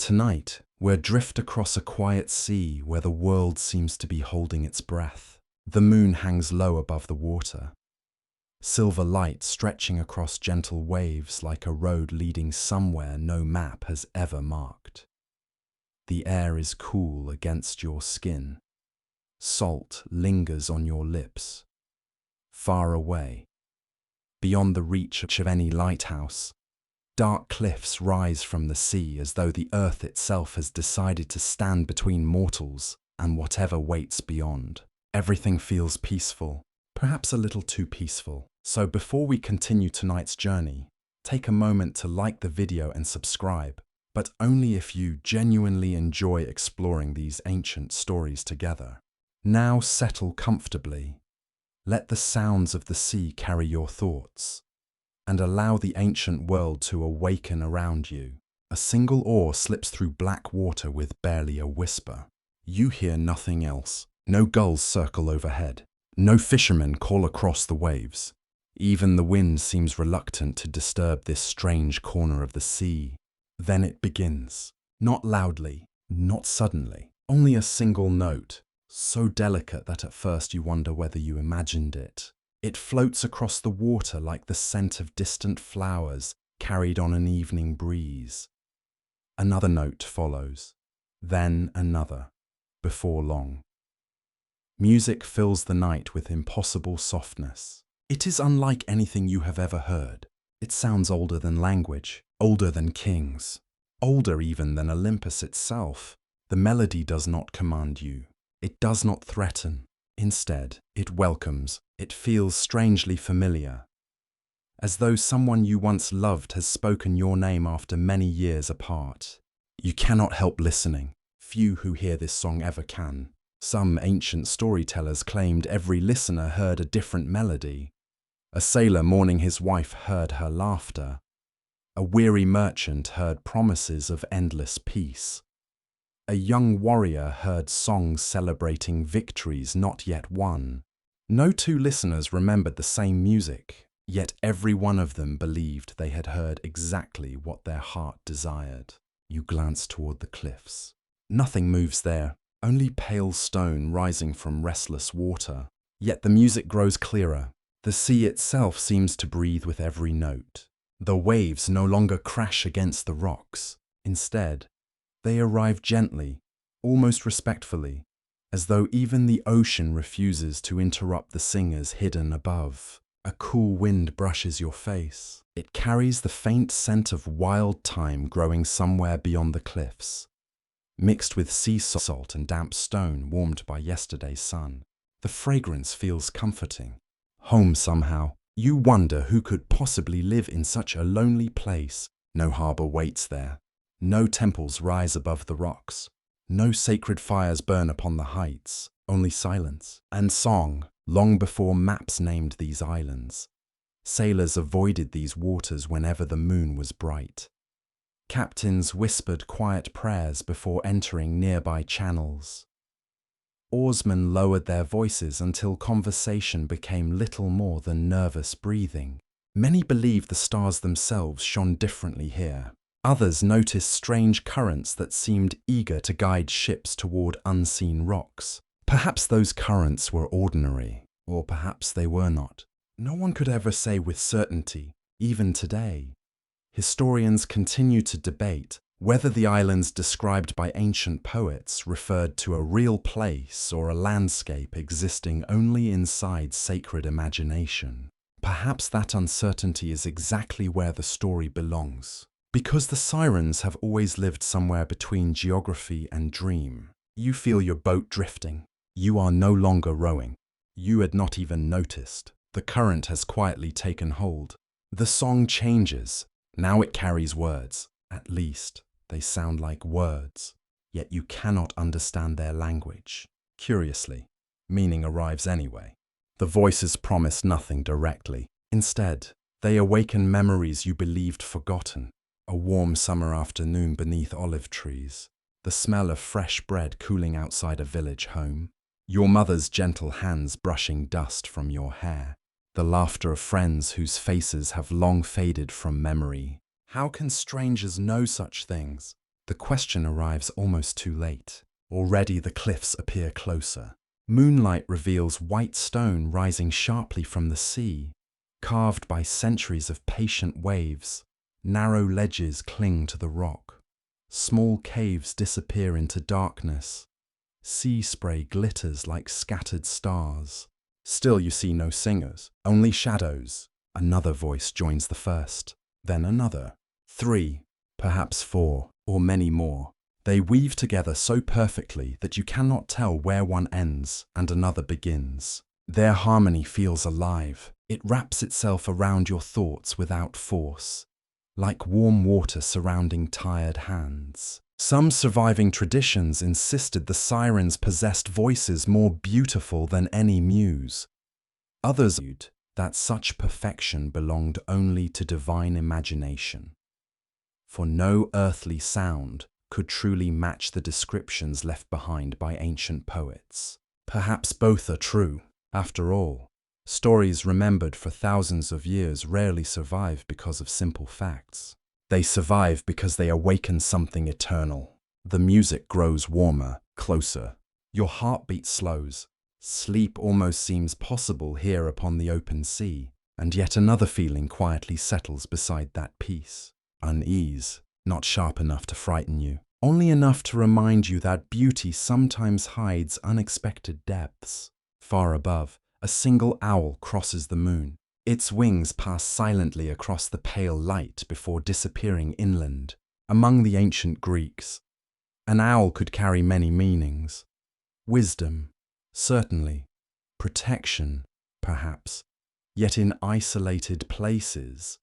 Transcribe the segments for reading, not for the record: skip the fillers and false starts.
Tonight, we're drift across a quiet sea where the world seems to be holding its breath. The moon hangs low above the water, silver light stretching across gentle waves like a road leading somewhere no map has ever marked. The air is cool against your skin. Salt lingers on your lips. Far away, beyond the reach of any lighthouse, dark cliffs rise from the sea as though the earth itself has decided to stand between mortals and whatever waits beyond. Everything feels peaceful, perhaps a little too peaceful. So before we continue tonight's journey, take a moment to like the video and subscribe, but only if you genuinely enjoy exploring these ancient stories together. Now settle comfortably. Let the sounds of the sea carry your thoughts, and allow the ancient world to awaken around you. A single oar slips through black water with barely a whisper. You hear nothing else. No gulls circle overhead. No fishermen call across the waves. Even the wind seems reluctant to disturb this strange corner of the sea. Then it begins. Not loudly, not suddenly. Only a single note, so delicate that at first you wonder whether you imagined it. It floats across the water like the scent of distant flowers carried on an evening breeze. Another note follows, then another, before long. Music fills the night with impossible softness. It is unlike anything you have ever heard. It sounds older than language, older than kings, older even than Olympus itself. The melody does not command you. It does not threaten. Instead, it welcomes. It feels strangely familiar, as though someone you once loved has spoken your name after many years apart. You cannot help listening. Few who hear this song ever can. Some ancient storytellers claimed every listener heard a different melody. A sailor mourning his wife heard her laughter. A weary merchant heard promises of endless peace. A young warrior heard songs celebrating victories not yet won. No two listeners remembered the same music, yet every one of them believed they had heard exactly what their heart desired. You glance toward the cliffs. Nothing moves there, only pale stone rising from restless water. Yet the music grows clearer. The sea itself seems to breathe with every note. The waves no longer crash against the rocks. Instead, they arrive gently, almost respectfully, as though even the ocean refuses to interrupt the singers hidden above. A cool wind brushes your face. It carries the faint scent of wild thyme growing somewhere beyond the cliffs, mixed with sea salt and damp stone warmed by yesterday's sun. The fragrance feels comforting. Home somehow. You wonder who could possibly live in such a lonely place. No harbor waits there. No temples rise above the rocks. No sacred fires burn upon the heights. Only silence and song. Long before maps named these islands, sailors avoided these waters whenever the moon was bright. Captains whispered quiet prayers before entering nearby channels. Oarsmen lowered their voices until conversation became little more than nervous breathing. Many believed the stars themselves shone differently here. Others noticed strange currents that seemed eager to guide ships toward unseen rocks. Perhaps those currents were ordinary, or perhaps they were not. No one could ever say with certainty, even today. Historians continue to debate whether the islands described by ancient poets referred to a real place or a landscape existing only inside sacred imagination. Perhaps that uncertainty is exactly where the story belongs. Because the Sirens have always lived somewhere between geography and dream. You feel your boat drifting. You are no longer rowing. You had not even noticed. The current has quietly taken hold. The song changes. Now it carries words. At least, they sound like words. Yet you cannot understand their language. Curiously, meaning arrives anyway. The voices promise nothing directly. Instead, they awaken memories you believed forgotten. A warm summer afternoon beneath olive trees. The smell of fresh bread cooling outside a village home. Your mother's gentle hands brushing dust from your hair. The laughter of friends whose faces have long faded from memory. How can strangers know such things? The question arrives almost too late. Already the cliffs appear closer. Moonlight reveals white stone rising sharply from the sea, carved by centuries of patient waves. Narrow ledges cling to the rock. Small caves disappear into darkness. Sea spray glitters like scattered stars. Still you see no singers, only shadows. Another voice joins the first, then another. 3, perhaps 4, or many more. They weave together so perfectly that you cannot tell where one ends and another begins. Their harmony feels alive. It wraps itself around your thoughts without force, like warm water surrounding tired hands. Some surviving traditions insisted the sirens possessed voices more beautiful than any muse. Others argued that such perfection belonged only to divine imagination, for no earthly sound could truly match the descriptions left behind by ancient poets. Perhaps both are true. After all, stories remembered for thousands of years rarely survive because of simple facts. They survive because they awaken something eternal. The music grows warmer, closer. Your heartbeat slows. Sleep almost seems possible here upon the open sea, and yet another feeling quietly settles beside that peace. Unease, not sharp enough to frighten you, only enough to remind you that beauty sometimes hides unexpected depths. Far above, a single owl crosses the moon. Its wings pass silently across the pale light before disappearing inland. Among the ancient Greeks, an owl could carry many meanings. Wisdom, certainly. Protection, perhaps. Yet in isolated places,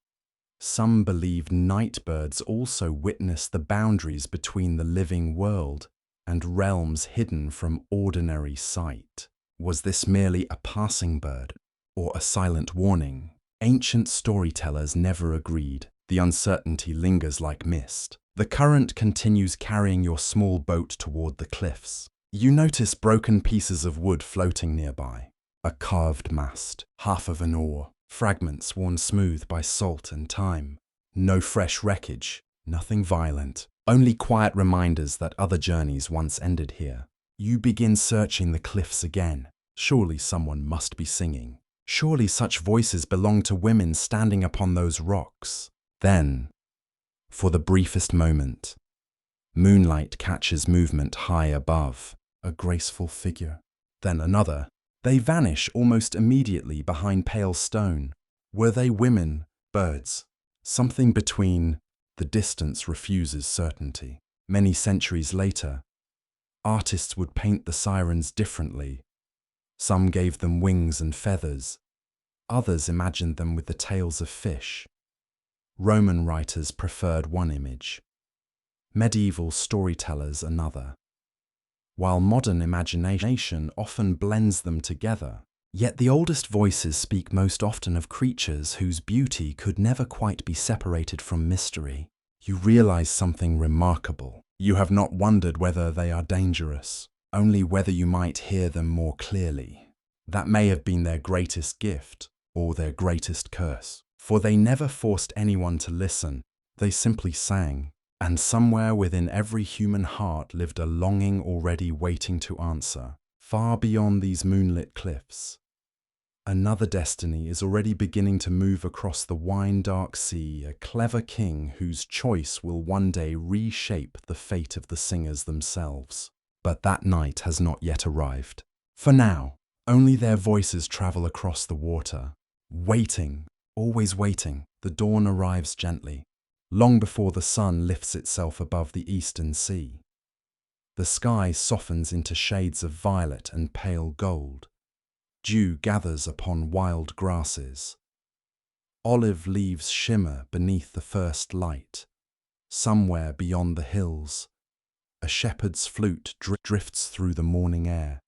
some believed nightbirds also witness the boundaries between the living world and realms hidden from ordinary sight. Was this merely a passing bird or a silent warning? Ancient storytellers never agreed. The uncertainty lingers like mist. The current continues carrying your small boat toward the cliffs. You notice broken pieces of wood floating nearby. A carved mast, half of an oar, fragments worn smooth by salt and time. No fresh wreckage, nothing violent, only quiet reminders that other journeys once ended here. You begin searching the cliffs again. Surely someone must be singing. Surely such voices belong to women standing upon those rocks. Then, for the briefest moment, moonlight catches movement high above, a graceful figure. Then another. They vanish almost immediately behind pale stone. Were they women, birds? Something between. The distance refuses certainty. Many centuries later, artists would paint the sirens differently. Some gave them wings and feathers. Others imagined them with the tails of fish. Roman writers preferred one image. Medieval storytellers another. While modern imagination often blends them together. Yet the oldest voices speak most often of creatures whose beauty could never quite be separated from mystery. You realize something remarkable. You have not wondered whether they are dangerous, only whether you might hear them more clearly. That may have been their greatest gift, or their greatest curse. For they never forced anyone to listen. They simply sang. And somewhere within every human heart lived a longing already waiting to answer. Far beyond these moonlit cliffs, another destiny is already beginning to move across the wine-dark sea, a clever king whose choice will one day reshape the fate of the singers themselves. But that night has not yet arrived. For now, only their voices travel across the water. Waiting, always waiting, the dawn arrives gently, long before the sun lifts itself above the eastern sea. The sky softens into shades of violet and pale gold. Dew gathers upon wild grasses. Olive leaves shimmer beneath the first light. Somewhere beyond the hills, a shepherd's flute drifts through the morning air,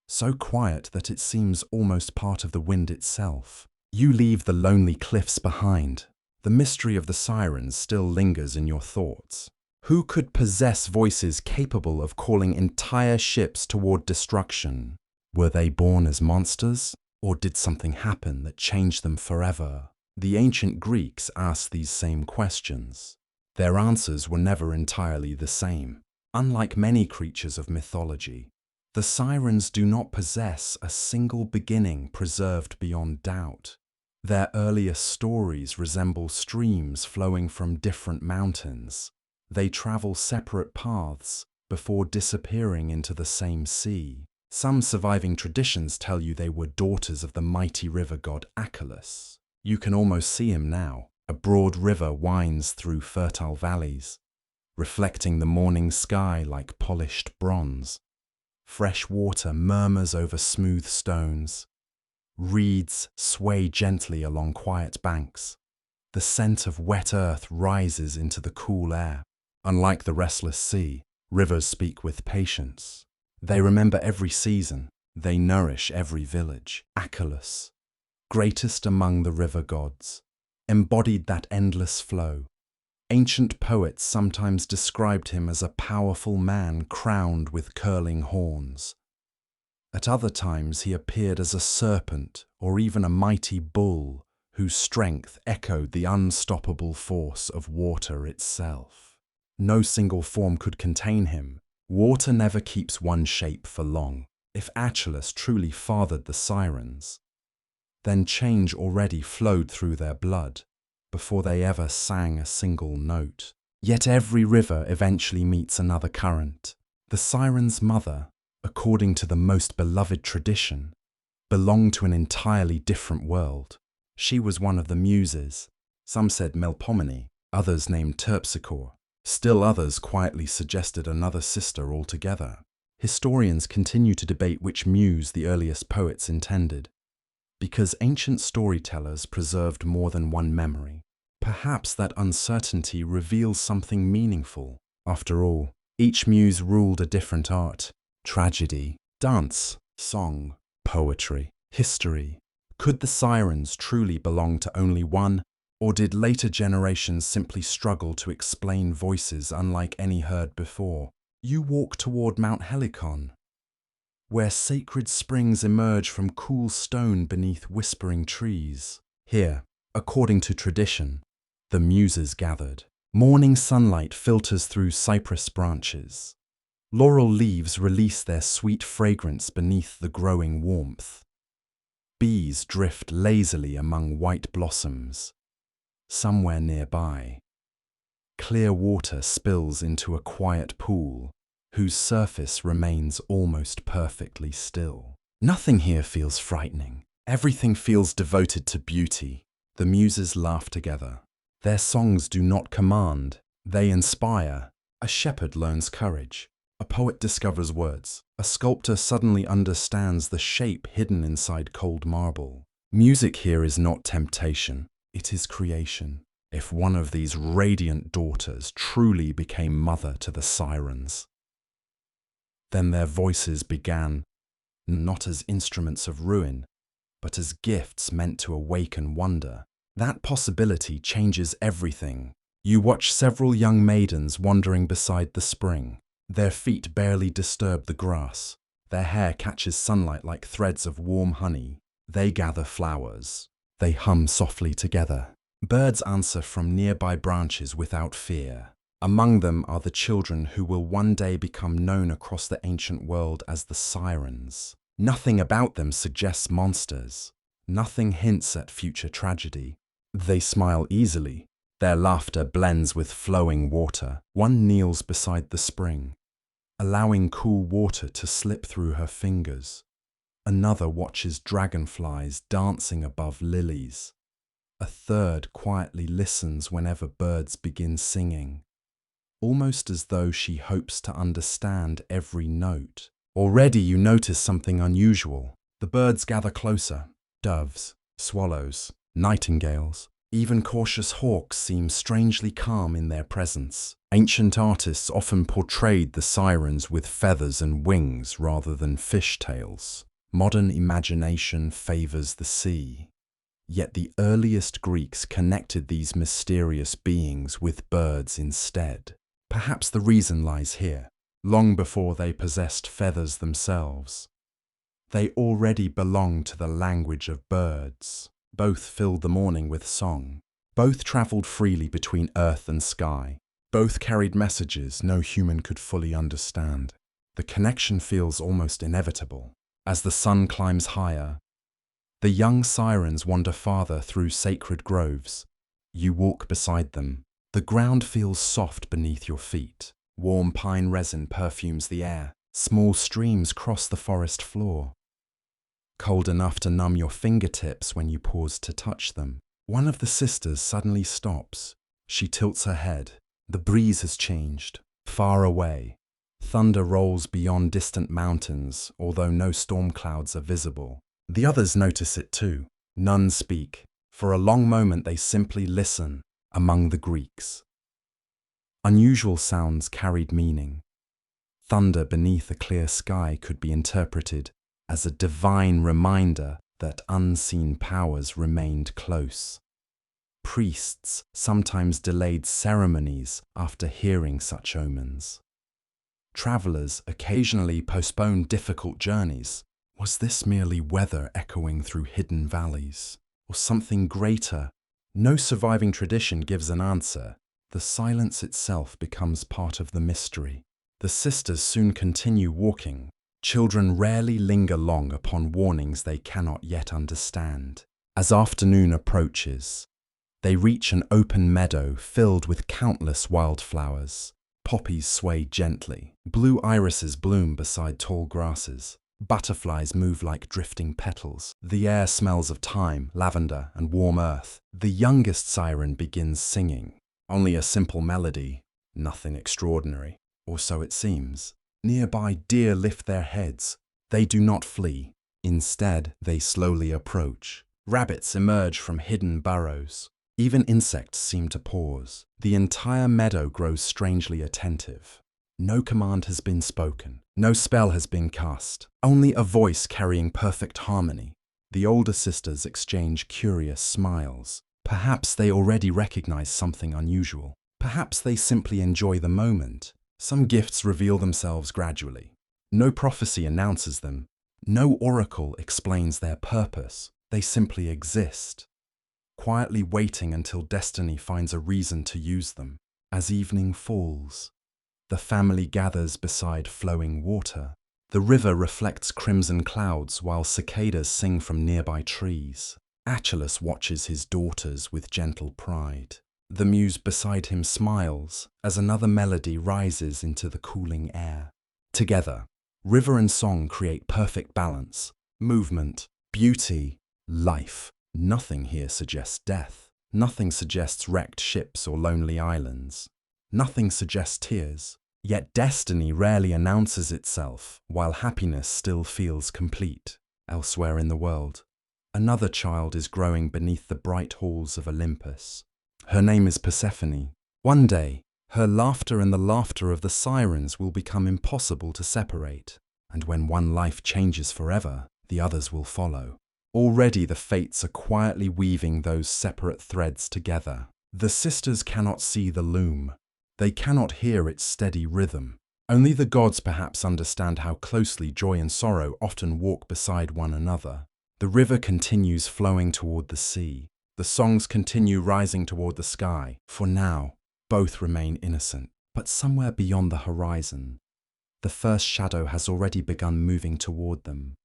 so quiet that it seems almost part of the wind itself. You leave the lonely cliffs behind. The mystery of the sirens still lingers in your thoughts. Who could possess voices capable of calling entire ships toward destruction? Were they born as monsters, or did something happen that changed them forever? The ancient Greeks asked these same questions. Their answers were never entirely the same. Unlike many creatures of mythology, the sirens do not possess a single beginning preserved beyond doubt. Their earliest stories resemble streams flowing from different mountains. They travel separate paths before disappearing into the same sea. Some surviving traditions tell you they were daughters of the mighty river god Achelous. You can almost see him now. A broad river winds through fertile valleys, reflecting the morning sky like polished bronze. Fresh water murmurs over smooth stones. Reeds sway gently along quiet banks. The scent of wet earth rises into the cool air. Unlike the restless sea, rivers speak with patience. They remember every season. They nourish every village. Achelous, greatest among the river gods, embodied that endless flow. Ancient poets sometimes described him as a powerful man crowned with curling horns. At other times he appeared as a serpent or even a mighty bull whose strength echoed the unstoppable force of water itself. No single form could contain him. Water never keeps one shape for long. If Achelous truly fathered the Sirens, then change already flowed through their blood before they ever sang a single note. Yet every river eventually meets another current. The Sirens' mother, according to the most beloved tradition, belonged to an entirely different world. She was one of the Muses. Some said Melpomene, others named Terpsichore. Still others quietly suggested another sister altogether. Historians continue to debate which muse the earliest poets intended, because ancient storytellers preserved more than one memory. Perhaps that uncertainty reveals something meaningful. After all, each muse ruled a different art: tragedy, dance, song, poetry, history. Could the Sirens truly belong to only one, or did later generations simply struggle to explain voices unlike any heard before? You walk toward Mount Helicon, where sacred springs emerge from cool stone beneath whispering trees. Here, according to tradition, the Muses gathered. Morning sunlight filters through cypress branches. Laurel leaves release their sweet fragrance beneath the growing warmth. Bees drift lazily among white blossoms. Somewhere nearby, clear water spills into a quiet pool, whose surface remains almost perfectly still. Nothing here feels frightening. Everything feels devoted to beauty. The Muses laugh together. Their songs do not command, they inspire. A shepherd learns courage. A poet discovers words. A sculptor suddenly understands the shape hidden inside cold marble. Music here is not temptation, it is creation. If one of these radiant daughters truly became mother to the Sirens, then their voices began not as instruments of ruin, but as gifts meant to awaken wonder. That possibility changes everything. You watch several young maidens wandering beside the spring. Their feet barely disturb the grass. Their hair catches sunlight like threads of warm honey. They gather flowers. They hum softly together. Birds answer from nearby branches without fear. Among them are the children who will one day become known across the ancient world as the Sirens. Nothing about them suggests monsters. Nothing hints at future tragedy. They smile easily. Their laughter blends with flowing water. One kneels beside the spring, allowing cool water to slip through her fingers. Another watches dragonflies dancing above lilies. A third quietly listens whenever birds begin singing, almost as though she hopes to understand every note. Already you notice something unusual. The birds gather closer. Doves, swallows, nightingales, even cautious hawks seem strangely calm in their presence. Ancient artists often portrayed the Sirens with feathers and wings rather than fishtails. Modern imagination favors the sea. Yet the earliest Greeks connected these mysterious beings with birds instead. Perhaps the reason lies here. Long before they possessed feathers themselves, they already belonged to the language of birds. Both filled the morning with song. Both traveled freely between earth and sky. Both carried messages no human could fully understand. The connection feels almost inevitable. As the sun climbs higher, the young sirens wander farther through sacred groves. You walk beside them. The ground feels soft beneath your feet. Warm pine resin perfumes the air. Small streams cross the forest floor, cold enough to numb your fingertips when you pause to touch them. One of the sisters suddenly stops. She tilts her head. The breeze has changed. Far away, thunder rolls beyond distant mountains, although no storm clouds are visible. The others notice it too. None speak. For a long moment they simply listen. Among the Greeks, unusual sounds carried meaning. Thunder beneath a clear sky could be interpreted as a divine reminder that unseen powers remained close. Priests sometimes delayed ceremonies after hearing such omens. Travelers occasionally postponed difficult journeys. Was this merely weather echoing through hidden valleys, or something greater? No surviving tradition gives an answer. The silence itself becomes part of the mystery. The sisters soon continue walking. Children rarely linger long upon warnings they cannot yet understand. As afternoon approaches, they reach an open meadow filled with countless wildflowers. Poppies sway gently. Blue irises bloom beside tall grasses. Butterflies move like drifting petals. The air smells of thyme, lavender, and warm earth. The youngest siren begins singing. Only a simple melody, nothing extraordinary. Or so it seems. Nearby deer lift their heads. They do not flee. Instead, they slowly approach. Rabbits emerge from hidden burrows. Even insects seem to pause. The entire meadow grows strangely attentive. No command has been spoken. No spell has been cast. Only a voice carrying perfect harmony. The older sisters exchange curious smiles. Perhaps they already recognize something unusual. Perhaps they simply enjoy the moment. Some gifts reveal themselves gradually. No prophecy announces them. No oracle explains their purpose. They simply exist, quietly waiting until destiny finds a reason to use them. As evening falls, the family gathers beside flowing water. The river reflects crimson clouds while cicadas sing from nearby trees. Achilles watches his daughters with gentle pride. The muse beside him smiles as another melody rises into the cooling air. Together, river and song create perfect balance. Movement, beauty, life. Nothing here suggests death. Nothing suggests wrecked ships or lonely islands. Nothing suggests tears. Yet destiny rarely announces itself, while happiness still feels complete. Elsewhere in the world, another child is growing beneath the bright halls of Olympus. Her name is Persephone. One day, her laughter and the laughter of the sirens will become impossible to separate. And when one life changes forever, the others will follow. Already the fates are quietly weaving those separate threads together. The sisters cannot see the loom. They cannot hear its steady rhythm. Only the gods perhaps understand how closely joy and sorrow often walk beside one another. The river continues flowing toward the sea. The songs continue rising toward the sky. For now, both remain innocent. But somewhere beyond the horizon, the first shadow has already begun moving toward them.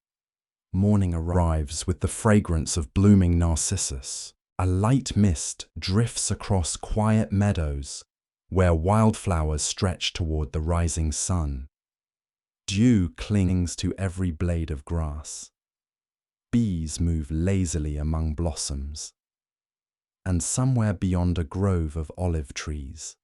Morning arrives with the fragrance of blooming narcissus. A light mist drifts across quiet meadows where wildflowers stretch toward the rising sun. Dew clings to every blade of grass. Bees move lazily among blossoms. And somewhere beyond a grove of olive trees,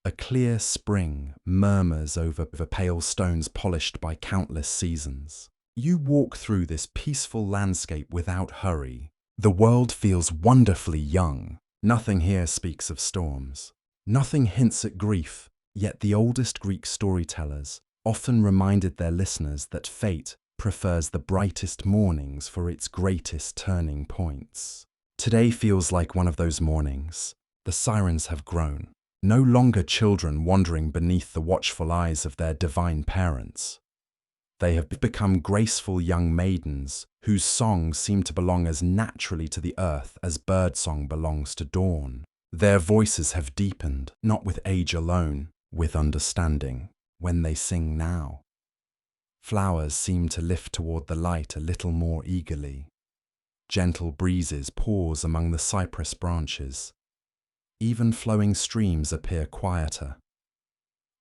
a clear spring murmurs over pale stones polished by countless seasons. You walk through this peaceful landscape without hurry. The world feels wonderfully young. Nothing here speaks of storms. Nothing hints at grief, yet the oldest Greek storytellers often reminded their listeners that fate prefers the brightest mornings for its greatest turning points. Today feels like one of those mornings. The sirens have grown, no longer children wandering beneath the watchful eyes of their divine parents. They have become graceful young maidens whose songs seem to belong as naturally to the earth as birdsong belongs to dawn. Their voices have deepened, not with age alone, with understanding, when they sing now. Flowers seem to lift toward the light a little more eagerly. Gentle breezes pause among the cypress branches. Even flowing streams appear quieter,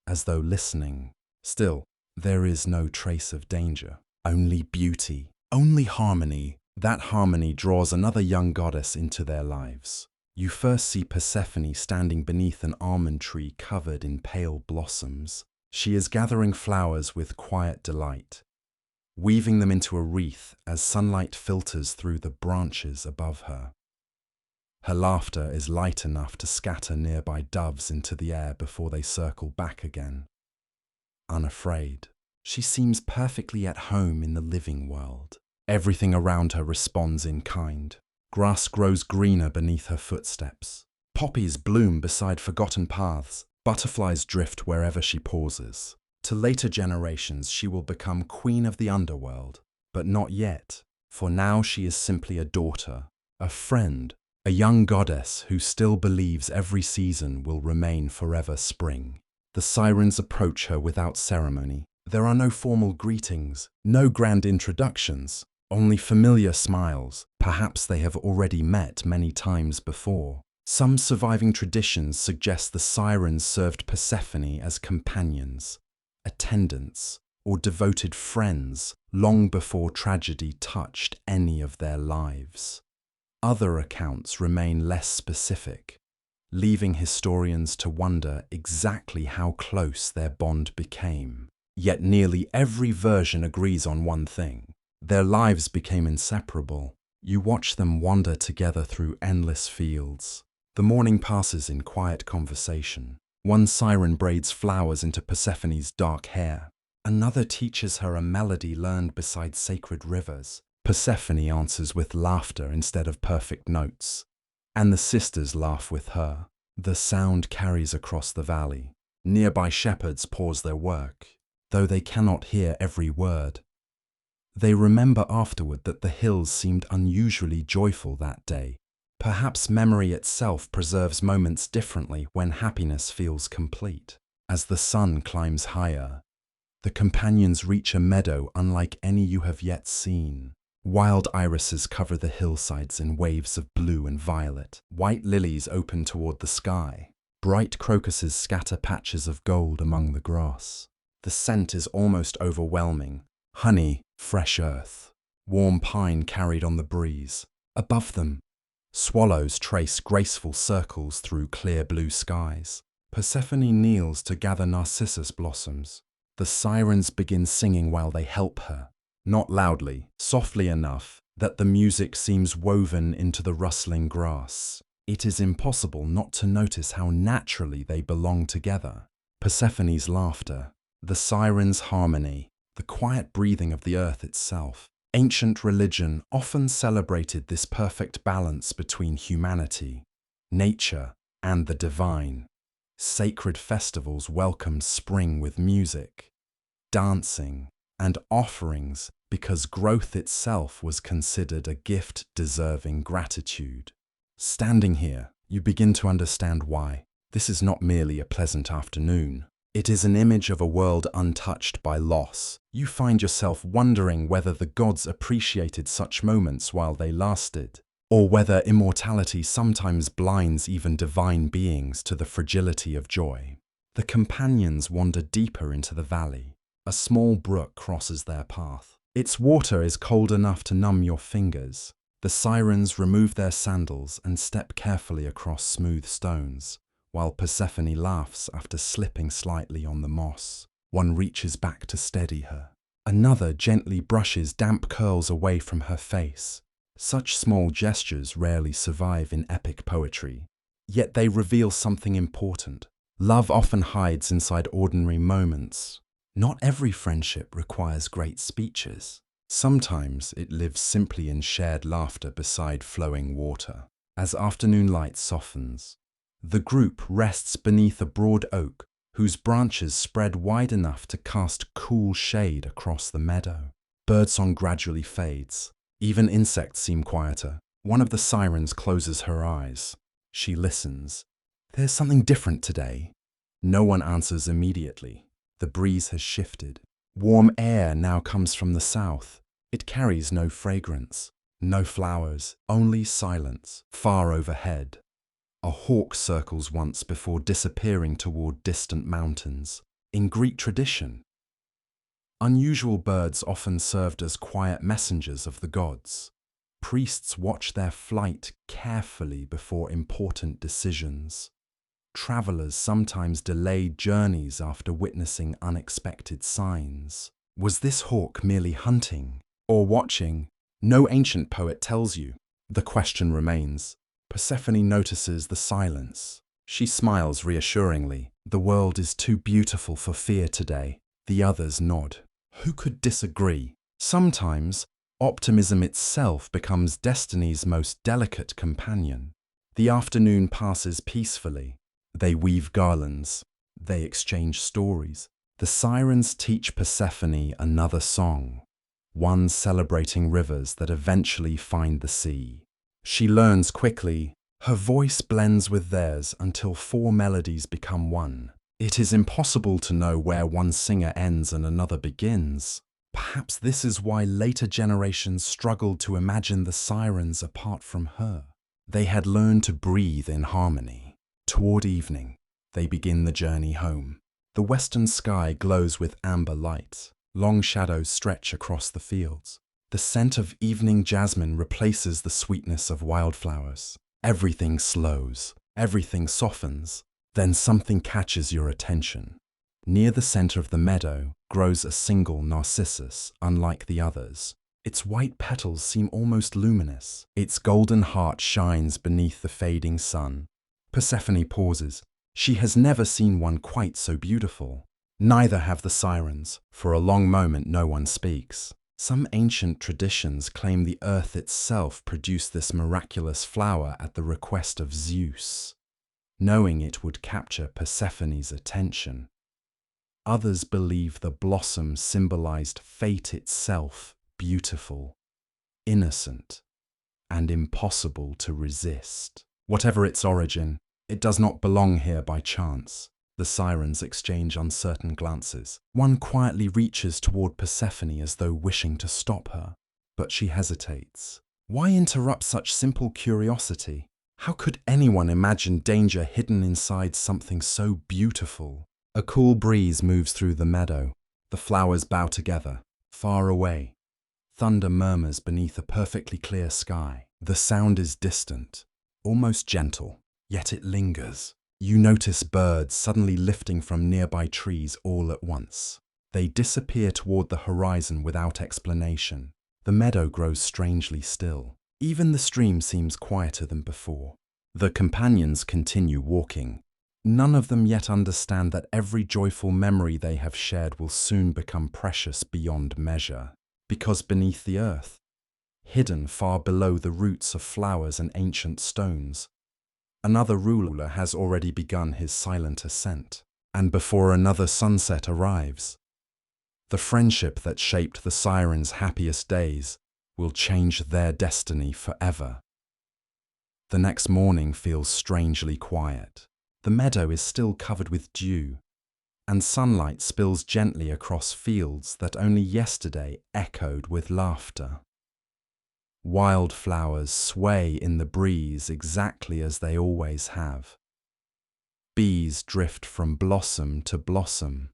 as though listening. Still, there is no trace of danger. Only beauty, only harmony. That harmony draws another young goddess into their lives. You first see Persephone standing beneath an almond tree covered in pale blossoms. She is gathering flowers with quiet delight, weaving them into a wreath as sunlight filters through the branches above her. Her laughter is light enough to scatter nearby doves into the air before they circle back again. Unafraid, she seems perfectly at home in the living world. Everything around her responds in kind. Grass grows greener beneath her footsteps. Poppies bloom beside forgotten paths. Butterflies drift wherever she pauses. To later generations, she will become queen of the underworld. But not yet, for now she is simply a daughter, a friend, a young goddess who still believes every season will remain forever spring. The sirens approach her without ceremony. There are no formal greetings, no grand introductions, only familiar smiles. Perhaps they have already met many times before. Some surviving traditions suggest the sirens served Persephone as companions, attendants, or devoted friends long before tragedy touched any of their lives. Other accounts remain less specific, leaving historians to wonder exactly how close their bond became. Yet nearly every version agrees on one thing. Their lives became inseparable. You watch them wander together through endless fields. The morning passes in quiet conversation. One siren braids flowers into Persephone's dark hair. Another teaches her a melody learned beside sacred rivers. Persephone answers with laughter instead of perfect notes. And the sisters laugh with her. The sound carries across the valley. Nearby shepherds pause their work, though they cannot hear every word. They remember afterward that the hills seemed unusually joyful that day. Perhaps memory itself preserves moments differently when happiness feels complete. As the sun climbs higher, the companions reach a meadow unlike any you have yet seen. Wild irises cover the hillsides in waves of blue and violet. White lilies open toward the sky. Bright crocuses scatter patches of gold among the grass. The scent is almost overwhelming. Honey, fresh earth, warm pine carried on the breeze. Above them, swallows trace graceful circles through clear blue skies. Persephone kneels to gather narcissus blossoms. The sirens begin singing while they help her, not loudly, softly enough that the music seems woven into the rustling grass. It is impossible not to notice how naturally they belong together. Persephone's laughter, the sirens' harmony, the quiet breathing of the earth itself. Ancient religion often celebrated this perfect balance between humanity, nature, and the divine. Sacred festivals welcomed spring with music, dancing, and offerings because growth itself was considered a gift deserving gratitude. Standing here, you begin to understand why. This is not merely a pleasant afternoon. It is an image of a world untouched by loss. You find yourself wondering whether the gods appreciated such moments while they lasted, or whether immortality sometimes blinds even divine beings to the fragility of joy. The companions wander deeper into the valley. A small brook crosses their path. Its water is cold enough to numb your fingers. The sirens remove their sandals and step carefully across smooth stones, while Persephone laughs after slipping slightly on the moss. One reaches back to steady her. Another gently brushes damp curls away from her face. Such small gestures rarely survive in epic poetry, yet they reveal something important. Love often hides inside ordinary moments. Not every friendship requires great speeches. Sometimes it lives simply in shared laughter beside flowing water. As afternoon light softens, the group rests beneath a broad oak whose branches spread wide enough to cast cool shade across the meadow. Birdsong gradually fades. Even insects seem quieter. One of the sirens closes her eyes. She listens. There's something different today. No one answers immediately. The breeze has shifted. Warm air now comes from the south. It carries no fragrance, no flowers, only silence, far overhead. A hawk circles once before disappearing toward distant mountains. In Greek tradition, unusual birds often served as quiet messengers of the gods. Priests watch their flight carefully before important decisions. Travelers sometimes delayed journeys after witnessing unexpected signs. Was this hawk merely hunting or watching? No ancient poet tells you. The question remains. Persephone notices the silence. She smiles reassuringly. The world is too beautiful for fear today. The others nod. Who could disagree? Sometimes, optimism itself becomes destiny's most delicate companion. The afternoon passes peacefully. They weave garlands. They exchange stories. The sirens teach Persephone another song, one celebrating rivers that eventually find the sea. She learns quickly. Her voice blends with theirs until four melodies become one. It is impossible to know where one singer ends and another begins. Perhaps this is why later generations struggled to imagine the sirens apart from her. They had learned to breathe in harmony. Toward evening, they begin the journey home. The western sky glows with amber light. Long shadows stretch across the fields. The scent of evening jasmine replaces the sweetness of wildflowers. Everything slows. Everything softens. Then something catches your attention. Near the center of the meadow grows a single narcissus, unlike the others. Its white petals seem almost luminous. Its golden heart shines beneath the fading sun. Persephone pauses. She has never seen one quite so beautiful. Neither have the sirens. For a long moment no one speaks. Some ancient traditions claim the earth itself produced this miraculous flower at the request of Zeus, knowing it would capture Persephone's attention. Others believe the blossom symbolized fate itself, beautiful, innocent, and impossible to resist. Whatever its origin, it does not belong here by chance. The sirens exchange uncertain glances. One quietly reaches toward Persephone as though wishing to stop her, but she hesitates. Why interrupt such simple curiosity? How could anyone imagine danger hidden inside something so beautiful? A cool breeze moves through the meadow. The flowers bow together. Far away, thunder murmurs beneath a perfectly clear sky. The sound is distant, almost gentle. Yet it lingers. You notice birds suddenly lifting from nearby trees all at once. They disappear toward the horizon without explanation. The meadow grows strangely still. Even the stream seems quieter than before. The companions continue walking. None of them yet understand that every joyful memory they have shared will soon become precious beyond measure. Because beneath the earth, hidden far below the roots of flowers and ancient stones, another ruler has already begun his silent ascent, and before another sunset arrives, the friendship that shaped the sirens' happiest days will change their destiny forever. The next morning feels strangely quiet. The meadow is still covered with dew, and sunlight spills gently across fields that only yesterday echoed with laughter. Wildflowers sway in the breeze exactly as they always have. Bees drift from blossom to blossom.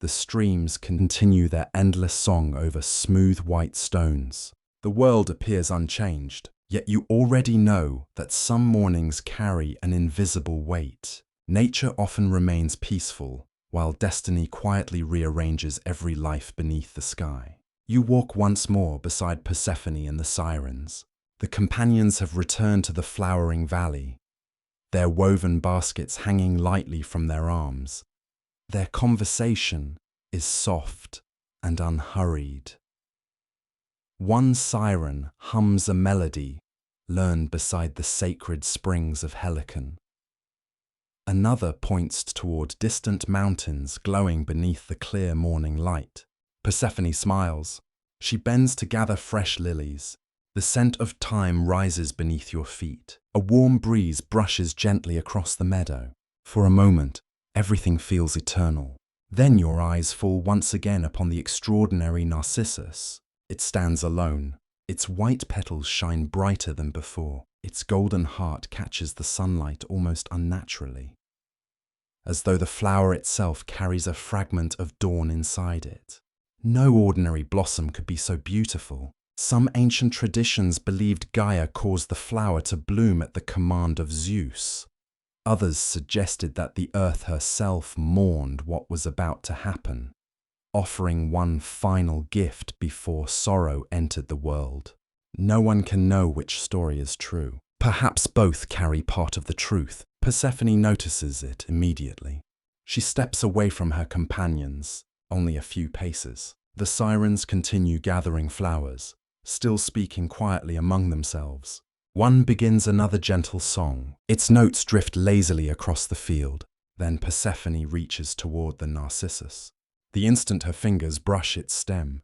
The streams continue their endless song over smooth white stones. The world appears unchanged, yet you already know that some mornings carry an invisible weight. Nature often remains peaceful, while destiny quietly rearranges every life beneath the sky. You walk once more beside Persephone and the sirens. The companions have returned to the flowering valley, their woven baskets hanging lightly from their arms. Their conversation is soft and unhurried. One siren hums a melody learned beside the sacred springs of Helicon. Another points toward distant mountains glowing beneath the clear morning light. Persephone smiles. She bends to gather fresh lilies. The scent of time rises beneath your feet. A warm breeze brushes gently across the meadow. For a moment, everything feels eternal. Then your eyes fall once again upon the extraordinary Narcissus. It stands alone. Its white petals shine brighter than before. Its golden heart catches the sunlight almost unnaturally, as though the flower itself carries a fragment of dawn inside it. No ordinary blossom could be so beautiful. Some ancient traditions believed Gaia caused the flower to bloom at the command of Zeus. Others suggested that the earth herself mourned what was about to happen, offering one final gift before sorrow entered the world. No one can know which story is true. Perhaps both carry part of the truth. Persephone notices it immediately. She steps away from her companions, only a few paces. The sirens continue gathering flowers, still speaking quietly among themselves. One begins another gentle song. Its notes drift lazily across the field. Then Persephone reaches toward the Narcissus. The instant her fingers brush its stem,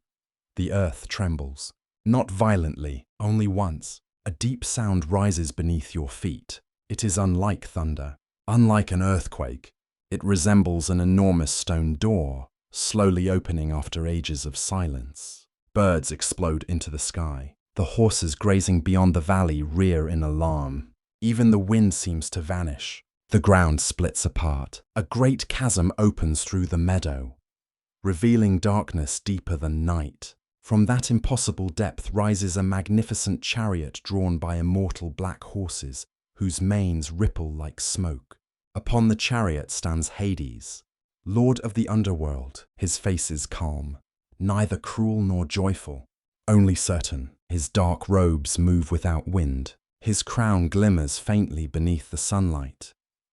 the earth trembles. Not violently, only once. A deep sound rises beneath your feet. It is unlike thunder, unlike an earthquake. It resembles an enormous stone door, slowly opening after ages of silence. Birds explode into the sky. The horses grazing beyond the valley rear in alarm. Even the wind seems to vanish. The ground splits apart. A great chasm opens through the meadow, revealing darkness deeper than night. From that impossible depth rises a magnificent chariot drawn by immortal black horses, whose manes ripple like smoke. Upon the chariot stands Hades, lord of the underworld. His face is calm, neither cruel nor joyful, only certain. His dark robes move without wind. His crown glimmers faintly beneath the sunlight,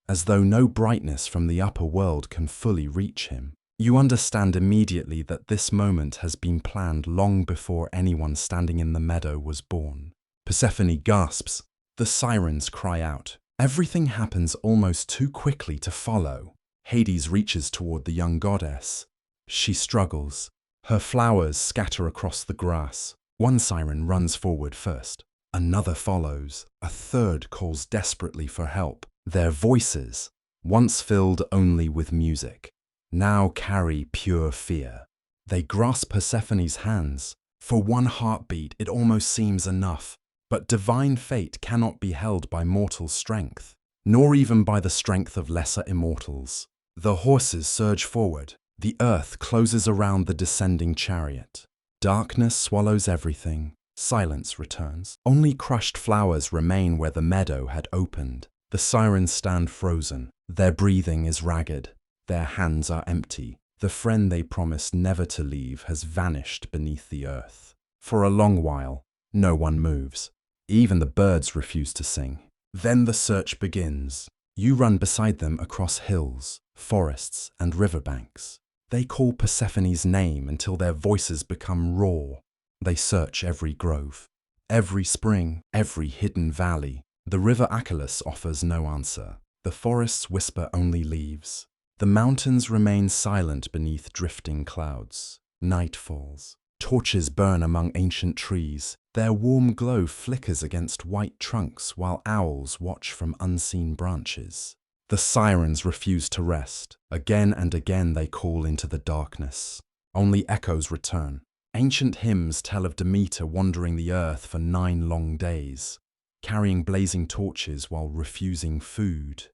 as though no brightness from the upper world can fully reach him. You understand immediately that this moment has been planned long before anyone standing in the meadow was born. Persephone gasps. The sirens cry out. Everything happens almost too quickly to follow. Hades reaches toward the young goddess. She struggles. Her flowers scatter across the grass. One siren runs forward first. Another follows. A third calls desperately for help. Their voices, once filled only with music, now carry pure fear. They grasp Persephone's hands. For one heartbeat, it almost seems enough. But divine fate cannot be held by mortal strength, nor even by the strength of lesser immortals. The horses surge forward. The earth closes around the descending chariot. Darkness swallows everything. Silence returns. Only crushed flowers remain where the meadow had opened. The sirens stand frozen. Their breathing is ragged. Their hands are empty. The friend they promised never to leave has vanished beneath the earth. For a long while, no one moves. Even the birds refuse to sing. Then the search begins. You run beside them across hills, forests, and riverbanks. They call Persephone's name until their voices become raw. They search every grove, every spring, every hidden valley. The river Achelous offers no answer. The forests whisper only leaves. The mountains remain silent beneath drifting clouds. Night falls. Torches burn among ancient trees. Their warm glow flickers against white trunks while owls watch from unseen branches. The sirens refuse to rest. Again and again they call into the darkness. Only echoes return. Ancient hymns tell of Demeter wandering the earth for 9 long days, carrying blazing torches while refusing food,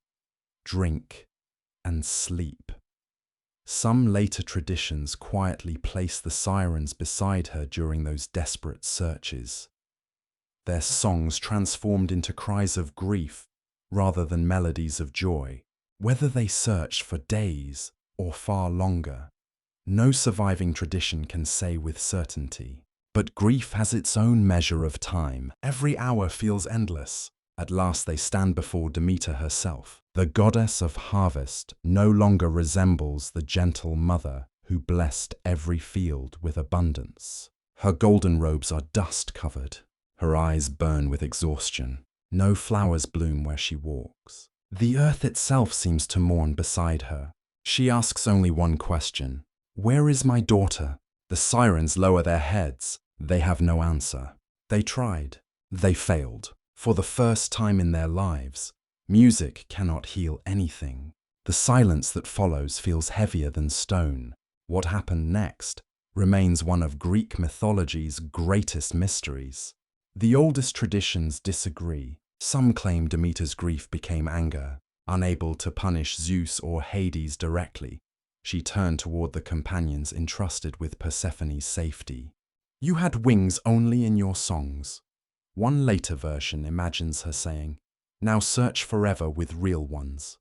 drink, and sleep. Some later traditions quietly place the sirens beside her during those desperate searches, their songs transformed into cries of grief rather than melodies of joy. Whether they searched for days or far longer, no surviving tradition can say with certainty. But grief has its own measure of time. Every hour feels endless. At last they stand before Demeter herself. The goddess of harvest no longer resembles the gentle mother who blessed every field with abundance. Her golden robes are dust-covered. Her eyes burn with exhaustion. No flowers bloom where she walks. The earth itself seems to mourn beside her. She asks only one question. Where is my daughter? The sirens lower their heads. They have no answer. They tried. They failed. For the first time in their lives, music cannot heal anything. The silence that follows feels heavier than stone. What happened next remains one of Greek mythology's greatest mysteries. The oldest traditions disagree. Some claim Demeter's grief became anger. Unable to punish Zeus or Hades directly, she turned toward the companions entrusted with Persephone's safety. "You had wings only in your songs." One later version imagines her saying, "Now search forever with real ones."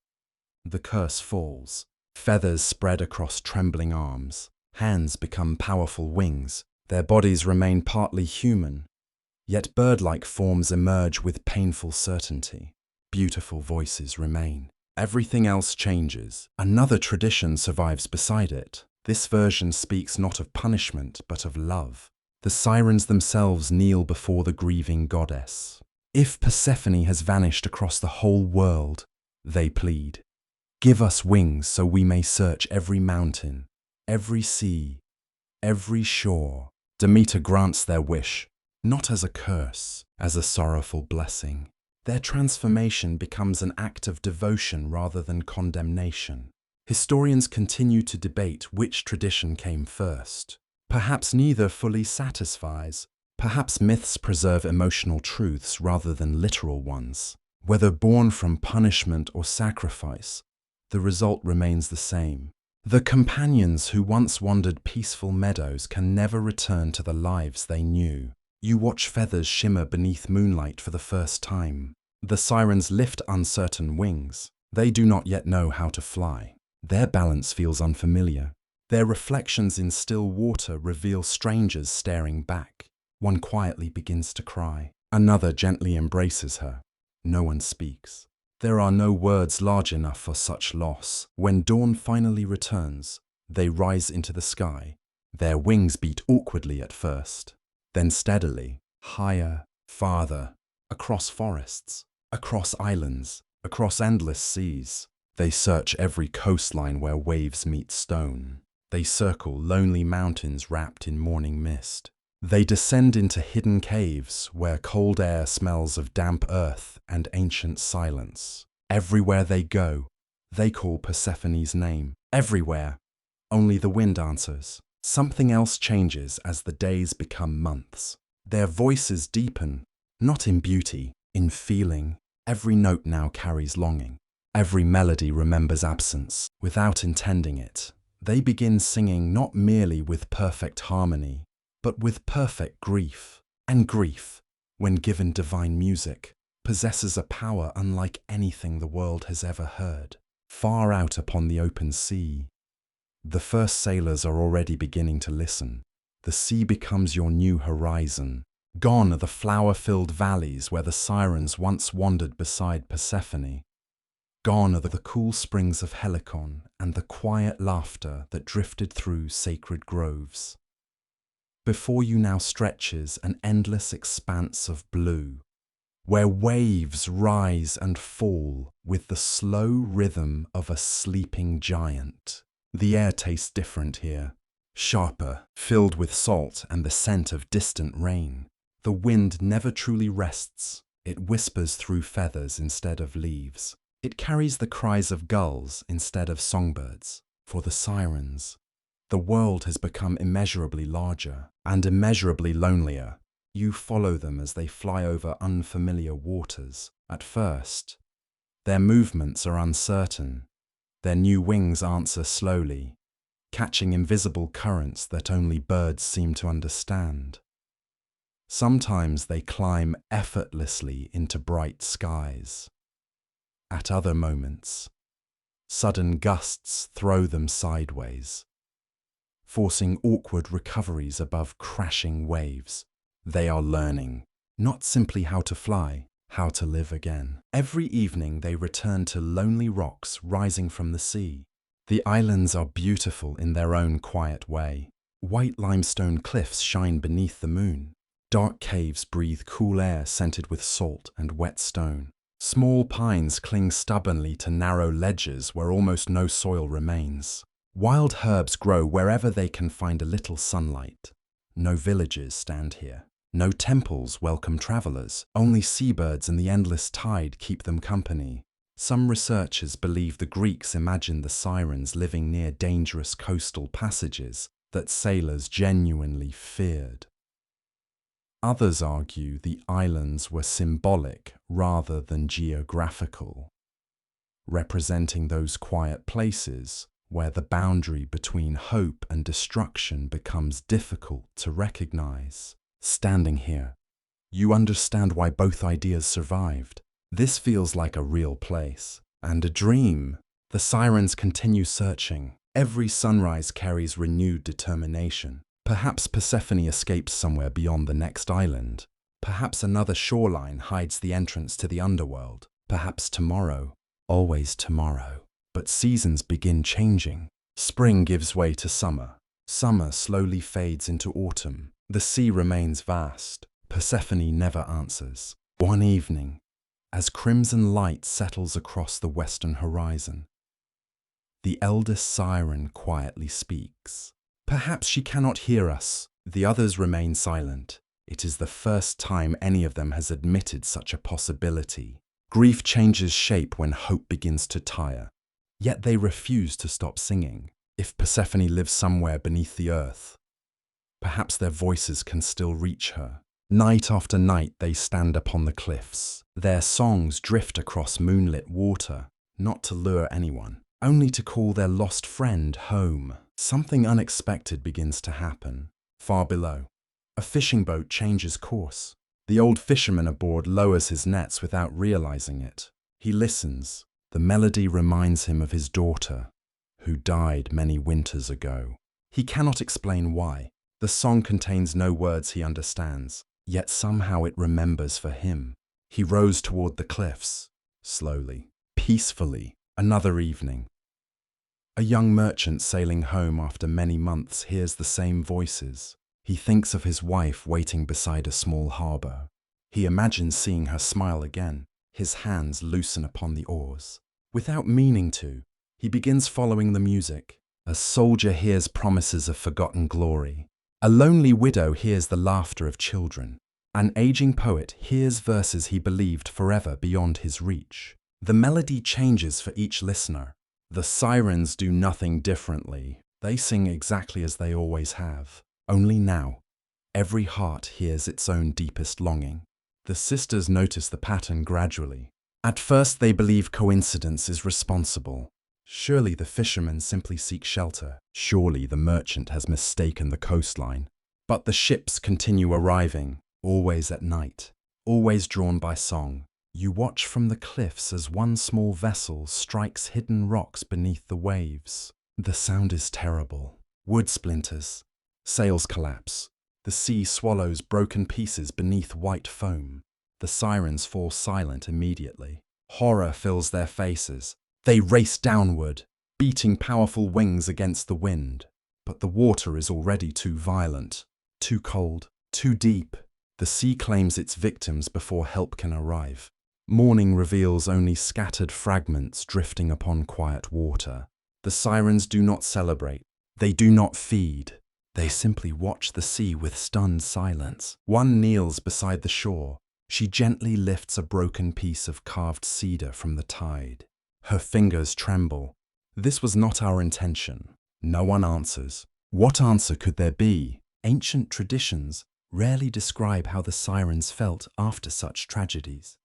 The curse falls. Feathers spread across trembling arms. Hands become powerful wings. Their bodies remain partly human. Yet bird-like forms emerge with painful certainty. Beautiful voices remain. Everything else changes. Another tradition survives beside it. This version speaks not of punishment, but of love. The sirens themselves kneel before the grieving goddess. If Persephone has vanished across the whole world, they plead, "Give us wings so we may search every mountain, every sea, every shore." Demeter grants their wish, not as a curse, as a sorrowful blessing. Their transformation becomes an act of devotion rather than condemnation. Historians continue to debate which tradition came first. Perhaps neither fully satisfies. Perhaps myths preserve emotional truths rather than literal ones. Whether born from punishment or sacrifice, the result remains the same. The companions who once wandered peaceful meadows can never return to the lives they knew. You watch feathers shimmer beneath moonlight for the first time. The sirens lift uncertain wings. They do not yet know how to fly. Their balance feels unfamiliar. Their reflections in still water reveal strangers staring back. One quietly begins to cry. Another gently embraces her. No one speaks. There are no words large enough for such loss. When dawn finally returns, they rise into the sky. Their wings beat awkwardly at first, then steadily, higher, farther, across forests, across islands, across endless seas. They search every coastline where waves meet stone. They circle lonely mountains wrapped in morning mist. They descend into hidden caves where cold air smells of damp earth and ancient silence. Everywhere they go, they call Persephone's name. Everywhere. Only the wind answers. Something else changes as the days become months. Their voices deepen, not in beauty, in feeling. Every note now carries longing. Every melody remembers absence. Without intending it, they begin singing not merely with perfect harmony, but with perfect grief. And grief, when given divine music, possesses a power unlike anything the world has ever heard. Far out upon the open sea, the first sailors are already beginning to listen. The sea becomes your new horizon. Gone are the flower-filled valleys where the sirens once wandered beside Persephone. Gone are the cool springs of Helicon and the quiet laughter that drifted through sacred groves. Before you now stretches an endless expanse of blue, where waves rise and fall with the slow rhythm of a sleeping giant. The air tastes different here, sharper, filled with salt and the scent of distant rain. The wind never truly rests. It whispers through feathers instead of leaves. It carries the cries of gulls instead of songbirds. For the sirens, the world has become immeasurably larger and immeasurably lonelier. You follow them as they fly over unfamiliar waters. At first, their movements are uncertain. Their new wings answer slowly, catching invisible currents that only birds seem to understand. Sometimes they climb effortlessly into bright skies. At other moments, sudden gusts throw them sideways, forcing awkward recoveries above crashing waves. They are learning, not simply how to fly, how to live again. Every evening they return to lonely rocks rising from the sea. The islands are beautiful in their own quiet way. White limestone cliffs shine beneath the moon. Dark caves breathe cool air scented with salt and wet stone. Small pines cling stubbornly to narrow ledges where almost no soil remains. Wild herbs grow wherever they can find a little sunlight. No villages stand here. No temples welcome travelers. Only seabirds and the endless tide keep them company. Some researchers believe the Greeks imagined the Sirens living near dangerous coastal passages that sailors genuinely feared. Others argue the islands were symbolic rather than geographical, representing those quiet places where the boundary between hope and destruction becomes difficult to recognize. Standing here, you understand why both ideas survived. This feels like a real place and a dream. The Sirens continue searching. Every sunrise carries renewed determination. Perhaps Persephone escapes somewhere beyond the next island. Perhaps another shoreline hides the entrance to the underworld. Perhaps tomorrow, always tomorrow. But seasons begin changing. Spring gives way to summer. Summer slowly fades into autumn. The sea remains vast. Persephone never answers. One evening, as crimson light settles across the western horizon, the eldest siren quietly speaks. Perhaps she cannot hear us. The others remain silent. It is the first time any of them has admitted such a possibility. Grief changes shape when hope begins to tire. Yet they refuse to stop singing. If Persephone lives somewhere beneath the earth, perhaps their voices can still reach her. Night after night they stand upon the cliffs. Their songs drift across moonlit water, not to lure anyone, only to call their lost friend home. Something unexpected begins to happen. Far below, a fishing boat changes course. The old fisherman aboard lowers his nets without realizing it. He listens. The melody reminds him of his daughter, who died many winters ago. He cannot explain why. The song contains no words he understands, yet somehow it remembers for him. He rows toward the cliffs, slowly, peacefully. Another evening. A young merchant sailing home after many months hears the same voices. He thinks of his wife waiting beside a small harbor. He imagines seeing her smile again. His hands loosen upon the oars. Without meaning to, he begins following the music. A soldier hears promises of forgotten glory. A lonely widow hears the laughter of children. An aging poet hears verses he believed forever beyond his reach. The melody changes for each listener. The Sirens do nothing differently. They sing exactly as they always have. Only now, every heart hears its own deepest longing. The sisters notice the pattern gradually. At first they believe coincidence is responsible. Surely the fishermen simply seek shelter. Surely the merchant has mistaken the coastline. But the ships continue arriving, always at night, always drawn by song. You watch from the cliffs as one small vessel strikes hidden rocks beneath the waves. The sound is terrible. Wood splinters. Sails collapse. The sea swallows broken pieces beneath white foam. The Sirens fall silent immediately. Horror fills their faces. They race downward, beating powerful wings against the wind. But the water is already too violent, too cold, too deep. The sea claims its victims before help can arrive. Morning reveals only scattered fragments drifting upon quiet water. The Sirens do not celebrate. They do not feed. They simply watch the sea with stunned silence. One kneels beside the shore. She gently lifts a broken piece of carved cedar from the tide. Her fingers tremble. This was not our intention. No one answers. What answer could there be? Ancient traditions rarely describe how the Sirens felt after such tragedies.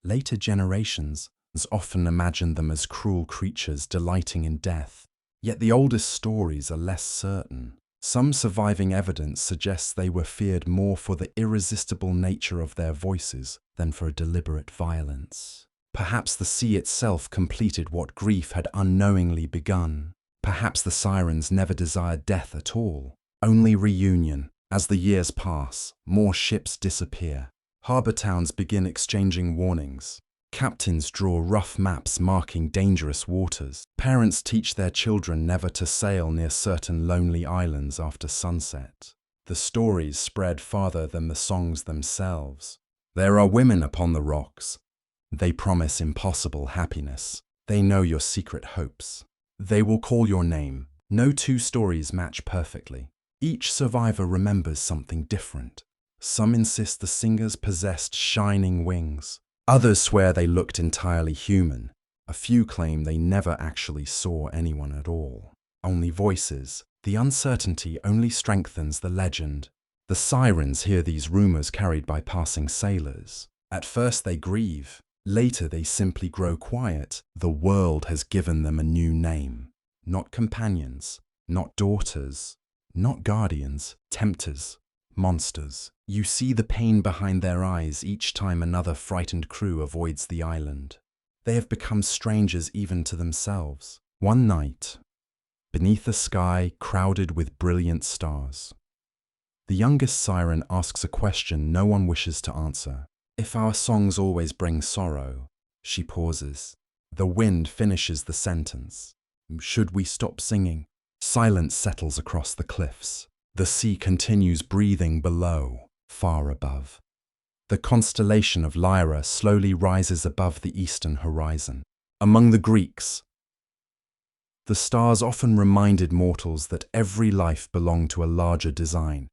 Later generations often imagined them as cruel creatures delighting in death. Yet the oldest stories are less certain. Some surviving evidence suggests they were feared more for the irresistible nature of their voices than for deliberate violence. Perhaps the sea itself completed what grief had unknowingly begun. Perhaps the Sirens never desired death at all, only reunion. As the years pass, more ships disappear. Harbor towns begin exchanging warnings. Captains draw rough maps marking dangerous waters. Parents teach their children never to sail near certain lonely islands after sunset. The stories spread farther than the songs themselves. There are women upon the rocks. They promise impossible happiness. They know your secret hopes. They will call your name. No two stories match perfectly. Each survivor remembers something different. Some insist the singers possessed shining wings. Others swear they looked entirely human. A few claim they never actually saw anyone at all. Only voices. The uncertainty only strengthens the legend. The Sirens hear these rumors carried by passing sailors. At first they grieve. Later they simply grow quiet. The world has given them a new name. Not companions, not daughters, not guardians, tempters, monsters. You see the pain behind their eyes each time another frightened crew avoids the island. They have become strangers even to themselves. One night, beneath a sky crowded with brilliant stars, the youngest siren asks a question no one wishes to answer. If our songs always bring sorrow, she pauses. The wind finishes the sentence. Should we stop singing? Silence settles across the cliffs. The sea continues breathing below, far above. The constellation of Lyra slowly rises above the eastern horizon. Among the Greeks, the stars often reminded mortals that every life belonged to a larger design.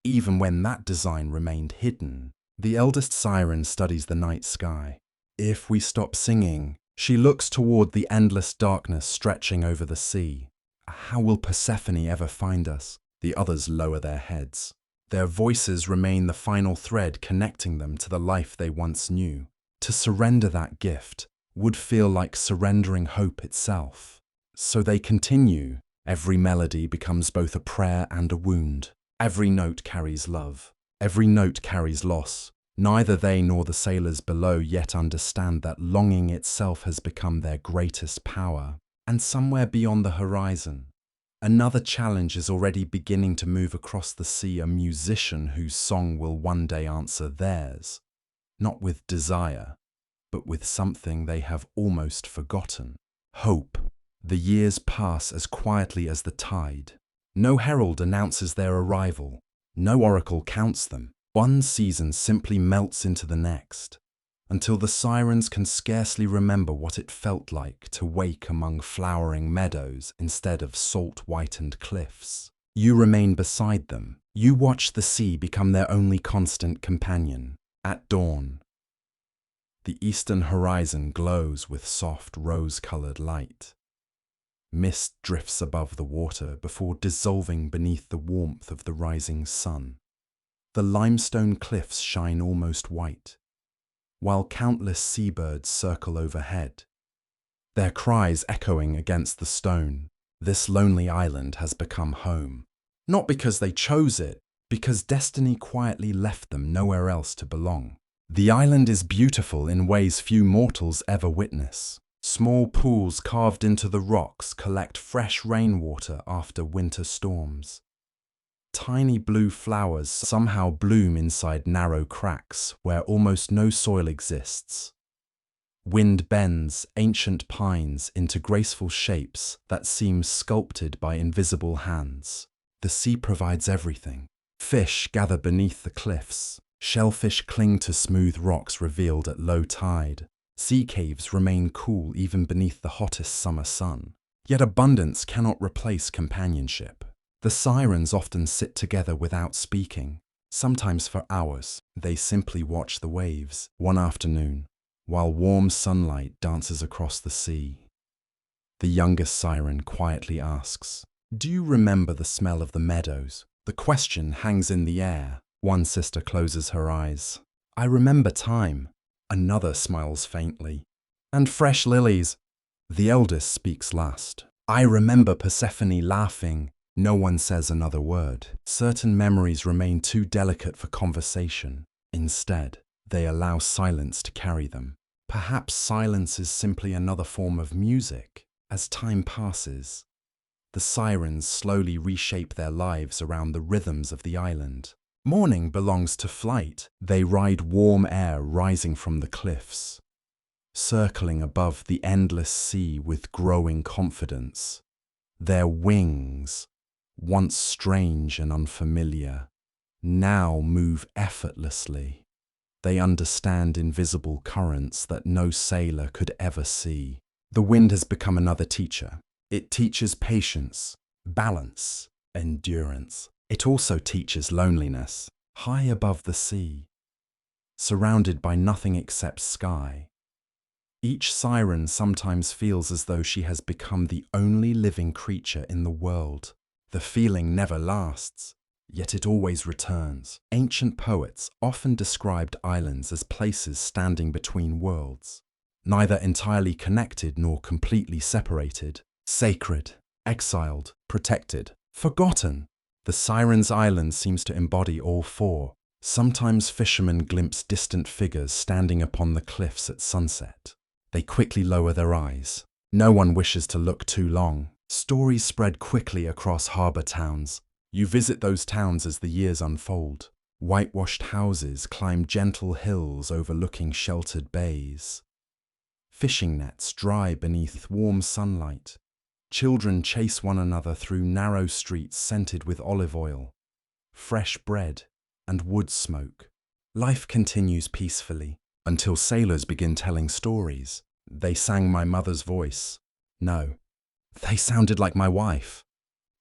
Even when that design remained hidden, the eldest siren studies the night sky. If we stop singing, she looks toward the endless darkness stretching over the sea. How will Persephone ever find us? The others lower their heads. Their voices remain the final thread connecting them to the life they once knew. To surrender that gift would feel like surrendering hope itself. So they continue. Every melody becomes both a prayer and a wound. Every note carries love. Every note carries loss. Neither they nor the sailors below yet understand that longing itself has become their greatest power. And somewhere beyond the horizon, another challenge is already beginning to move across the sea, a musician whose song will one day answer theirs, not with desire, but with something they have almost forgotten. Hope. The years pass as quietly as the tide. No herald announces their arrival. No oracle counts them. One season simply melts into the next, until the sirens can scarcely remember what it felt like to wake among flowering meadows instead of salt-whitened cliffs. You remain beside them. You watch the sea become their only constant companion. At dawn, the eastern horizon glows with soft rose-colored light. Mist drifts above the water before dissolving beneath the warmth of the rising sun. The limestone cliffs shine almost white, while countless seabirds circle overhead, their cries echoing against the stone. This lonely island has become home. Not because they chose it, because destiny quietly left them nowhere else to belong. The island is beautiful in ways few mortals ever witness. Small pools carved into the rocks collect fresh rainwater after winter storms. Tiny blue flowers somehow bloom inside narrow cracks where almost no soil exists. Wind bends ancient pines into graceful shapes that seem sculpted by invisible hands. The sea provides everything. Fish gather beneath the cliffs. Shellfish cling to smooth rocks revealed at low tide. Sea caves remain cool even beneath the hottest summer sun. Yet abundance cannot replace companionship. The sirens often sit together without speaking. Sometimes for hours, they simply watch the waves. One afternoon, while warm sunlight dances across the sea, the youngest siren quietly asks, "Do you remember the smell of the meadows?" The question hangs in the air. One sister closes her eyes. "I remember time." Another smiles faintly. "And fresh lilies." The eldest speaks last. "I remember Persephone laughing." No one says another word. Certain memories remain too delicate for conversation. Instead, they allow silence to carry them. Perhaps silence is simply another form of music. As time passes, the sirens slowly reshape their lives around the rhythms of the island. Morning belongs to flight. They ride warm air rising from the cliffs, circling above the endless sea with growing confidence. Their wings, once strange and unfamiliar, now move effortlessly. They understand invisible currents that no sailor could ever see. The wind has become another teacher. It teaches patience, balance, endurance. It also teaches loneliness. high above the sea, surrounded by nothing except sky. Each siren sometimes feels as though she has become the only living creature in the world. The feeling never lasts, yet it always returns. Ancient poets often described islands as places standing between worlds, neither entirely connected nor completely separated. Sacred, exiled, protected, forgotten. The Sirens' Island seems to embody all four. Sometimes fishermen glimpse distant figures standing upon the cliffs at sunset. They quickly lower their eyes. No one wishes to look too long. Stories spread quickly across harbour towns. You visit those towns as the years unfold. Whitewashed houses climb gentle hills overlooking sheltered bays. Fishing nets dry beneath warm sunlight. Children chase one another through narrow streets scented with olive oil, fresh bread, and wood smoke. Life continues peacefully until sailors begin telling stories. They sang my mother's voice. No, they sounded like my wife.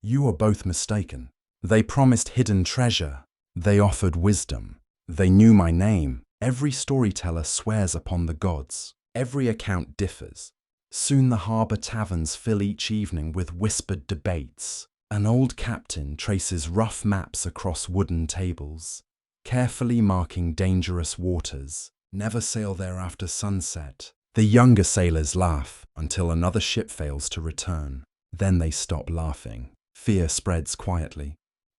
You are both mistaken. They promised hidden treasure. They offered wisdom. They knew my name. Every storyteller swears upon the gods. Every account differs. Soon the harbour taverns fill each evening with whispered debates. An old captain traces rough maps across wooden tables, carefully marking dangerous waters. Never sail there after sunset. The younger sailors laugh until another ship fails to return. Then they stop laughing. Fear spreads quietly.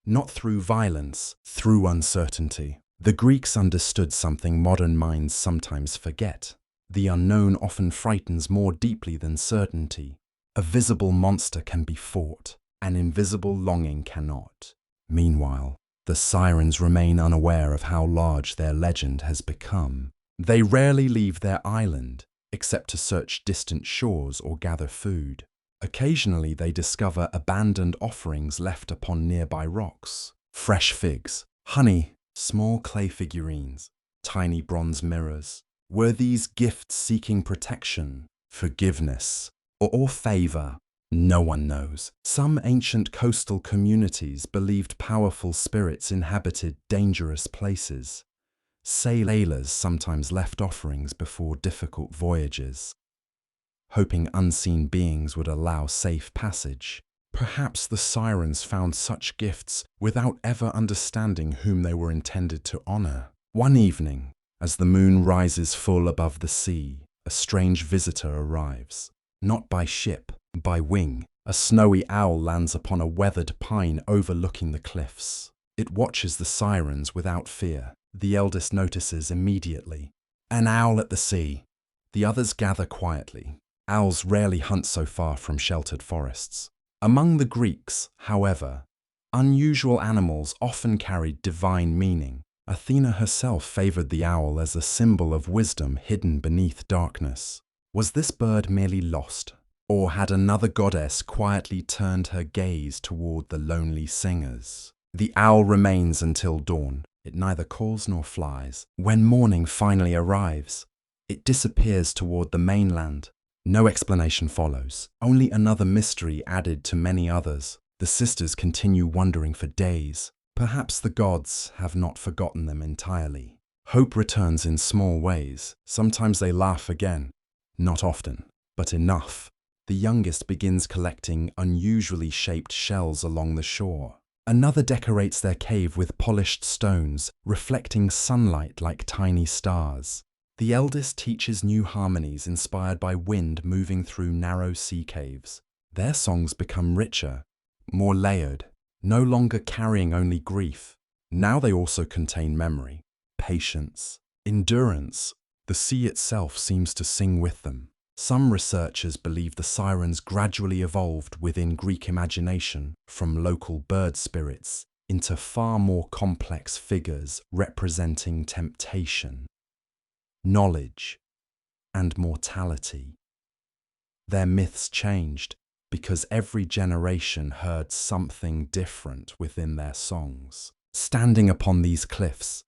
Not through violence, through uncertainty. The Greeks understood something modern minds sometimes forget. The unknown often frightens more deeply than certainty. A visible monster can be fought. An invisible longing cannot. Meanwhile, the Sirens remain unaware of how large their legend has become. They rarely leave their island, except to search distant shores or gather food. Occasionally they discover abandoned offerings left upon nearby rocks. Fresh figs, honey, small clay figurines, tiny bronze mirrors. Were these gifts seeking protection, forgiveness, or favor? No one knows. Some ancient coastal communities believed powerful spirits inhabited dangerous places. Sailors sometimes left offerings before difficult voyages, hoping unseen beings would allow safe passage. Perhaps the Sirens found such gifts without ever understanding whom they were intended to honor. One evening, as the moon rises full above the sea, a strange visitor arrives. Not by ship, by wing. A snowy owl lands upon a weathered pine overlooking the cliffs. It watches the Sirens without fear. The eldest notices immediately. An owl at the sea. The others gather quietly. Owls rarely hunt so far from sheltered forests. Among the Greeks, however, unusual animals often carried divine meaning. Athena herself favored the owl as a symbol of wisdom hidden beneath darkness. Was this bird merely lost? Or had another goddess quietly turned her gaze toward the lonely singers? The owl remains until dawn. It neither calls nor flies. When morning finally arrives, it disappears toward the mainland. No explanation follows, only another mystery added to many others. The sisters continue wondering for days. Perhaps the gods have not forgotten them entirely. Hope returns in small ways. Sometimes they laugh again. Not often, but enough. The youngest begins collecting unusually shaped shells along the shore. Another decorates their cave with polished stones, reflecting sunlight like tiny stars. The eldest teaches new harmonies inspired by wind moving through narrow sea caves. Their songs become richer, more layered, no longer carrying only grief. Now they also contain memory, patience, endurance. The sea itself seems to sing with them. Some researchers believe the Sirens gradually evolved within Greek imagination from local bird spirits into far more complex figures representing temptation, knowledge, and mortality. Their myths changed because every generation heard something different within their songs. Standing upon these cliffs,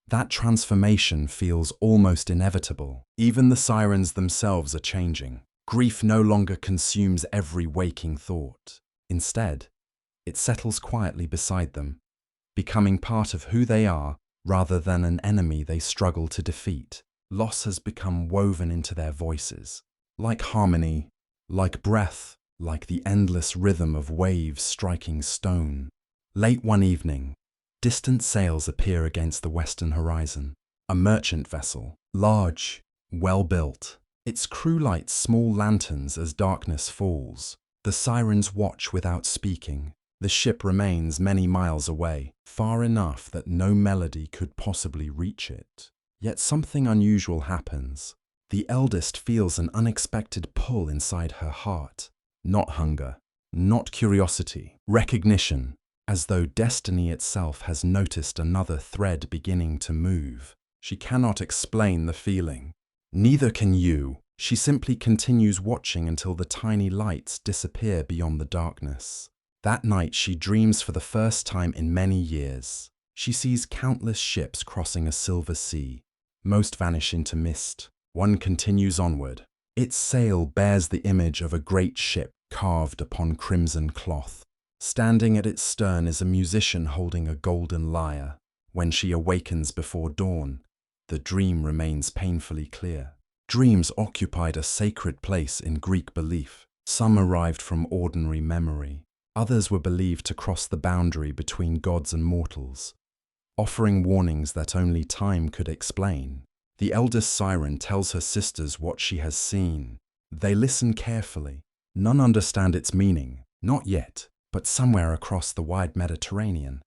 that transformation feels almost inevitable. Even the Sirens themselves are changing. Grief no longer consumes every waking thought. Instead, it settles quietly beside them, becoming part of who they are rather than an enemy they struggle to defeat. Loss has become woven into their voices, like harmony, like breath, like the endless rhythm of waves striking stone. Late one evening, distant sails appear against the western horizon. A merchant vessel, large, well-built. Its crew lights small lanterns as darkness falls. The sirens watch without speaking. The ship remains many miles away, far enough that no melody could possibly reach it. Yet something unusual happens. The eldest feels an unexpected pull inside her heart. Not hunger, not curiosity, recognition, as though destiny itself has noticed another thread beginning to move. She cannot explain the feeling. Neither can you. She simply continues watching until the tiny lights disappear beyond the darkness. That night she dreams for the first time in many years. She sees countless ships crossing a silver sea. Most vanish into mist. One continues onward. Its sail bears the image of a great ship carved upon crimson cloth. Standing at its stern is a musician holding a golden lyre. When she awakens before dawn, the dream remains painfully clear. Dreams occupied a sacred place in Greek belief. Some arrived from ordinary memory. Others were believed to cross the boundary between gods and mortals, offering warnings that only time could explain. The eldest siren tells her sisters what she has seen. They listen carefully. None understand its meaning, not yet, but somewhere across the wide Mediterranean,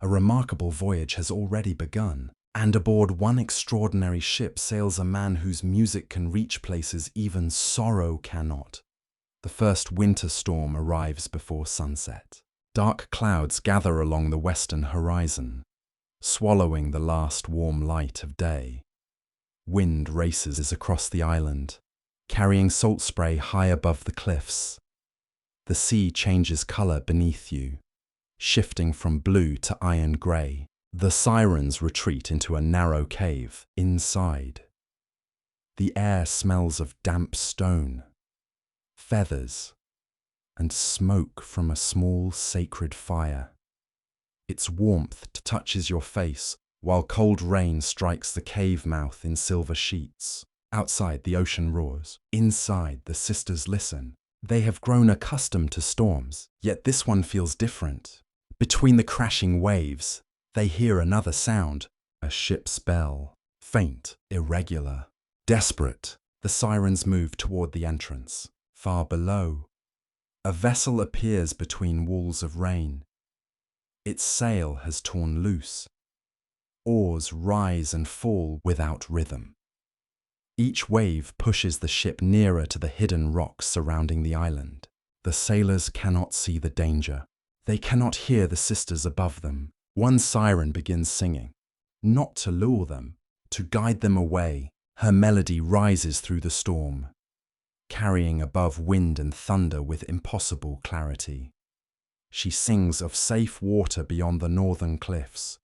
a remarkable voyage has already begun. And aboard one extraordinary ship sails a man whose music can reach places even sorrow cannot. The first winter storm arrives before sunset. Dark clouds gather along the western horizon, swallowing the last warm light of day. Wind races across the island, carrying salt spray high above the cliffs. The sea changes color beneath you, shifting from blue to iron gray. The sirens retreat into a narrow cave inside. The air smells of damp stone, feathers, and smoke from a small sacred fire. Its warmth touches your face while cold rain strikes the cave mouth in silver sheets. Outside, the ocean roars. Inside, the sisters listen. They have grown accustomed to storms, yet this one feels different. Between the crashing waves, they hear another sound, a ship's bell, faint, irregular. Desperate, the sirens move toward the entrance. Far below, a vessel appears between walls of rain. Its sail has torn loose. Oars rise and fall without rhythm. Each wave pushes the ship nearer to the hidden rocks surrounding the island. The sailors cannot see the danger. They cannot hear the sisters above them. One siren begins singing, not to lure them, to guide them away. Her melody rises through the storm, carrying above wind and thunder with impossible clarity. She sings of safe water beyond the northern cliffs.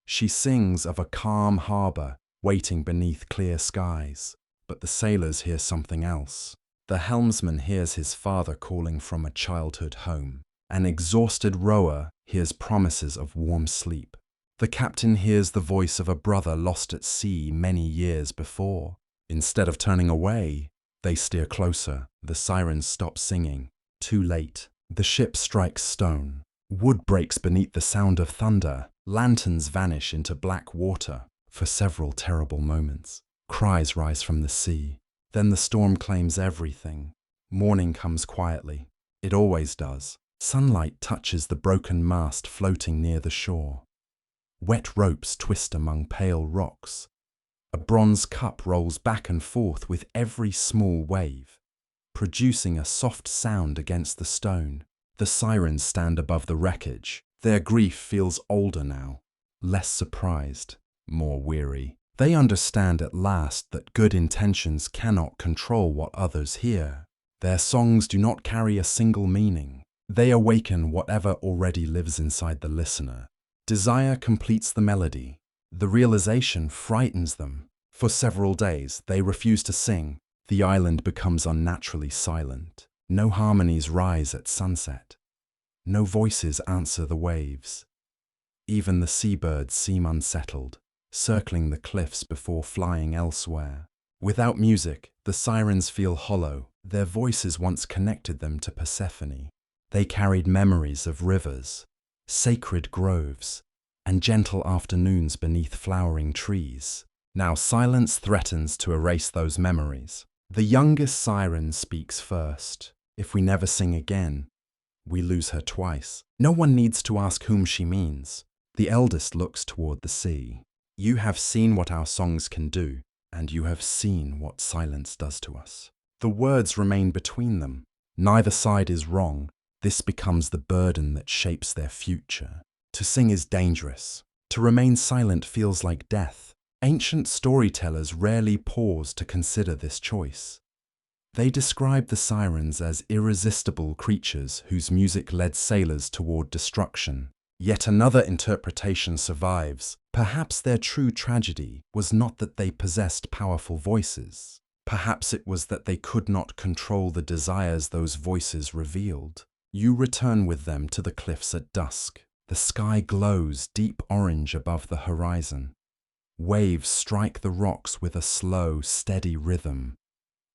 She sings of a calm harbor waiting beneath clear skies. But the sailors hear something else. The helmsman hears his father calling from a childhood home. An exhausted rower hears promises of warm sleep. The captain hears the voice of a brother lost at sea many years before. Instead of turning away, they steer closer. The sirens stop singing. Too late. The ship strikes stone. Wood breaks beneath the sound of thunder. Lanterns vanish into black water. For several terrible moments, cries rise from the sea. Then the storm claims everything. Morning comes quietly. It always does. Sunlight touches the broken mast floating near the shore. Wet ropes twist among pale rocks. A bronze cup rolls back and forth with every small wave, producing a soft sound against the stone. The sirens stand above the wreckage. Their grief feels older now, less surprised, more weary. They understand at last that good intentions cannot control what others hear. Their songs do not carry a single meaning. They awaken whatever already lives inside the listener. Desire completes the melody. The realization frightens them. For several days, they refuse to sing. The island becomes unnaturally silent. No harmonies rise at sunset. No voices answer the waves. Even the seabirds seem unsettled, circling the cliffs before flying elsewhere. Without music, the sirens feel hollow. Their voices once connected them to Persephone. They carried memories of rivers, sacred groves, and gentle afternoons beneath flowering trees. Now silence threatens to erase those memories. The youngest siren speaks first. If we never sing again, we lose her twice. No one needs to ask whom she means. The eldest looks toward the sea. You have seen what our songs can do, and you have seen what silence does to us. The words remain between them. Neither side is wrong. This becomes the burden that shapes their future. To sing is dangerous. To remain silent feels like death. Ancient storytellers rarely pause to consider this choice. They describe the sirens as irresistible creatures whose music led sailors toward destruction. Yet another interpretation survives. Perhaps their true tragedy was not that they possessed powerful voices. Perhaps it was that they could not control the desires those voices revealed. You return with them to the cliffs at dusk. The sky glows deep orange above the horizon. Waves strike the rocks with a slow, steady rhythm.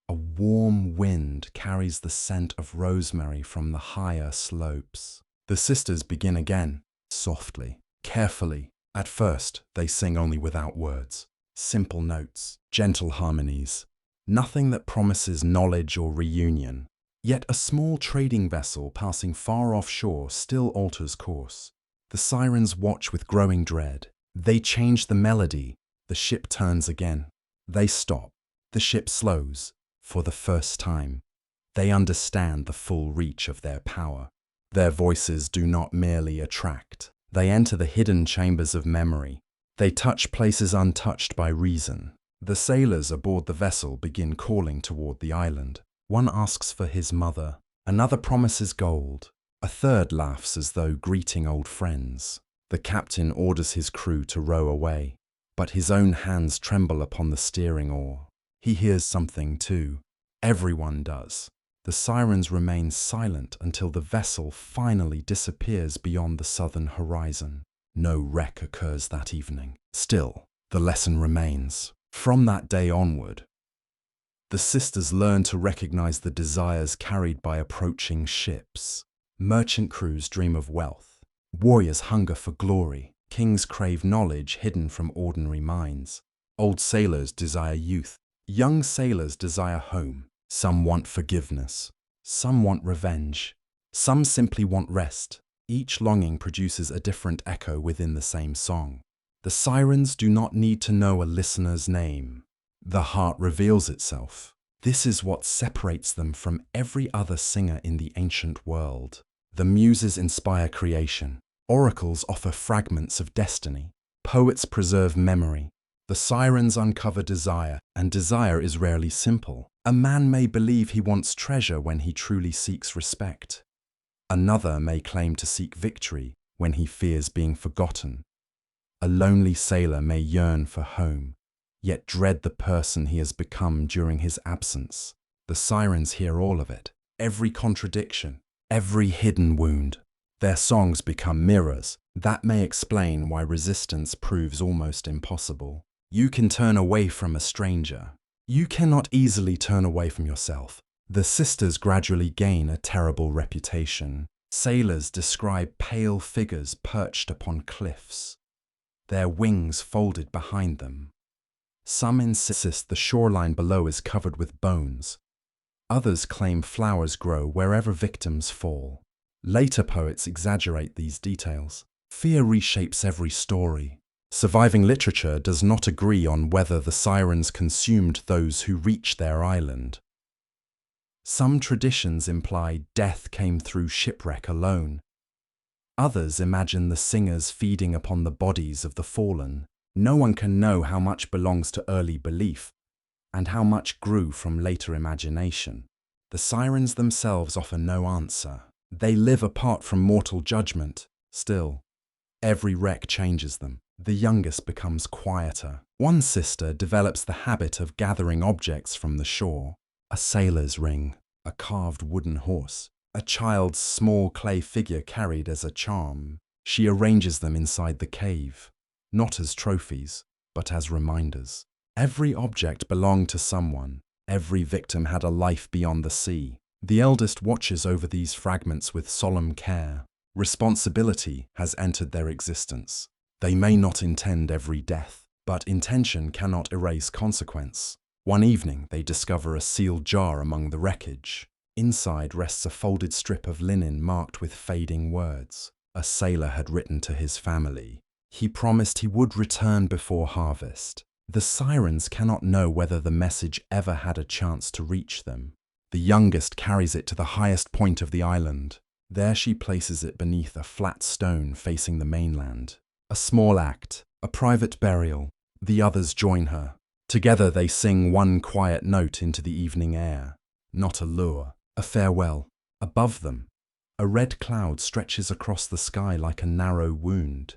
A warm wind carries the scent of rosemary from the higher slopes. The sisters begin again, softly, carefully. At first, they sing only without words. Simple notes, gentle harmonies. Nothing that promises knowledge or reunion. Yet a small trading vessel passing far offshore still alters course. The sirens watch with growing dread. They change the melody. The ship turns again. They stop. The ship slows. For the first time, they understand the full reach of their power. Their voices do not merely attract. They enter the hidden chambers of memory. They touch places untouched by reason. The sailors aboard the vessel begin calling toward the island. One asks for his mother. Another promises gold. A third laughs as though greeting old friends. The captain orders his crew to row away, but his own hands tremble upon the steering oar. He hears something too. Everyone does. The sirens remain silent until the vessel finally disappears beyond the southern horizon. No wreck occurs that evening. Still, the lesson remains. From that day onward, the sisters learn to recognize the desires carried by approaching ships. Merchant crews dream of wealth. Warriors hunger for glory. Kings crave knowledge hidden from ordinary minds. Old sailors desire youth. Young sailors desire home. Some want forgiveness. Some want revenge. Some simply want rest. Each longing produces a different echo within the same song. The sirens do not need to know a listener's name. The heart reveals itself. This is what separates them from every other singer in the ancient world. The muses inspire creation. Oracles offer fragments of destiny. Poets preserve memory. The sirens uncover desire, and desire is rarely simple. A man may believe he wants treasure when he truly seeks respect. Another may claim to seek victory when he fears being forgotten. A lonely sailor may yearn for home, yet dread the person he has become during his absence. The sirens hear all of it, every contradiction, every hidden wound. Their songs become mirrors. That may explain why resistance proves almost impossible. You can turn away from a stranger. You cannot easily turn away from yourself. The sisters gradually gain a terrible reputation. Sailors describe pale figures perched upon cliffs, their wings folded behind them. Some insist the shoreline below is covered with bones. Others claim flowers grow wherever victims fall. Later poets exaggerate these details. Fear reshapes every story. Surviving literature does not agree on whether the sirens consumed those who reached their island. Some traditions imply death came through shipwreck alone. Others imagine the singers feeding upon the bodies of the fallen. No one can know how much belongs to early belief and how much grew from later imagination. The sirens themselves offer no answer. They live apart from mortal judgment. Still, every wreck changes them. The youngest becomes quieter. One sister develops the habit of gathering objects from the shore. A sailor's ring, a carved wooden horse, a child's small clay figure carried as a charm. She arranges them inside the cave, not as trophies, but as reminders. Every object belonged to someone. Every victim had a life beyond the sea. The eldest watches over these fragments with solemn care. Responsibility has entered their existence. They may not intend every death, but intention cannot erase consequence. One evening, they discover a sealed jar among the wreckage. Inside rests a folded strip of linen marked with fading words. A sailor had written to his family. He promised he would return before harvest. The Sirens cannot know whether the message ever had a chance to reach them. The youngest carries it to the highest point of the island. There she places it beneath a flat stone facing the mainland. A small act, a private burial. The others join her. Together they sing one quiet note into the evening air. Not a lure, a farewell. Above them, a red cloud stretches across the sky like a narrow wound.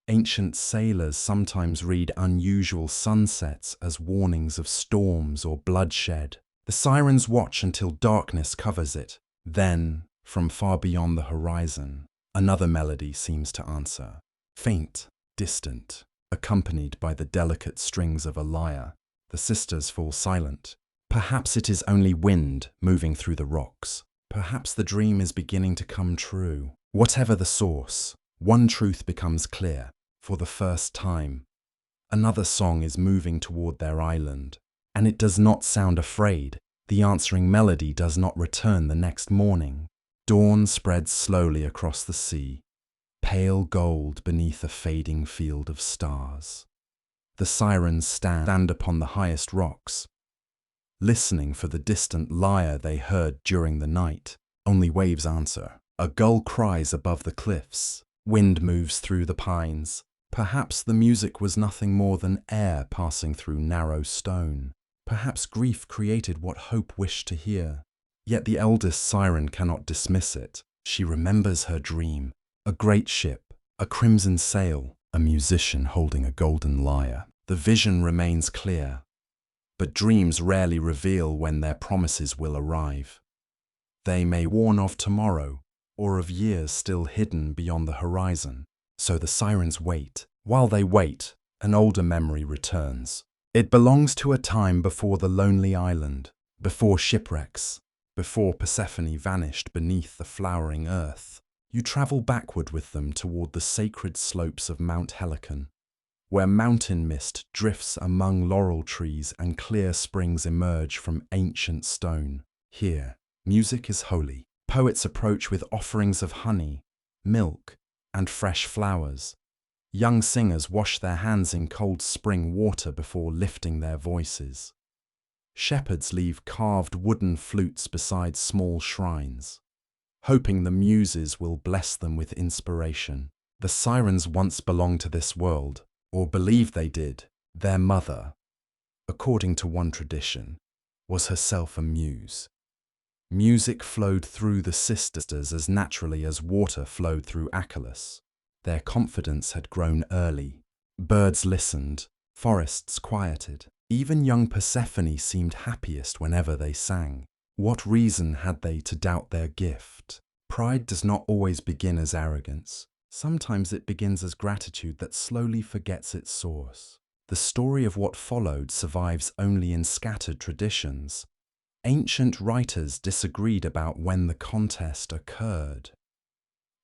Ancient sailors sometimes read unusual sunsets as warnings of storms or bloodshed. The Sirens watch until darkness covers it. Then, from far beyond the horizon, another melody seems to answer. Faint, distant, accompanied by the delicate strings of a lyre. The sisters fall silent. Perhaps it is only wind moving through the rocks. Perhaps the dream is beginning to come true. Whatever the source, one truth becomes clear. For the first time, another song is moving toward their island. And it does not sound afraid. The answering melody does not return the next morning. Dawn spreads slowly across the sea, pale gold beneath a fading field of stars. The Sirens stand upon the highest rocks, listening for the distant lyre they heard during the night. Only waves answer. A gull cries above the cliffs. Wind moves through the pines. Perhaps the music was nothing more than air passing through narrow stone. Perhaps grief created what hope wished to hear. Yet the eldest Siren cannot dismiss it. She remembers her dream. A great ship, a crimson sail, a musician holding a golden lyre. The vision remains clear. But dreams rarely reveal when their promises will arrive. They may warn of tomorrow, or of years still hidden beyond the horizon. So the Sirens wait. While they wait, an older memory returns. It belongs to a time before the lonely island, before shipwrecks, before Persephone vanished beneath the flowering earth. You travel backward with them toward the sacred slopes of Mount Helicon, where mountain mist drifts among laurel trees and clear springs emerge from ancient stone. Here, music is holy. Poets approach with offerings of honey, milk, and fresh flowers. Young singers wash their hands in cold spring water before lifting their voices. Shepherds leave carved wooden flutes beside small shrines, hoping the muses will bless them with inspiration. The Sirens once belonged to this world, or believed they did. Their mother, according to one tradition, was herself a muse. Music flowed through the sisters as naturally as water flowed through Achelous. Their confidence had grown early. Birds listened, forests quieted. Even young Persephone seemed happiest whenever they sang. What reason had they to doubt their gift? Pride does not always begin as arrogance. Sometimes it begins as gratitude that slowly forgets its source. The story of what followed survives only in scattered traditions. Ancient writers disagreed about when the contest occurred.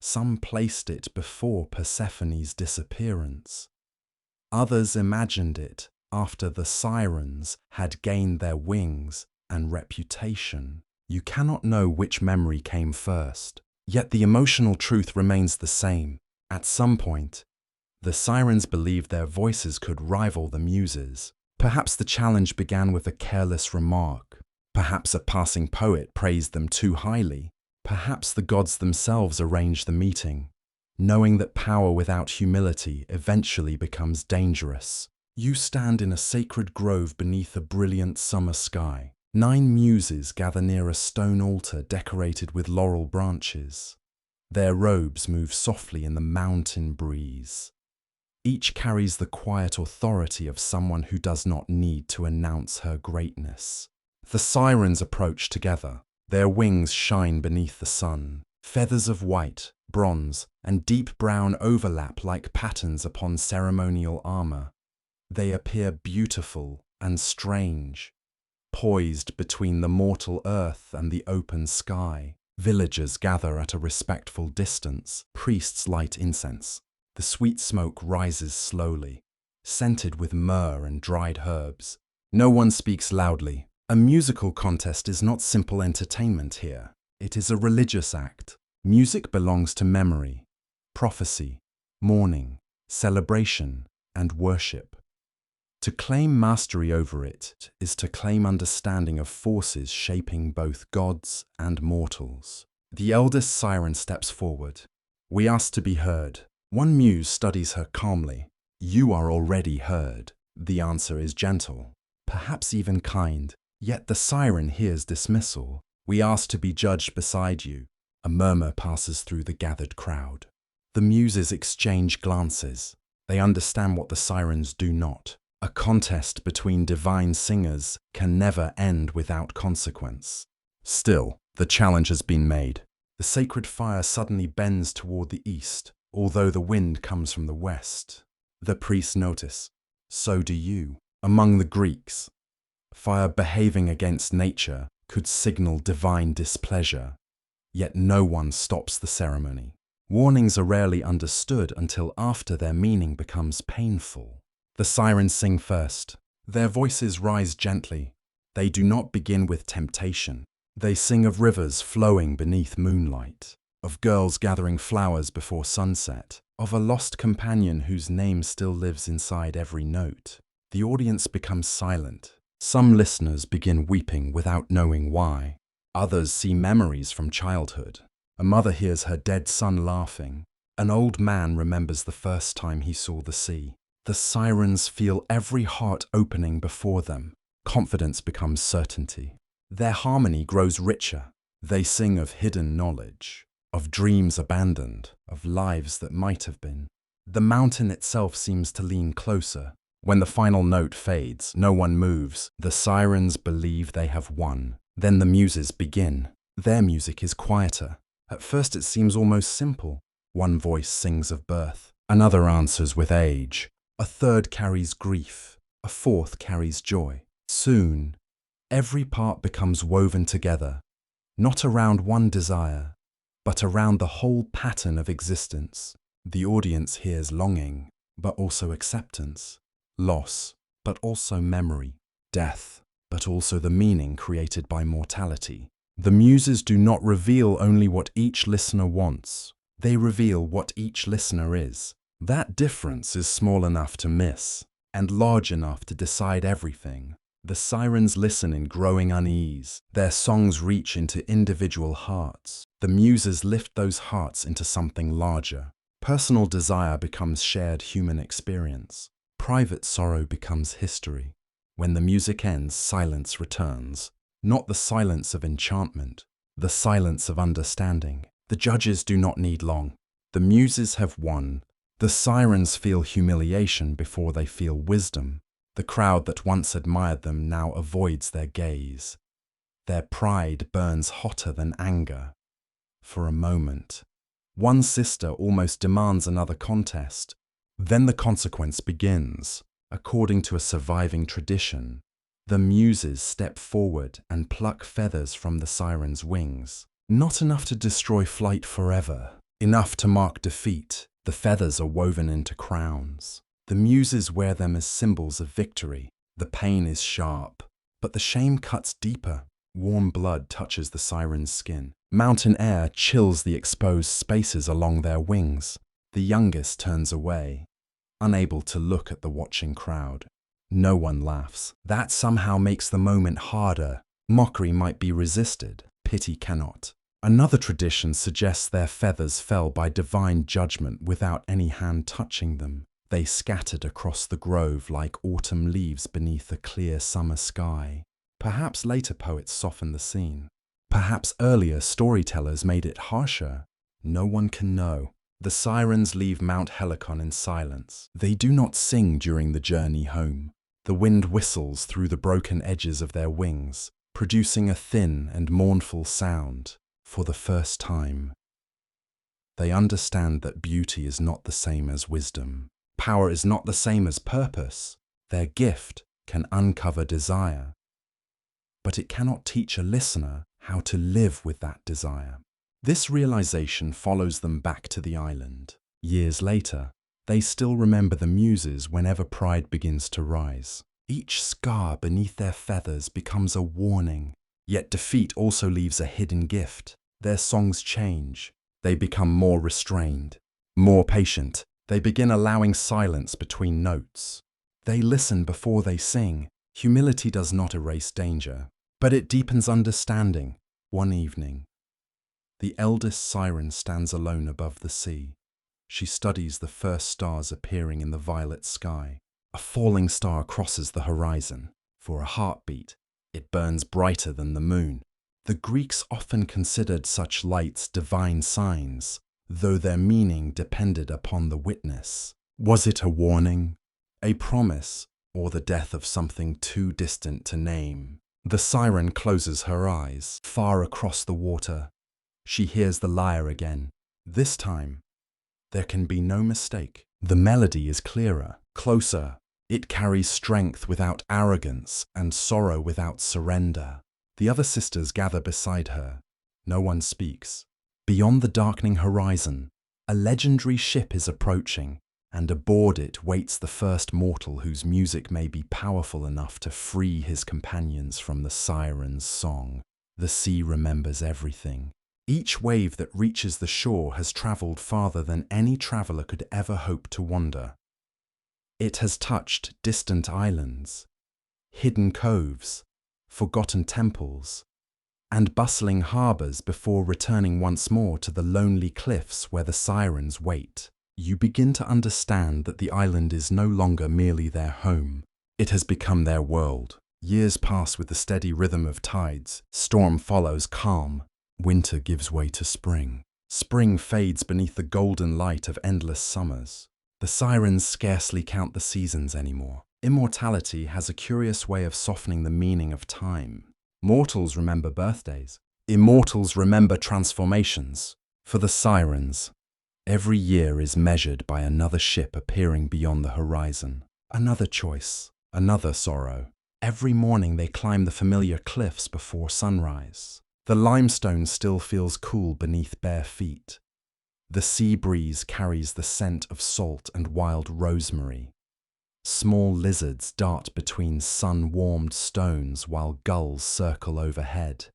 Some placed it before Persephone's disappearance. Others imagined it after the Sirens had gained their wings and reputation. You cannot know which memory came first, yet the emotional truth remains the same. At some point, the Sirens believed their voices could rival the muses. Perhaps the challenge began with a careless remark. Perhaps a passing poet praised them too highly. Perhaps the gods themselves arranged the meeting, knowing that power without humility eventually becomes dangerous. You stand in a sacred grove beneath a brilliant summer sky. 9 muses gather near a stone altar decorated with laurel branches. Their robes move softly in the mountain breeze. Each carries the quiet authority of someone who does not need to announce her greatness. The Sirens approach together. Their wings shine beneath the sun. Feathers of white, bronze, and deep brown overlap like patterns upon ceremonial armor. They appear beautiful and strange, poised between the mortal earth and the open sky. Villagers gather at a respectful distance. Priests light incense. The sweet smoke rises slowly, scented with myrrh and dried herbs. No one speaks loudly. A musical contest is not simple entertainment here. It is a religious act. Music belongs to memory, prophecy, mourning, celebration, and worship. To claim mastery over it is to claim understanding of forces shaping both gods and mortals. The eldest siren steps forward. We ask to be heard. One muse studies her calmly. You are already heard. The answer is gentle, perhaps even kind. Yet the siren hears dismissal. We ask to be judged beside you. A murmur passes through the gathered crowd. The muses exchange glances. They understand what the sirens do not. A contest between divine singers can never end without consequence. Still, the challenge has been made. The sacred fire suddenly bends toward the east, although the wind comes from the west. The priests notice. So do you. Among the Greeks, fire behaving against nature could signal divine displeasure. Yet no one stops the ceremony. Warnings are rarely understood until after their meaning becomes painful. The sirens sing first. Their voices rise gently. They do not begin with temptation. They sing of rivers flowing beneath moonlight, of girls gathering flowers before sunset, of a lost companion whose name still lives inside every note. The audience becomes silent. Some listeners begin weeping without knowing why. Others see memories from childhood. A mother hears her dead son laughing. An old man remembers the first time he saw the sea. The sirens feel every heart opening before them. Confidence becomes certainty. Their harmony grows richer. They sing of hidden knowledge, of dreams abandoned, of lives that might have been. The mountain itself seems to lean closer. When the final note fades, no one moves. The sirens believe they have won. Then the muses begin. Their music is quieter. At first it seems almost simple. One voice sings of birth. Another answers with age. A third carries grief. A fourth carries joy. Soon, every part becomes woven together, not around one desire, but around the whole pattern of existence. The audience hears longing, but also acceptance. Loss, but also memory. Death, but also the meaning created by mortality. The muses do not reveal only what each listener wants. They reveal what each listener is. That difference is small enough to miss, and large enough to decide everything. The sirens listen in growing unease. Their songs reach into individual hearts. The muses lift those hearts into something larger. Personal desire becomes shared human experience. Private sorrow becomes history. When the music ends, silence returns. Not the silence of enchantment, the silence of understanding. The judges do not need long. The muses have won. The sirens feel humiliation before they feel wisdom. The crowd that once admired them now avoids their gaze. Their pride burns hotter than anger. For a moment, one sister almost demands another contest. Then the consequence begins. According to a surviving tradition, the muses step forward and pluck feathers from the siren's wings. Not enough to destroy flight forever, enough to mark defeat. The feathers are woven into crowns. The muses wear them as symbols of victory. The pain is sharp, but the shame cuts deeper. Warm blood touches the siren's skin. Mountain air chills the exposed spaces along their wings. The youngest turns away, unable to look at the watching crowd. No one laughs. That somehow makes the moment harder. Mockery might be resisted. Pity cannot. Another tradition suggests their feathers fell by divine judgment without any hand touching them. They scattered across the grove like autumn leaves beneath a clear summer sky. Perhaps later poets softened the scene. Perhaps earlier storytellers made it harsher. No one can know. The sirens leave Mount Helicon in silence. They do not sing during the journey home. The wind whistles through the broken edges of their wings, producing a thin and mournful sound. For the first time, They understand that beauty is not the same as wisdom. Power is not the same as purpose. Their gift can uncover desire, but it cannot teach a listener how to live with that desire. This realization follows them back to the island. Years later, they still remember the muses whenever pride begins to rise. Each scar beneath their feathers becomes a warning, yet defeat also leaves a hidden gift. Their songs change. They become more restrained, more patient. They begin allowing silence between notes. They listen before they sing. Humility does not erase danger, but it deepens understanding. One evening, the eldest siren stands alone above the sea. She studies the first stars appearing in the violet sky. A falling star crosses the horizon. For a heartbeat, it burns brighter than the moon. The Greeks often considered such lights divine signs, though their meaning depended upon the witness. Was it a warning, a promise, or the death of something too distant to name? The siren closes her eyes. Far across the water, she hears the lyre again. This time, there can be no mistake. The melody is clearer, closer. It carries strength without arrogance and sorrow without surrender. The other sisters gather beside her. No one speaks. Beyond the darkening horizon, a legendary ship is approaching, and aboard it waits the first mortal whose music may be powerful enough to free his companions from the siren's song. The sea remembers everything. Each wave that reaches the shore has traveled farther than any traveler could ever hope to wander. It has touched distant islands, hidden coves, forgotten temples, and bustling harbors before returning once more to the lonely cliffs where the sirens wait. You begin to understand that the island is no longer merely their home. It has become their world. Years pass with the steady rhythm of tides. Storm follows calm. Winter gives way to spring. Spring fades beneath the golden light of endless summers. The sirens scarcely count the seasons anymore. Immortality has a curious way of softening the meaning of time. Mortals remember birthdays. Immortals remember transformations. For the sirens, every year is measured by another ship appearing beyond the horizon. Another choice, another sorrow. Every morning they climb the familiar cliffs before sunrise. The limestone still feels cool beneath bare feet. The sea breeze carries the scent of salt and wild rosemary. Small lizards dart between sun-warmed stones while gulls circle overhead,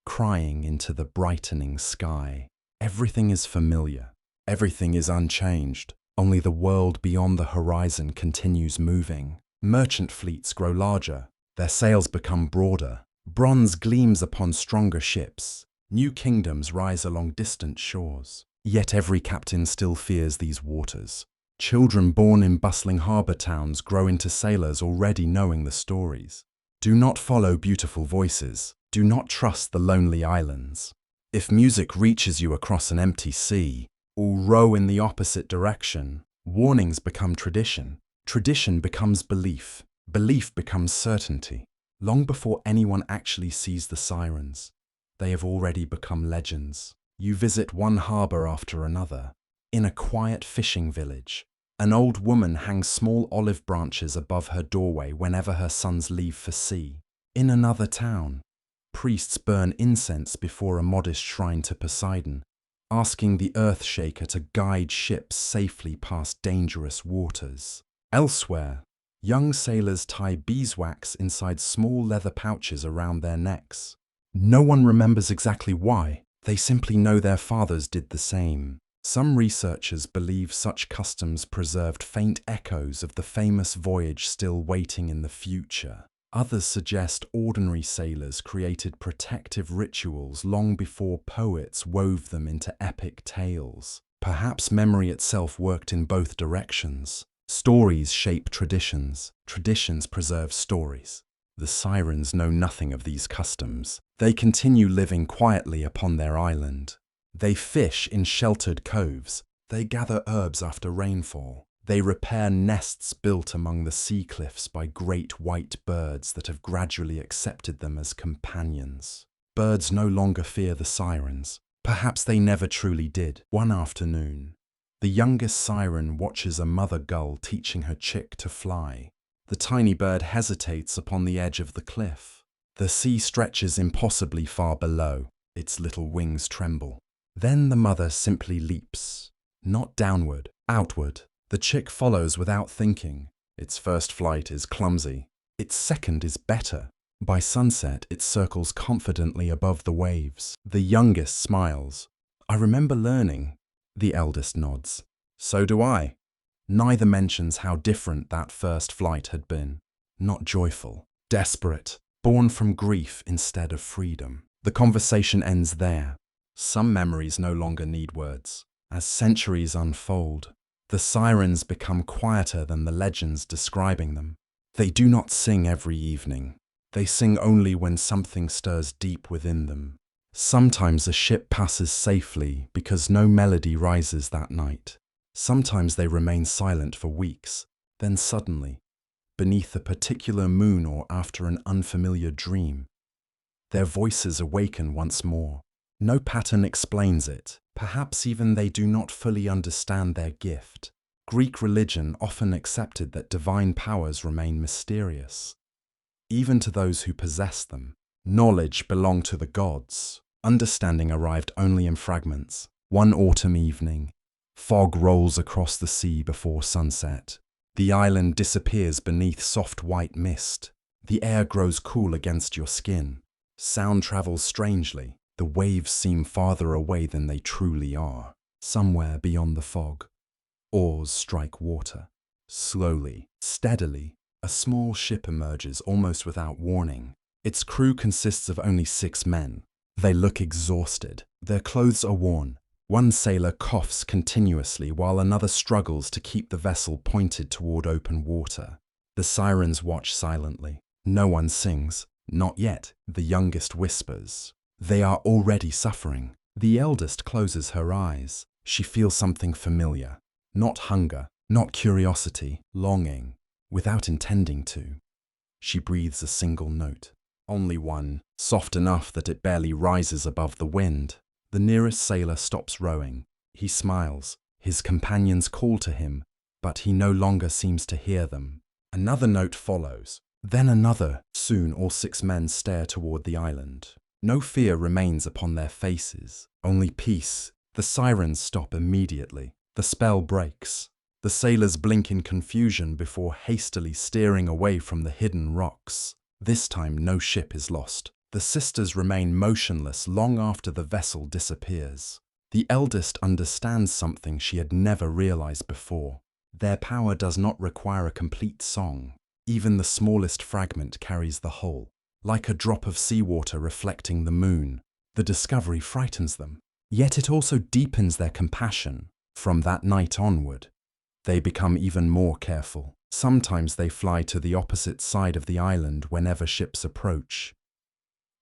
crying into the brightening sky. Everything is familiar. Everything is unchanged. Only the world beyond the horizon continues moving. Merchant fleets grow larger. Their sails become broader. Bronze gleams upon stronger ships. New kingdoms rise along distant shores. Yet every captain still fears these waters. Children born in bustling harbour towns grow into sailors already knowing the stories. Do not follow beautiful voices. Do not trust the lonely islands. If music reaches you across an empty sea, or row in the opposite direction, warnings become tradition. Tradition becomes belief. Belief becomes certainty. Long before anyone actually sees the sirens, they have already become legends. You visit one harbour after another. In a quiet fishing village, an old woman hangs small olive branches above her doorway whenever her sons leave for sea. In another town, priests burn incense before a modest shrine to Poseidon, asking the Earthshaker to guide ships safely past dangerous waters. Elsewhere, young sailors tie beeswax inside small leather pouches around their necks. No one remembers exactly why. They simply know their fathers did the same. Some researchers believe such customs preserved faint echoes of the famous voyage still waiting in the future. Others suggest ordinary sailors created protective rituals long before poets wove them into epic tales. Perhaps memory itself worked in both directions. Stories shape traditions. Traditions preserve stories. The sirens know nothing of these customs. They continue living quietly upon their island. They fish in sheltered coves. They gather herbs after rainfall. They repair nests built among the sea cliffs by great white birds that have gradually accepted them as companions. Birds no longer fear the sirens. Perhaps they never truly did. One afternoon, the youngest siren watches a mother gull teaching her chick to fly. The tiny bird hesitates upon the edge of the cliff. The sea stretches impossibly far below. Its little wings tremble. Then the mother simply leaps. Not downward, outward. The chick follows without thinking. Its first flight is clumsy. Its second is better. By sunset, it circles confidently above the waves. The youngest smiles. "I remember learning." The eldest nods. "So do I." Neither mentions how different that first flight had been. Not joyful, desperate, born from grief instead of freedom. The conversation ends there. Some memories no longer need words. As centuries unfold, the sirens become quieter than the legends describing them. They do not sing every evening. They sing only when something stirs deep within them. Sometimes a ship passes safely because no melody rises that night. Sometimes they remain silent for weeks. Then suddenly, beneath a particular moon or after an unfamiliar dream, their voices awaken once more. No pattern explains it. Perhaps even they do not fully understand their gift. Greek religion often accepted that divine powers remain mysterious. Even to those who possess them, knowledge belonged to the gods. Understanding arrived only in fragments. One autumn evening, fog rolls across the sea before sunset. The island disappears beneath soft white mist. The air grows cool against your skin. Sound travels strangely. The waves seem farther away than they truly are, somewhere beyond the fog. Oars strike water. Slowly, steadily, a small ship emerges almost without warning. Its crew consists of only 6 men. They look exhausted. Their clothes are worn. One sailor coughs continuously while another struggles to keep the vessel pointed toward open water. The sirens watch silently. No one sings. Not yet, the youngest whispers. They are already suffering. The eldest closes her eyes. She feels something familiar. Not hunger, not curiosity, longing, without intending to. She breathes a single note. Only one, soft enough that it barely rises above the wind. The nearest sailor stops rowing. He smiles. His companions call to him, but he no longer seems to hear them. Another note follows. Then another. Soon all 6 men stare toward the island. No fear remains upon their faces, only peace. The sirens stop immediately. The spell breaks. The sailors blink in confusion before hastily steering away from the hidden rocks. This time no ship is lost. The sisters remain motionless long after the vessel disappears. The eldest understands something she had never realized before. Their power does not require a complete song. Even the smallest fragment carries the whole. Like a drop of seawater reflecting the moon, the discovery frightens them. Yet it also deepens their compassion. From that night onward, they become even more careful. Sometimes they fly to the opposite side of the island whenever ships approach,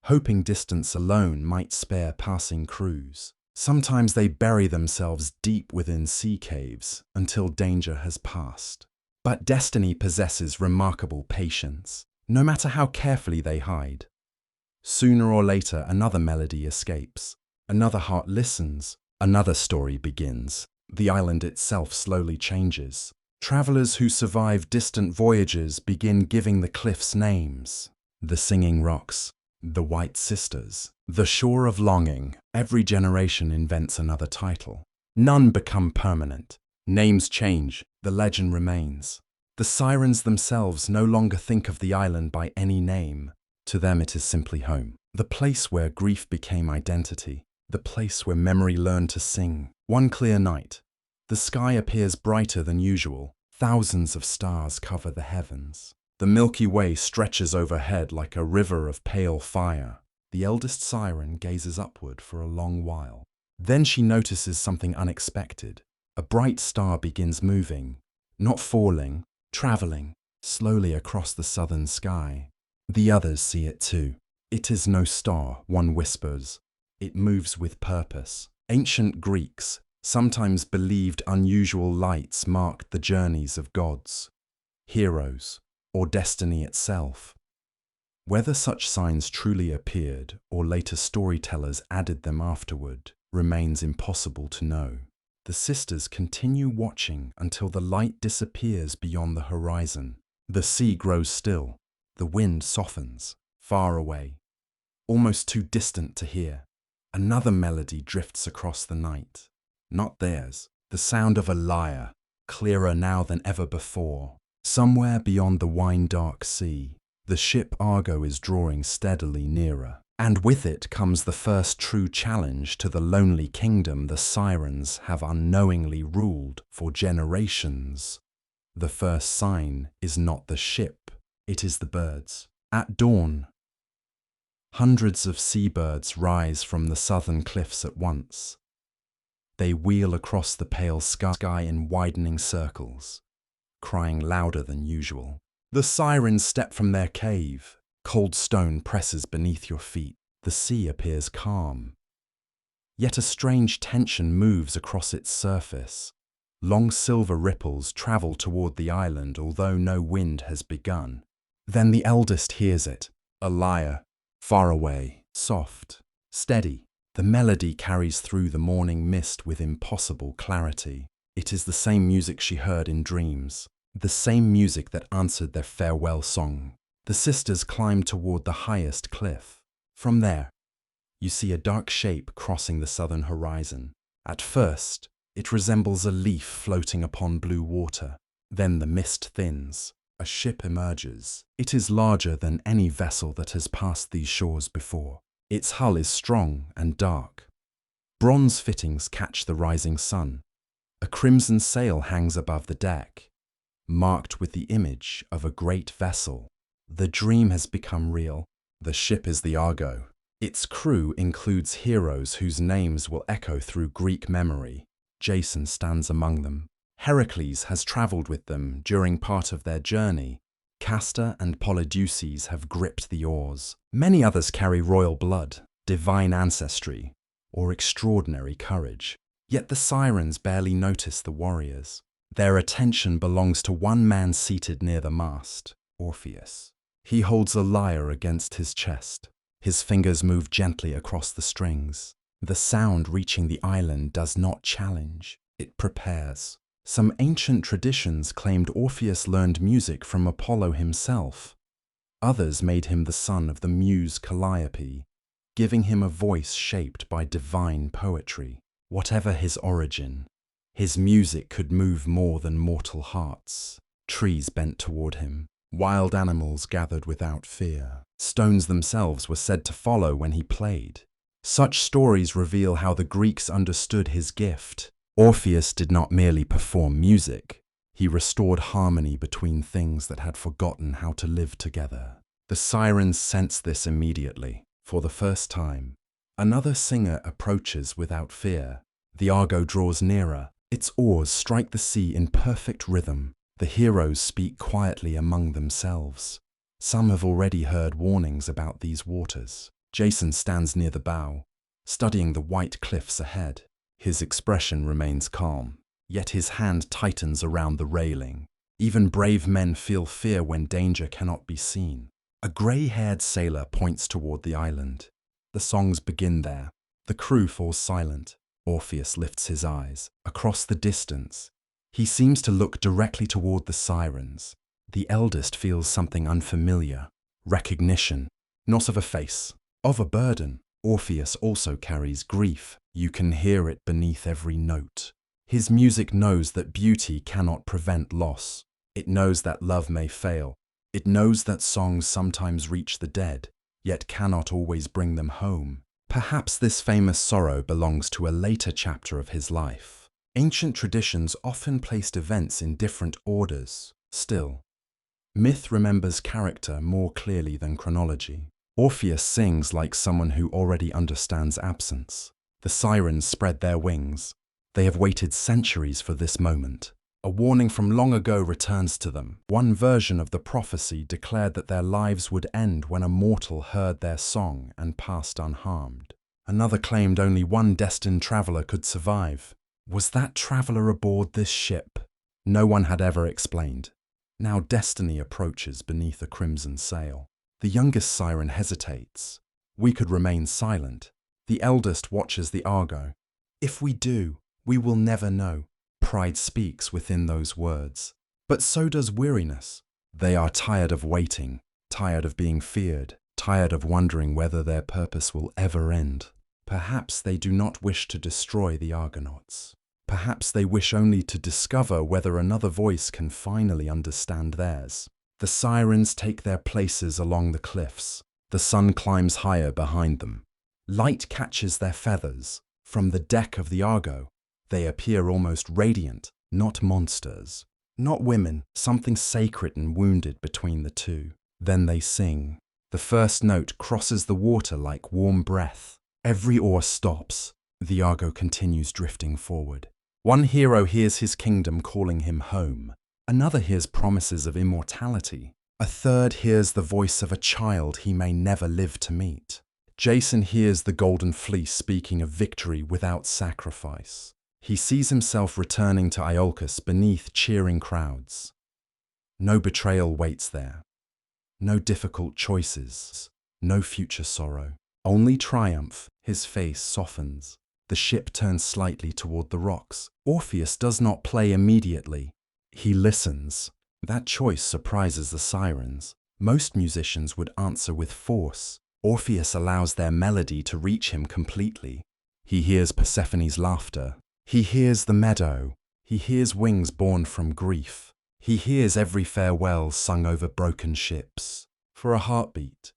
hoping distance alone might spare passing crews. Sometimes they bury themselves deep within sea caves until danger has passed. But destiny possesses remarkable patience, no matter how carefully they hide. Sooner or later, another melody escapes. Another heart listens. Another story begins. The island itself slowly changes. Travelers who survive distant voyages begin giving the cliffs names. The singing rocks, the white sisters, the shore of longing. Every generation invents another title. None become permanent. Names change, the legend remains. The sirens themselves no longer think of the island by any name. To them it is simply home. The place where grief became identity. The place where memory learned to sing. One clear night, the sky appears brighter than usual. Thousands of stars cover the heavens. The Milky Way stretches overhead like a river of pale fire. The eldest siren gazes upward for a long while. Then she notices something unexpected. A bright star begins moving, not falling, traveling slowly across the southern sky. The others see it too. It is no star, one whispers. It moves with purpose. Ancient Greeks sometimes believed unusual lights marked the journeys of gods, heroes, or destiny itself. Whether such signs truly appeared or later storytellers added them afterward remains impossible to know. The sisters continue watching until the light disappears beyond the horizon. The sea grows still. The wind softens, far away, almost too distant to hear. Another melody drifts across the night. Not theirs. The sound of a lyre, clearer now than ever before. Somewhere beyond the wine-dark sea, the ship Argo is drawing steadily nearer. And with it comes the first true challenge to the lonely kingdom the Sirens have unknowingly ruled for generations. The first sign is not the ship, it is the birds. At dawn, hundreds of seabirds rise from the southern cliffs at once. They wheel across the pale sky in widening circles, crying louder than usual. The Sirens step from their cave. Cold stone presses beneath your feet. The sea appears calm. Yet a strange tension moves across its surface. Long silver ripples travel toward the island, although no wind has begun. Then the eldest hears it, a lyre, far away, soft, steady. The melody carries through the morning mist with impossible clarity. It is the same music she heard in dreams, the same music that answered their farewell song. The sisters climb toward the highest cliff. From there, you see a dark shape crossing the southern horizon. At first, it resembles a leaf floating upon blue water. Then the mist thins. A ship emerges. It is larger than any vessel that has passed these shores before. Its hull is strong and dark. Bronze fittings catch the rising sun. A crimson sail hangs above the deck, marked with the image of a great vessel. The dream has become real. The ship is the Argo. Its crew includes heroes whose names will echo through Greek memory. Jason stands among them. Heracles has traveled with them during part of their journey. Castor and Polydeuces have gripped the oars. Many others carry royal blood, divine ancestry, or extraordinary courage. Yet the Sirens barely notice the warriors. Their attention belongs to one man seated near the mast, Orpheus. He holds a lyre against his chest. His fingers move gently across the strings. The sound reaching the island does not challenge, it prepares. Some ancient traditions claimed Orpheus learned music from Apollo himself. Others made him the son of the muse Calliope, giving him a voice shaped by divine poetry. Whatever his origin, his music could move more than mortal hearts. Trees bent toward him. Wild animals gathered without fear. Stones themselves were said to follow when he played. Such stories reveal how the Greeks understood his gift. Orpheus did not merely perform music. He restored harmony between things that had forgotten how to live together. The Sirens sense this immediately. For the first time, another singer approaches without fear. The Argo draws nearer. Its oars strike the sea in perfect rhythm. The heroes speak quietly among themselves. Some have already heard warnings about these waters. Jason stands near the bow, studying the white cliffs ahead. His expression remains calm, yet his hand tightens around the railing. Even brave men feel fear when danger cannot be seen. A grey-haired sailor points toward the island. The songs begin there. The crew falls silent. Orpheus lifts his eyes. Across the distance, he seems to look directly toward the Sirens. The eldest feels something unfamiliar. Recognition, not of a face, of a burden. Orpheus also carries grief. You can hear it beneath every note. His music knows that beauty cannot prevent loss. It knows that love may fail. It knows that songs sometimes reach the dead, yet cannot always bring them home. Perhaps this famous sorrow belongs to a later chapter of his life. Ancient traditions often placed events in different orders. Still, myth remembers character more clearly than chronology. Orpheus sings like someone who already understands absence. The Sirens spread their wings. They have waited centuries for this moment. A warning from long ago returns to them. One version of the prophecy declared that their lives would end when a mortal heard their song and passed unharmed. Another claimed only one destined traveler could survive. Was that traveler aboard this ship? No one had ever explained. Now destiny approaches beneath a crimson sail. The youngest Siren hesitates. We could remain silent. The eldest watches the Argo. If we do, we will never know. Pride speaks within those words. But so does weariness. They are tired of waiting, tired of being feared, tired of wondering whether their purpose will ever end. Perhaps they do not wish to destroy the Argonauts. Perhaps they wish only to discover whether another voice can finally understand theirs. The Sirens take their places along the cliffs. The sun climbs higher behind them. Light catches their feathers. From the deck of the Argo, they appear almost radiant, not monsters. Not women, something sacred and wounded between the two. Then they sing. The first note crosses the water like warm breath. Every oar stops. The Argo continues drifting forward. One hero hears his kingdom calling him home. Another hears promises of immortality. A third hears the voice of a child he may never live to meet. Jason hears the Golden Fleece speaking of victory without sacrifice. He sees himself returning to Iolcus beneath cheering crowds. No betrayal waits there. No difficult choices. No future sorrow. Only triumph. His face softens. The ship turns slightly toward the rocks. Orpheus does not play immediately. He listens. That choice surprises the Sirens. Most musicians would answer with force. Orpheus allows their melody to reach him completely. He hears Persephone's laughter. He hears the meadow. He hears wings born from grief. He hears every farewell sung over broken ships. For a heartbeat,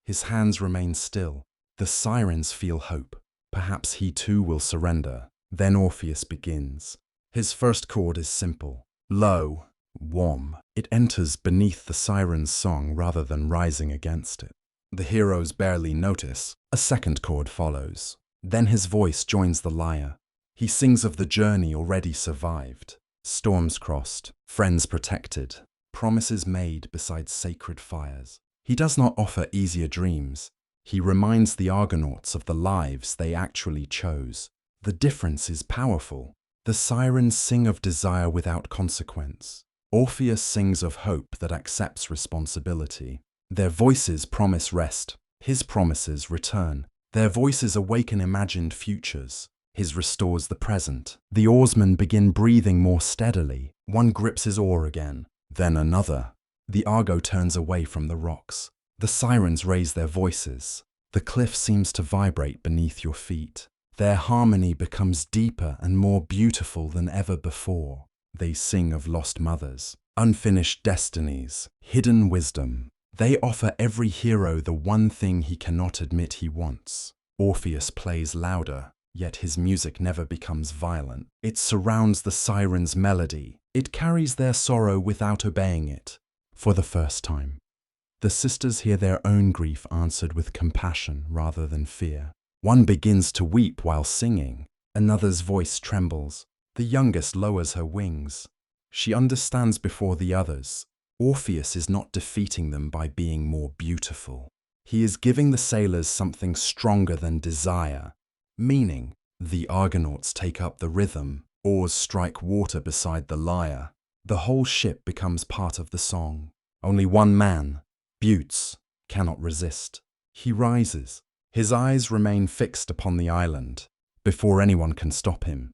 his hands remain still. The Sirens feel hope. Perhaps he too will surrender. Then Orpheus begins. His first chord is simple, low, warm. It enters beneath the Sirens' song rather than rising against it. The heroes barely notice. A second chord follows. Then his voice joins the lyre. He sings of the journey already survived. Storms crossed, friends protected, promises made beside sacred fires. He does not offer easier dreams. He reminds the Argonauts of the lives they actually chose. The difference is powerful. The Sirens sing of desire without consequence. Orpheus sings of hope that accepts responsibility. Their voices promise rest. His promises return. Their voices awaken imagined futures. His restores the present. The oarsmen begin breathing more steadily. One grips his oar again, then another. The Argo turns away from the rocks. The Sirens raise their voices. The cliff seems to vibrate beneath your feet. Their harmony becomes deeper and more beautiful than ever before. They sing of lost mothers, unfinished destinies, hidden wisdom. They offer every hero the one thing he cannot admit he wants. Orpheus plays louder, yet his music never becomes violent. It surrounds the Sirens' melody. It carries their sorrow without obeying it. For the first time, the sisters hear their own grief answered with compassion rather than fear. One begins to weep while singing. Another's voice trembles. The youngest lowers her wings. She understands before the others. Orpheus is not defeating them by being more beautiful. He is giving the sailors something stronger than desire, meaning. The Argonauts take up the rhythm. Oars strike water beside the lyre. The whole ship becomes part of the song. Only one man, Butes, cannot resist. He rises. His eyes remain fixed upon the island. Before anyone can stop him,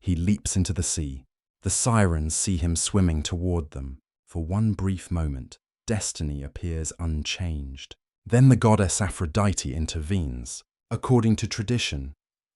he leaps into the sea. The Sirens see him swimming toward them. For one brief moment, destiny appears unchanged. Then the goddess Aphrodite intervenes. According to tradition,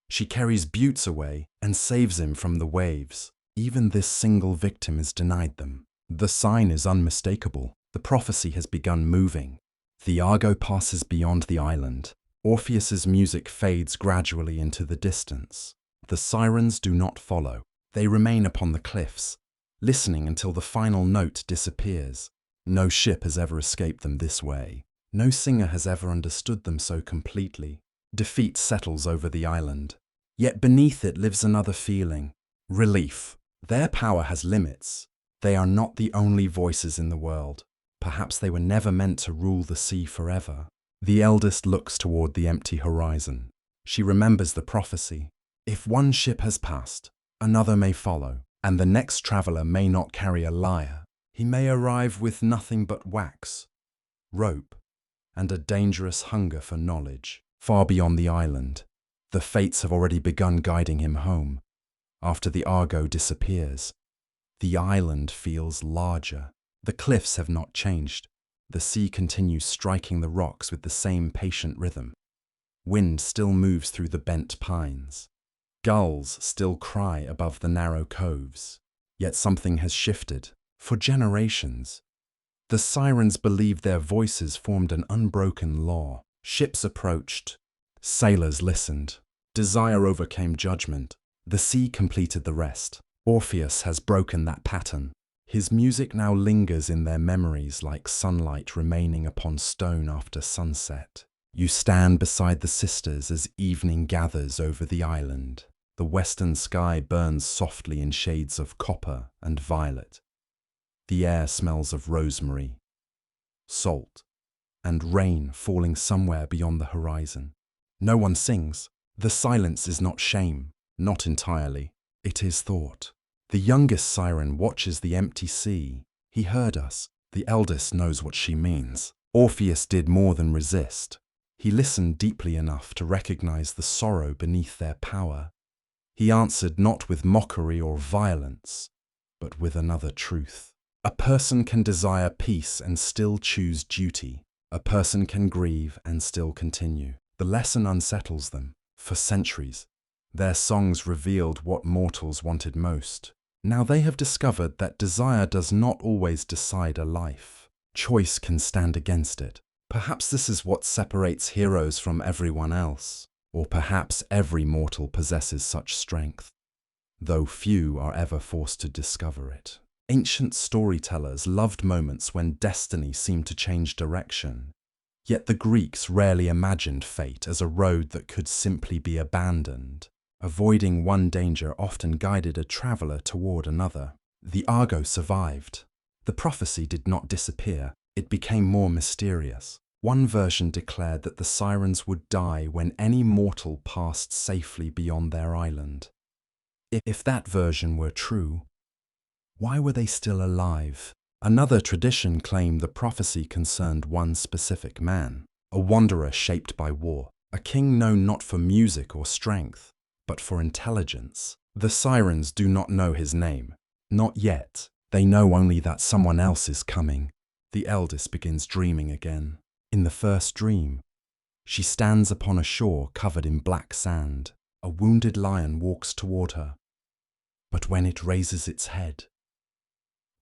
she carries Butes away and saves him from the waves. Even this single victim is denied them. The sign is unmistakable. The prophecy has begun moving. The Argo passes beyond the island. Orpheus's music fades gradually into the distance. The Sirens do not follow. They remain upon the cliffs, listening until the final note disappears. No ship has ever escaped them this way. No singer has ever understood them so completely. Defeat settles over the island. Yet beneath it lives another feeling. Relief. Their power has limits. They are not the only voices in the world. Perhaps they were never meant to rule the sea forever. The eldest looks toward the empty horizon. She remembers the prophecy. If one ship has passed, another may follow, and the next traveler may not carry a lyre. He may arrive with nothing but wax, rope, and a dangerous hunger for knowledge. Far beyond the island, The fates have already begun guiding him home. After the Argo disappears, the island feels larger. The cliffs have not changed. The sea continues striking the rocks with the same patient rhythm. Wind still moves through the bent pines. Gulls still cry above the narrow coves. Yet something has shifted. For generations, the Sirens believed their voices formed an unbroken law. Ships approached. Sailors listened. Desire overcame judgment. The sea completed the rest. Orpheus has broken that pattern. His music now lingers in their memories like sunlight remaining upon stone after sunset. You stand beside the sisters as evening gathers over the island. The western sky burns softly in shades of copper and violet. The air smells of rosemary, salt, and rain falling somewhere beyond the horizon. No one sings. The silence is not shame, not entirely. It is thought. The youngest siren watches the empty sea. He heard us. The eldest knows what she means. Orpheus did more than resist. He listened deeply enough to recognize the sorrow beneath their power. He answered not with mockery or violence, but with another truth. A person can desire peace and still choose duty. A person can grieve and still continue. The lesson unsettles them. For centuries, their songs revealed what mortals wanted most. Now they have discovered that desire does not always decide a life. Choice can stand against it. Perhaps this is what separates heroes from everyone else. Or perhaps every mortal possesses such strength, though few are ever forced to discover it. Ancient storytellers loved moments when destiny seemed to change direction. Yet the Greeks rarely imagined fate as a road that could simply be abandoned. Avoiding one danger often guided a traveler toward another. The Argo survived. The prophecy did not disappear. It became more mysterious. One version declared that the Sirens would die when any mortal passed safely beyond their island. If that version were true, why were they still alive? Another tradition claimed the prophecy concerned one specific man, a wanderer shaped by war, a king known not for music or strength, but for intelligence. The Sirens do not know his name. Not yet. They know only that someone else is coming. The eldest begins dreaming again. In the first dream, she stands upon a shore covered in black sand. A wounded lion walks toward her. But when it raises its head,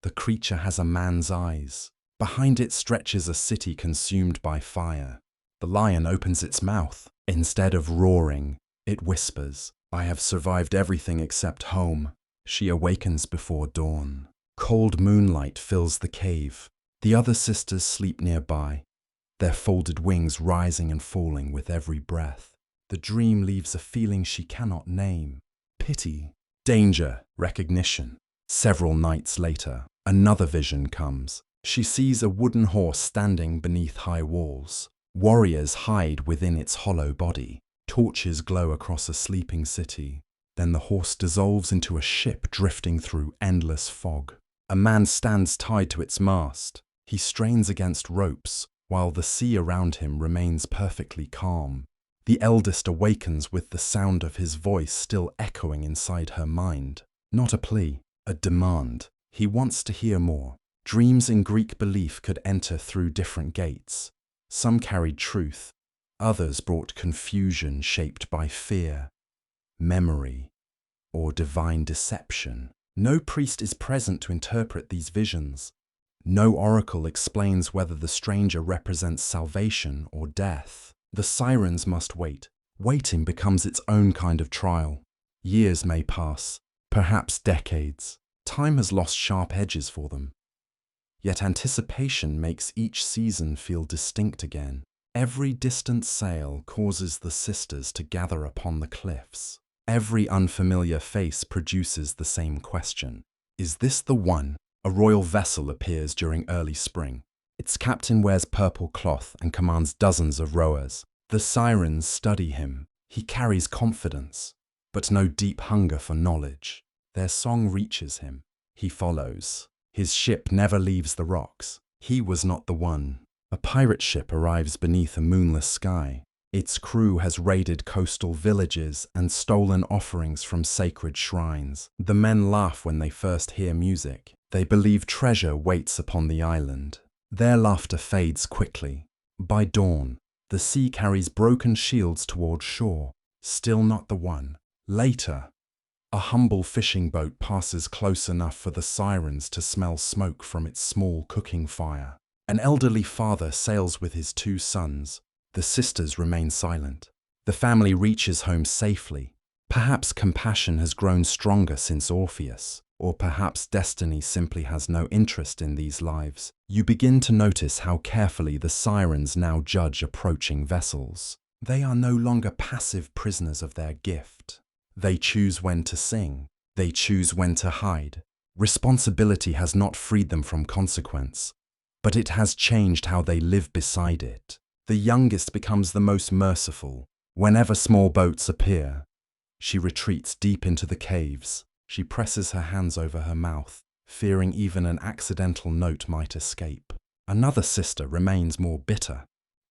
the creature has a man's eyes. Behind it stretches a city consumed by fire. The lion opens its mouth. Instead of roaring, it whispers, "I have survived everything except home." She awakens before dawn. Cold moonlight fills the cave. The other sisters sleep nearby, their folded wings rising and falling with every breath. The dream leaves a feeling she cannot name. Pity, danger, recognition. Several nights later, another vision comes. She sees a wooden horse standing beneath high walls. Warriors hide within its hollow body. Torches glow across a sleeping city. Then the horse dissolves into a ship drifting through endless fog. A man stands tied to its mast. He strains against ropes, while the sea around him remains perfectly calm. The eldest awakens with the sound of his voice still echoing inside her mind. Not a plea, a demand. He wants to hear more. Dreams in Greek belief could enter through different gates. Some carried truth. Others brought confusion shaped by fear, memory, or divine deception. No priest is present to interpret these visions. No oracle explains whether the stranger represents salvation or death. The Sirens must wait. Waiting becomes its own kind of trial. Years may pass, perhaps decades. Time has lost sharp edges for them. Yet anticipation makes each season feel distinct again. Every distant sail causes the sisters to gather upon the cliffs. Every unfamiliar face produces the same question. Is this the one? A royal vessel appears during early spring. Its captain wears purple cloth and commands dozens of rowers. The Sirens study him. He carries confidence, but no deep hunger for knowledge. Their song reaches him. He follows. His ship never leaves the rocks. He was not the one. A pirate ship arrives beneath a moonless sky. Its crew has raided coastal villages and stolen offerings from sacred shrines. The men laugh when they first hear music. They believe treasure waits upon the island. Their laughter fades quickly. By dawn, the sea carries broken shields toward shore. Still not the one. Later, a humble fishing boat passes close enough for the Sirens to smell smoke from its small cooking fire. An elderly father sails with his 2 sons. The sisters remain silent. The family reaches home safely. Perhaps compassion has grown stronger since Orpheus, or perhaps destiny simply has no interest in these lives. You begin to notice how carefully the Sirens now judge approaching vessels. They are no longer passive prisoners of their gift. They choose when to sing. They choose when to hide. Responsibility has not freed them from consequence, but it has changed how they live beside it. The youngest becomes the most merciful. Whenever small boats appear, she retreats deep into the caves. She presses her hands over her mouth, fearing even an accidental note might escape. Another sister remains more bitter.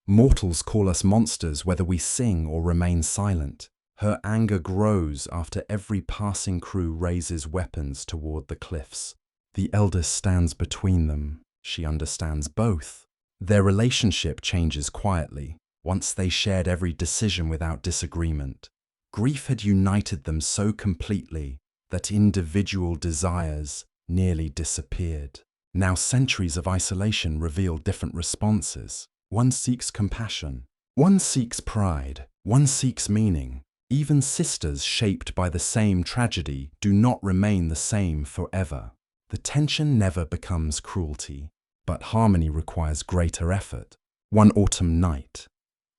Mortals call us monsters whether we sing or remain silent. Her anger grows after every passing crew raises weapons toward the cliffs. The eldest stands between them. She understands both. Their relationship changes quietly. Once they shared every decision without disagreement. Grief had united them so completely that individual desires nearly disappeared. Now centuries of isolation reveal different responses. One seeks compassion. One seeks pride. One seeks meaning. Even sisters shaped by the same tragedy do not remain the same forever. The tension never becomes cruelty, but harmony requires greater effort. One autumn night,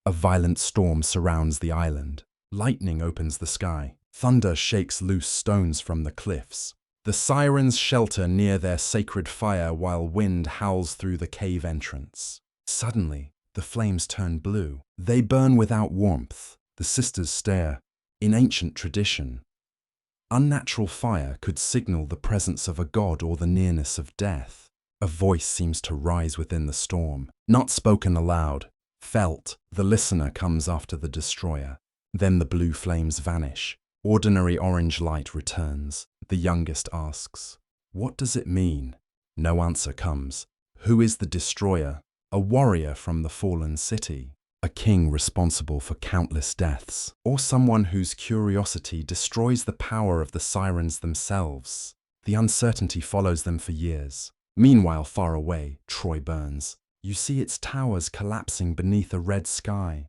a violent storm surrounds the island. Lightning opens the sky. Thunder shakes loose stones from the cliffs. The Sirens shelter near their sacred fire while wind howls through the cave entrance. Suddenly, the flames turn blue. They burn without warmth. The sisters stare. In ancient tradition, unnatural fire could signal the presence of a god or the nearness of death. A voice seems to rise within the storm, not spoken aloud, felt. The listener comes after the destroyer. Then the blue flames vanish. Ordinary orange light returns. The youngest asks, "What does it mean?" No answer comes. Who is the destroyer? A warrior from the fallen city? A king responsible for countless deaths? Or someone whose curiosity destroys the power of the Sirens themselves? The uncertainty follows them for years. Meanwhile, far away, Troy burns. You see its towers collapsing beneath a red sky.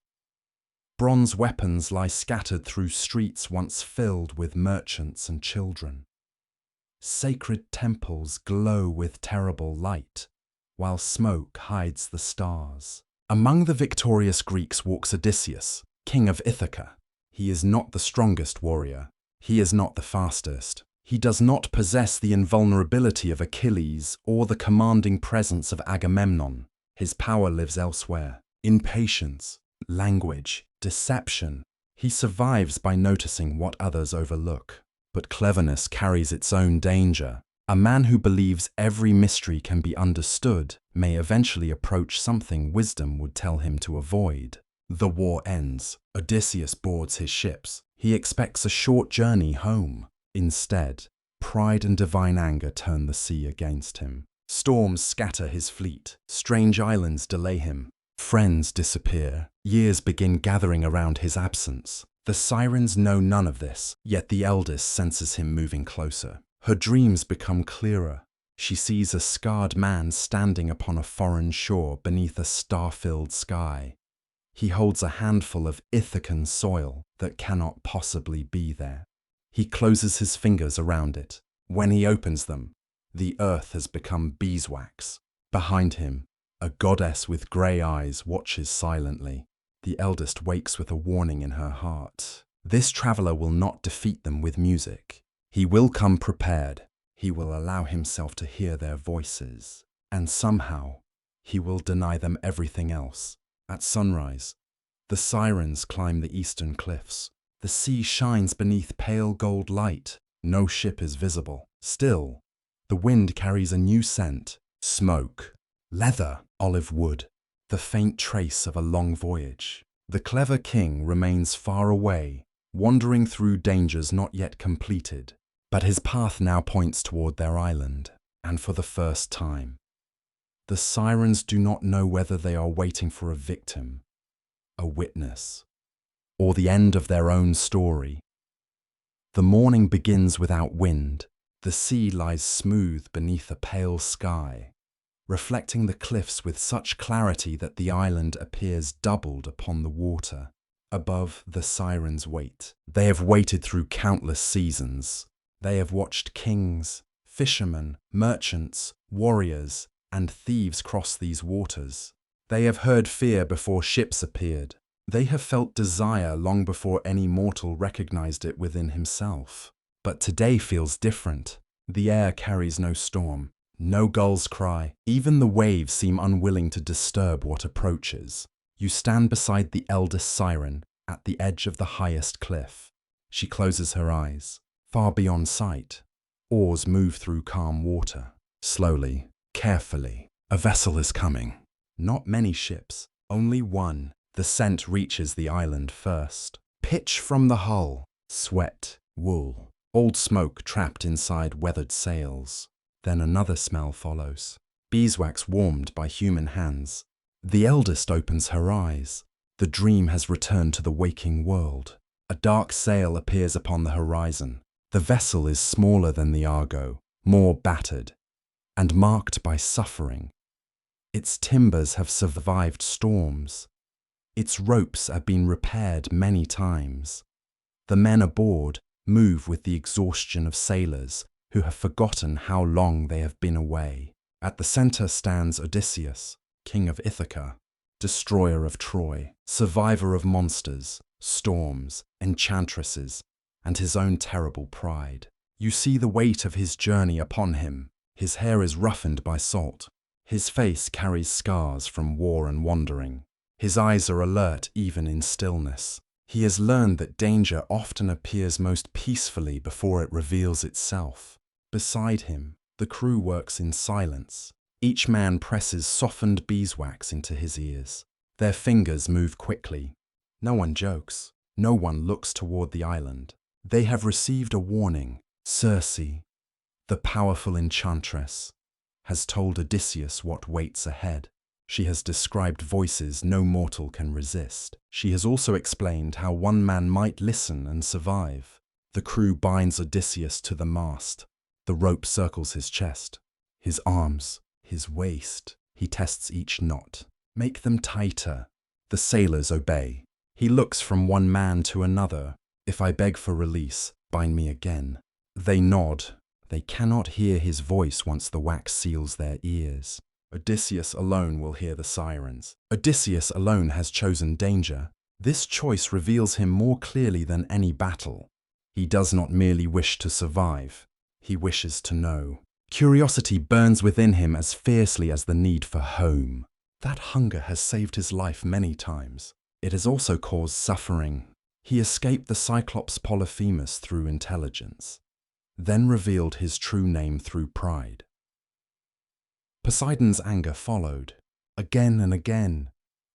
Bronze weapons lie scattered through streets once filled with merchants and children. Sacred temples glow with terrible light, while smoke hides the stars. Among the victorious Greeks walks Odysseus, king of Ithaca. He is not the strongest warrior. He is not the fastest. He does not possess the invulnerability of Achilles or the commanding presence of Agamemnon. His power lives elsewhere, in patience, language, deception. He survives by noticing what others overlook. But cleverness carries its own danger. A man who believes every mystery can be understood may eventually approach something wisdom would tell him to avoid. The war ends. Odysseus boards his ships. He expects a short journey home. Instead, pride and divine anger turn the sea against him. Storms scatter his fleet. Strange islands delay him. Friends disappear. Years begin gathering around his absence. The Sirens know none of this, yet the eldest senses him moving closer. Her dreams become clearer. She sees a scarred man standing upon a foreign shore beneath a star-filled sky. He holds a handful of Ithacan soil that cannot possibly be there. He closes his fingers around it. When he opens them, the earth has become beeswax. Behind him, a goddess with grey eyes watches silently. The eldest wakes with a warning in her heart. This traveler will not defeat them with music. He will come prepared. He will allow himself to hear their voices. And somehow, he will deny them everything else. At sunrise, the Sirens climb the eastern cliffs. The sea shines beneath pale gold light. No ship is visible. Still, the wind carries a new scent. Smoke, leather, olive wood. The faint trace of a long voyage. The clever king remains far away, wandering through dangers not yet completed. But his path now points toward their island, and for the first time. The sirens do not know whether they are waiting for a victim, a witness, or the end of their own story. The morning begins without wind. The sea lies smooth beneath a pale sky, reflecting the cliffs with such clarity that the island appears doubled upon the water. Above, the sirens wait. They have waited through countless seasons. They have watched kings, fishermen, merchants, warriors, and thieves cross these waters. They have heard fear before ships appeared. They have felt desire long before any mortal recognized it within himself. But today feels different. The air carries no storm. No gulls cry. Even the waves seem unwilling to disturb what approaches. You stand beside the eldest siren at the edge of the highest cliff. She closes her eyes. Far beyond sight, oars move through calm water. Slowly, carefully, a vessel is coming. Not many ships, only one. The scent reaches the island first. Pitch from the hull, sweat, wool, old smoke trapped inside weathered sails. Then another smell follows. Beeswax warmed by human hands. The eldest opens her eyes. The dream has returned to the waking world. A dark sail appears upon the horizon. The vessel is smaller than the Argo, more battered, and marked by suffering. Its timbers have survived storms. Its ropes have been repaired many times. The men aboard move with the exhaustion of sailors who have forgotten how long they have been away. At the center stands Odysseus, king of Ithaca, destroyer of Troy, survivor of monsters, storms, enchantresses, and his own terrible pride. You see the weight of his journey upon him. His hair is roughened by salt. His face carries scars from war and wandering. His eyes are alert even in stillness. He has learned that danger often appears most peacefully before it reveals itself. Beside him, the crew works in silence. Each man presses softened beeswax into his ears. Their fingers move quickly. No one jokes. No one looks toward the island. They have received a warning. Circe, the powerful enchantress, has told Odysseus what waits ahead. She has described voices no mortal can resist. She has also explained how one man might listen and survive. The crew binds Odysseus to the mast. The rope circles his chest, his arms, his waist. He tests each knot. Make them tighter. The sailors obey. He looks from one man to another. If I beg for release, bind me again. They nod. They cannot hear his voice once the wax seals their ears. Odysseus alone will hear the sirens. Odysseus alone has chosen danger. This choice reveals him more clearly than any battle. He does not merely wish to survive. He wishes to know. Curiosity burns within him as fiercely as the need for home. That hunger has saved his life many times. It has also caused suffering. He escaped the Cyclops Polyphemus through intelligence, then revealed his true name through pride. Poseidon's anger followed. Again and again,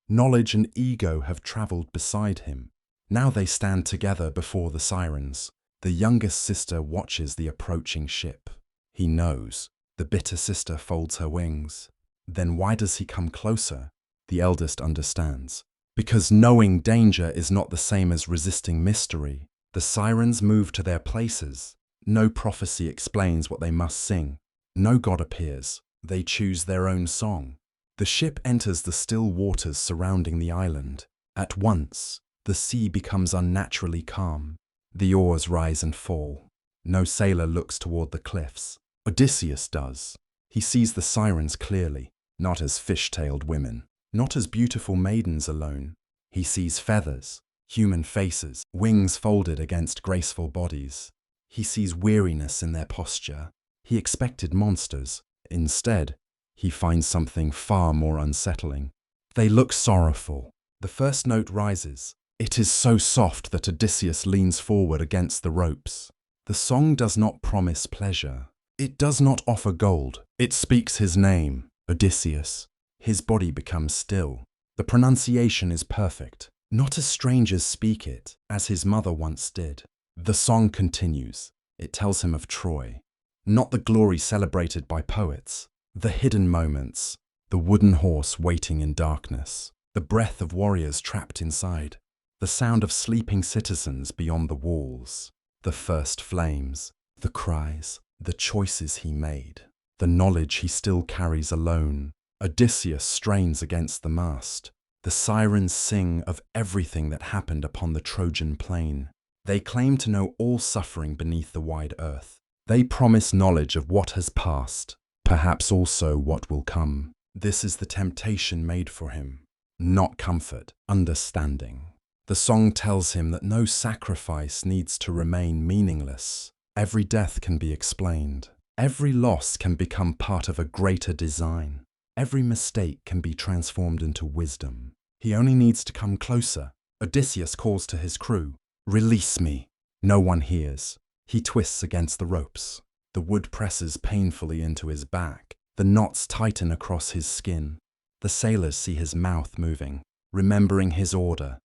knowledge and ego have traveled beside him. Now they stand together before the sirens. The youngest sister watches the approaching ship. He knows. The bitter sister folds her wings. Then why does he come closer? The eldest understands. Because knowing danger is not the same as resisting mystery. The sirens move to their places. No prophecy explains what they must sing. No god appears. They choose their own song. The ship enters the still waters surrounding the island. At once, the sea becomes unnaturally calm. The oars rise and fall. No sailor looks toward the cliffs. Odysseus does. He sees the sirens clearly, not as fish-tailed women, not as beautiful maidens alone. He sees feathers, human faces, wings folded against graceful bodies. He sees weariness in their posture. He expected monsters. Instead, he finds something far more unsettling. They look sorrowful. The first note rises. It is so soft that Odysseus leans forward against the ropes. The song does not promise pleasure. It does not offer gold. It speaks his name, Odysseus. His body becomes still. The pronunciation is perfect. Not as strangers speak it, as his mother once did. The song continues. It tells him of Troy. Not the glory celebrated by poets, the hidden moments, the wooden horse waiting in darkness, the breath of warriors trapped inside, the sound of sleeping citizens beyond the walls, the first flames, the cries, the choices he made, the knowledge he still carries alone. Odysseus strains against the mast. The sirens sing of everything that happened upon the Trojan plain. They claim to know all suffering beneath the wide earth. They promise knowledge of what has passed, perhaps also what will come. This is the temptation made for him, not comfort, understanding. The song tells him that no sacrifice needs to remain meaningless. Every death can be explained. Every loss can become part of a greater design. Every mistake can be transformed into wisdom. He only needs to come closer. Odysseus calls to his crew, "Release me." No one hears. He twists against the ropes. The wood presses painfully into his back. The knots tighten across his skin. The sailors see his mouth moving, remembering his order.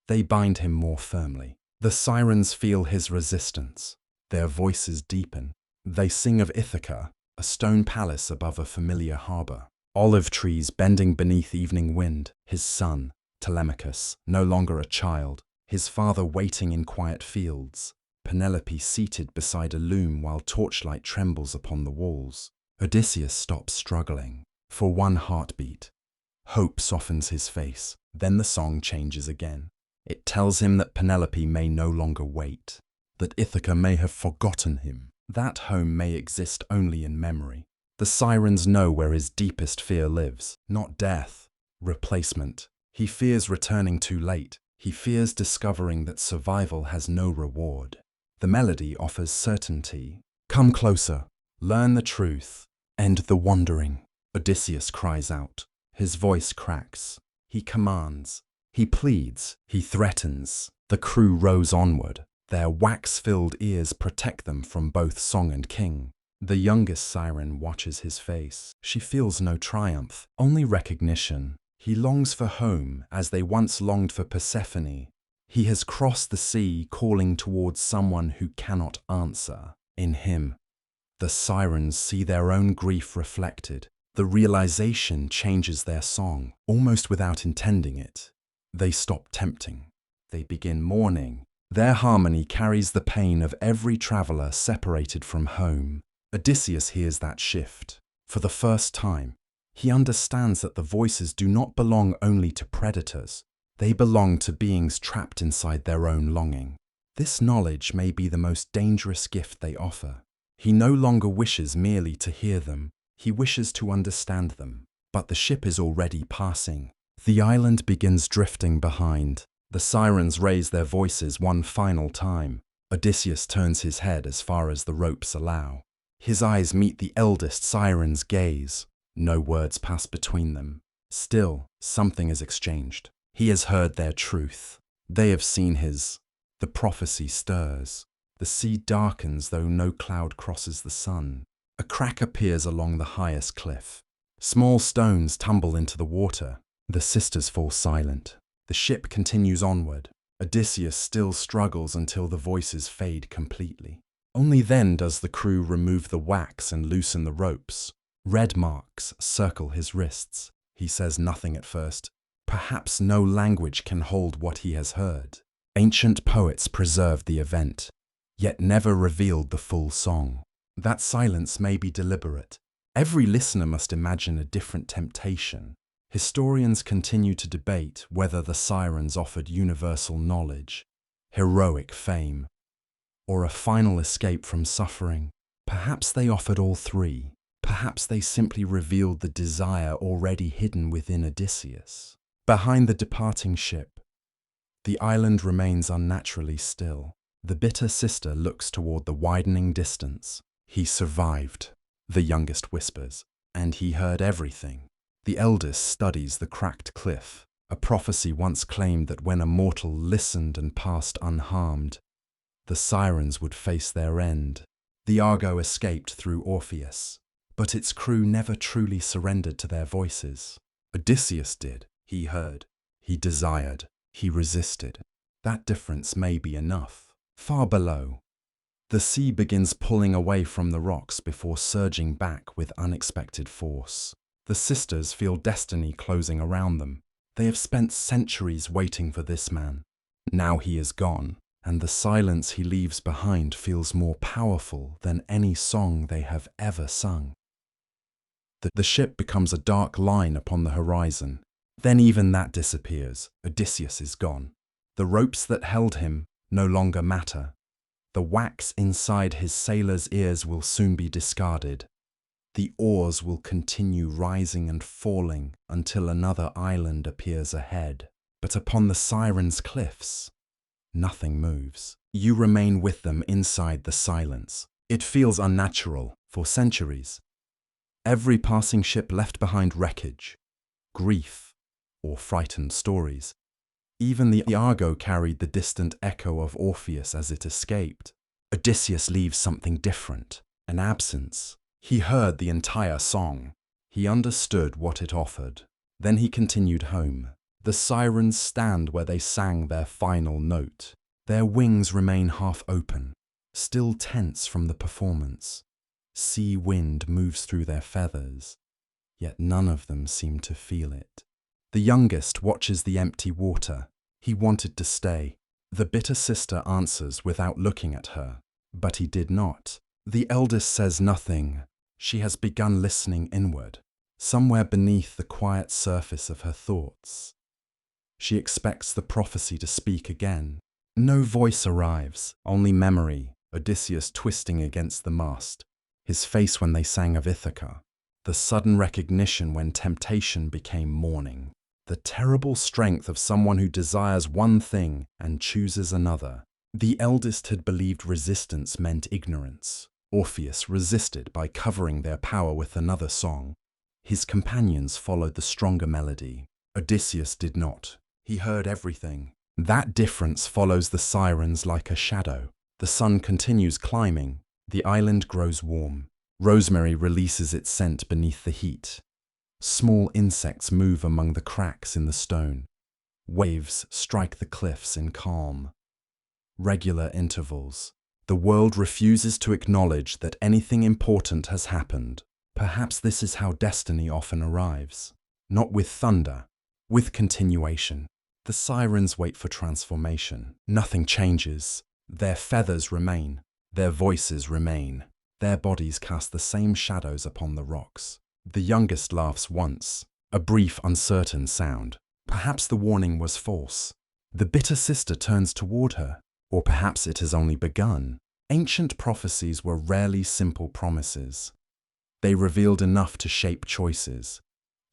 They bind him more firmly. The sirens feel his resistance. Their voices deepen. They sing of Ithaca, a stone palace above a familiar harbor. Olive trees bending beneath evening wind. His son, Telemachus, no longer a child. His father waiting in quiet fields. Penelope seated beside a loom while torchlight trembles upon the walls. Odysseus stops struggling. For one heartbeat. Hope softens his face. Then the song changes again. It tells him that Penelope may no longer wait. That Ithaca may have forgotten him. That home may exist only in memory. The sirens know where his deepest fear lives. Not death, replacement. He fears returning too late. He fears discovering that survival has no reward. The melody offers certainty. Come closer. Learn the truth. End the wandering. Odysseus cries out. His voice cracks. He commands. He pleads. He threatens. The crew rows onward. Their wax-filled ears protect them from both song and king. The youngest siren watches his face. She feels no triumph, only recognition. He longs for home as they once longed for Persephone. He has crossed the sea, calling towards someone who cannot answer. In him, the sirens see their own grief reflected. The realization changes their song, almost without intending it. They stop tempting. They begin mourning. Their harmony carries the pain of every traveler separated from home. Odysseus hears that shift. For the first time, he understands that the voices do not belong only to predators. They belong to beings trapped inside their own longing. This knowledge may be the most dangerous gift they offer. He no longer wishes merely to hear them. He wishes to understand them. But the ship is already passing. The island begins drifting behind. The sirens raise their voices one final time. Odysseus turns his head as far as the ropes allow. His eyes meet the eldest siren's gaze. No words pass between them. Still, something is exchanged. He has heard their truth. They have seen his. The prophecy stirs. The sea darkens though no cloud crosses the sun. A crack appears along the highest cliff. Small stones tumble into the water. The sisters fall silent. The ship continues onward. Odysseus still struggles until the voices fade completely. Only then does the crew remove the wax and loosen the ropes. Red marks circle his wrists. He says nothing at first. Perhaps no language can hold what he has heard. Ancient poets preserved the event, yet never revealed the full song. That silence may be deliberate. Every listener must imagine a different temptation. Historians continue to debate whether the sirens offered universal knowledge, heroic fame, or a final escape from suffering. Perhaps they offered all three. Perhaps they simply revealed the desire already hidden within Odysseus. Behind the departing ship, the island remains unnaturally still. The bitter sister looks toward the widening distance. He survived, the youngest whispers, and he heard everything. The eldest studies the cracked cliff. A prophecy once claimed that when a mortal listened and passed unharmed, the sirens would face their end. The Argo escaped through Orpheus, but its crew never truly surrendered to their voices. Odysseus did. He heard. He desired. He resisted. That difference may be enough. Far below, the sea begins pulling away from the rocks before surging back with unexpected force. The sisters feel destiny closing around them. They have spent centuries waiting for this man. Now he is gone, and the silence he leaves behind feels more powerful than any song they have ever sung. The ship becomes a dark line upon the horizon. Then even that disappears. Odysseus is gone. The ropes that held him no longer matter. The wax inside his sailor's ears will soon be discarded. The oars will continue rising and falling until another island appears ahead. But upon the Sirens' cliffs, nothing moves. You remain with them inside the silence. It feels unnatural. For centuries, every passing ship left behind wreckage, grief, or frightened stories. Even the Argo carried the distant echo of Orpheus as it escaped. Odysseus leaves something different, an absence. He heard the entire song. He understood what it offered. Then he continued home. The Sirens stand where they sang their final note. Their wings remain half open, still tense from the performance. Sea wind moves through their feathers, yet none of them seem to feel it. The youngest watches the empty water. He wanted to stay. The bitter sister answers without looking at her, but he did not. The eldest says nothing. She has begun listening inward, somewhere beneath the quiet surface of her thoughts. She expects the prophecy to speak again. No voice arrives, only memory, Odysseus twisting against the mast, his face when they sang of Ithaca, the sudden recognition when temptation became mourning, the terrible strength of someone who desires one thing and chooses another. The eldest had believed resistance meant ignorance. Orpheus resisted by covering their power with another song. His companions followed the stronger melody. Odysseus did not. He heard everything. That difference follows the Sirens like a shadow. The sun continues climbing. The island grows warm. Rosemary releases its scent beneath the heat. Small insects move among the cracks in the stone. Waves strike the cliffs in calm. Regular intervals. The world refuses to acknowledge that anything important has happened. Perhaps this is how destiny often arrives. Not with thunder, with continuation. The Sirens wait for transformation. Nothing changes. Their feathers remain. Their voices remain. Their bodies cast the same shadows upon the rocks. The youngest laughs once, a brief, uncertain sound. Perhaps the warning was false. The bitter sister turns toward her, or perhaps it has only begun. Ancient prophecies were rarely simple promises. They revealed enough to shape choices,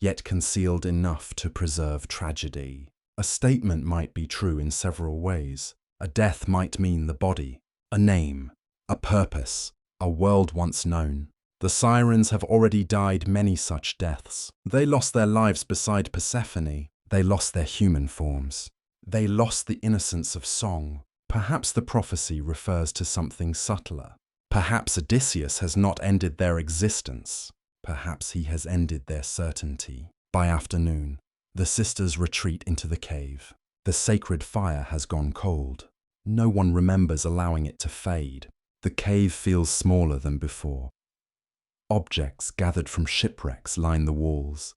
yet concealed enough to preserve tragedy. A statement might be true in several ways. A death might mean the body, a name, a purpose, a world once known. The Sirens have already died many such deaths. They lost their lives beside Persephone. They lost their human forms. They lost the innocence of song. Perhaps the prophecy refers to something subtler. Perhaps Odysseus has not ended their existence. Perhaps he has ended their certainty. By afternoon, the sisters retreat into the cave. The sacred fire has gone cold. No one remembers allowing it to fade. The cave feels smaller than before. Objects gathered from shipwrecks line the walls,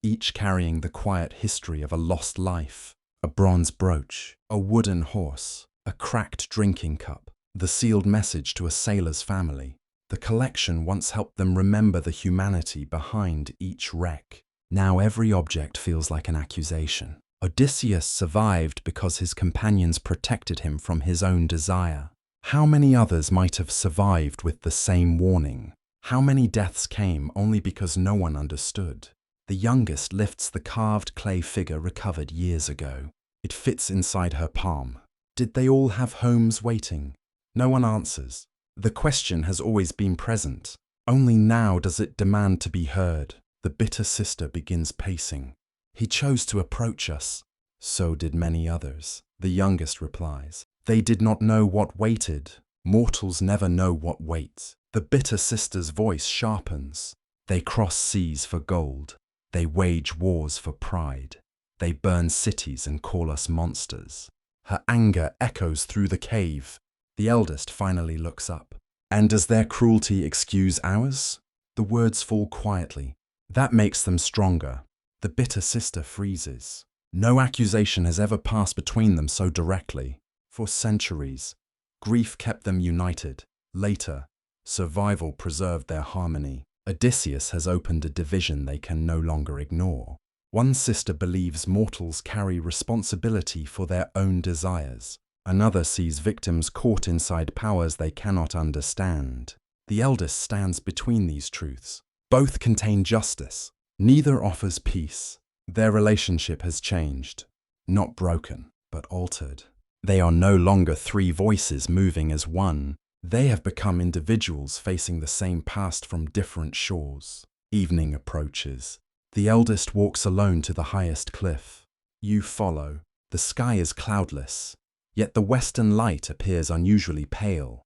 each carrying the quiet history of a lost life. A bronze brooch, a wooden horse, a cracked drinking cup, the sealed message to a sailor's family. The collection once helped them remember the humanity behind each wreck. Now every object feels like an accusation. Odysseus survived because his companions protected him from his own desire. How many others might have survived with the same warning? How many deaths came only because no one understood? The youngest lifts the carved clay figure recovered years ago. It fits inside her palm. Did they all have homes waiting? No one answers. The question has always been present. Only now does it demand to be heard. The bitter sister begins pacing. He chose to approach us. So did many others. The youngest replies. They did not know what waited. Mortals never know what waits. The bitter sister's voice sharpens. They cross seas for gold. They wage wars for pride. They burn cities and call us monsters. Her anger echoes through the cave. The eldest finally looks up. And does their cruelty excuse ours? The words fall quietly. That makes them stronger. The bitter sister freezes. No accusation has ever passed between them so directly. For centuries, grief kept them united. Later, survival preserved their harmony. Odysseus has opened a division they can no longer ignore. One sister believes mortals carry responsibility for their own desires. Another sees victims caught inside powers they cannot understand. The eldest stands between these truths. Both contain justice. Neither offers peace. Their relationship has changed. Not broken, but altered. They are no longer three voices moving as one. They have become individuals facing the same past from different shores. Evening approaches. The eldest walks alone to the highest cliff. You follow. The sky is cloudless, yet the western light appears unusually pale.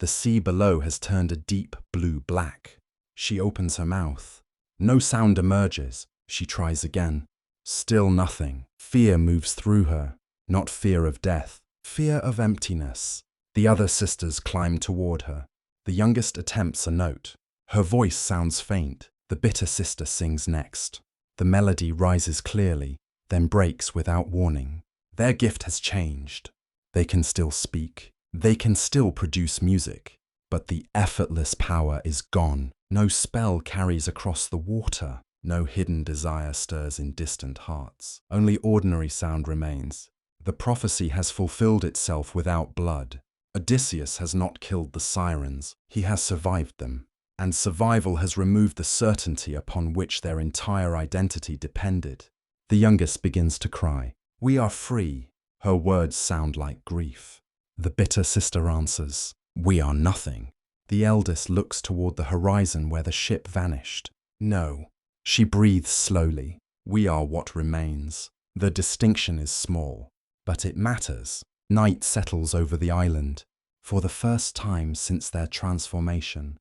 The sea below has turned a deep blue-black. She opens her mouth. No sound emerges. She tries again. Still nothing. Fear moves through her. Not fear of death, fear of emptiness. The other sisters climb toward her. The youngest attempts a note. Her voice sounds faint. The bitter sister sings next. The melody rises clearly, then breaks without warning. Their gift has changed. They can still speak. They can still produce music. But the effortless power is gone. No spell carries across the water. No hidden desire stirs in distant hearts. Only ordinary sound remains. The prophecy has fulfilled itself without blood. Odysseus has not killed the Sirens. He has survived them. And survival has removed the certainty upon which their entire identity depended. The youngest begins to cry. We are free. Her words sound like grief. The bitter sister answers. We are nothing. The eldest looks toward the horizon where the ship vanished. No. She breathes slowly. We are what remains. The distinction is small, but it matters. Night settles over the island. For the first time since their transformation,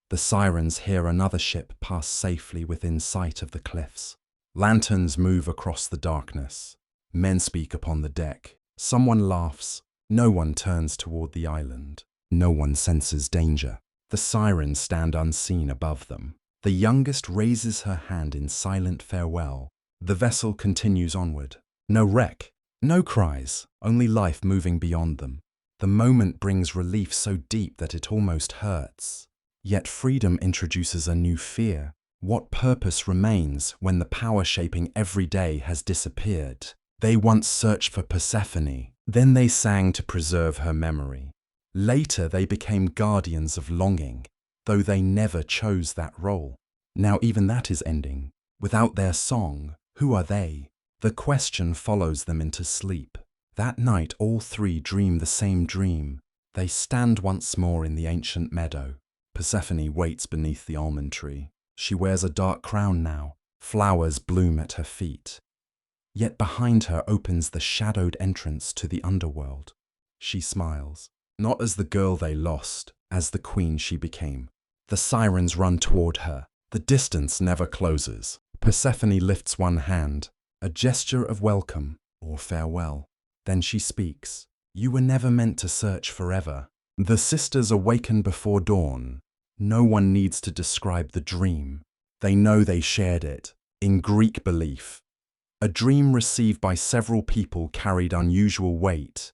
the Sirens hear another ship pass safely within sight of the cliffs. Lanterns move across the darkness. Men speak upon the deck. Someone laughs. No one turns toward the island. No one senses danger. The Sirens stand unseen above them. The youngest raises her hand in silent farewell. The vessel continues onward. No wreck, no cries, only life moving beyond them. The moment brings relief so deep that it almost hurts. Yet freedom introduces a new fear. What purpose remains when the power shaping every day has disappeared? They once searched for Persephone, then they sang to preserve her memory. Later they became guardians of longing, though they never chose that role. Now even that is ending. Without their song, who are they? The question follows them into sleep. That night all three dream the same dream. They stand once more in the ancient meadow. Persephone waits beneath the almond tree. She wears a dark crown now. Flowers bloom at her feet. Yet behind her opens the shadowed entrance to the underworld. She smiles, not as the girl they lost, as the queen she became. The Sirens run toward her. The distance never closes. Persephone lifts one hand, a gesture of welcome or farewell. Then she speaks. You were never meant to search forever. The sisters awaken before dawn. No one needs to describe the dream. They know they shared it. In Greek belief, a dream received by several people carried unusual weight.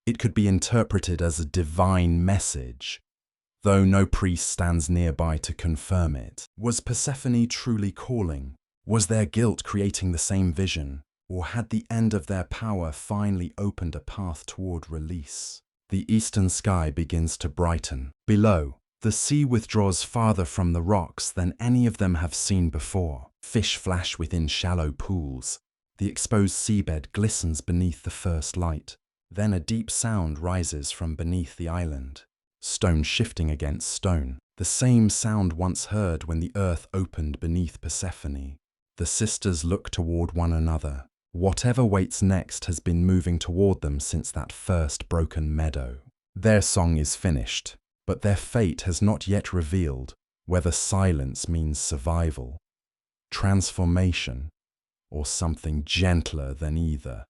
It could be interpreted as a divine message, though no priest stands nearby to confirm it. Was Persephone truly calling? Was their guilt creating the same vision? Or had the end of their power finally opened a path toward release? The eastern sky begins to brighten. Below, the sea withdraws farther from the rocks than any of them have seen before. Fish flash within shallow pools. The exposed seabed glistens beneath the first light. Then a deep sound rises from beneath the island. Stone shifting against stone. The same sound once heard when the earth opened beneath Persephone. The sisters look toward one another. Whatever waits next has been moving toward them since that first broken meadow. Their song is finished, but their fate has not yet revealed whether silence means survival, transformation, or something gentler than either.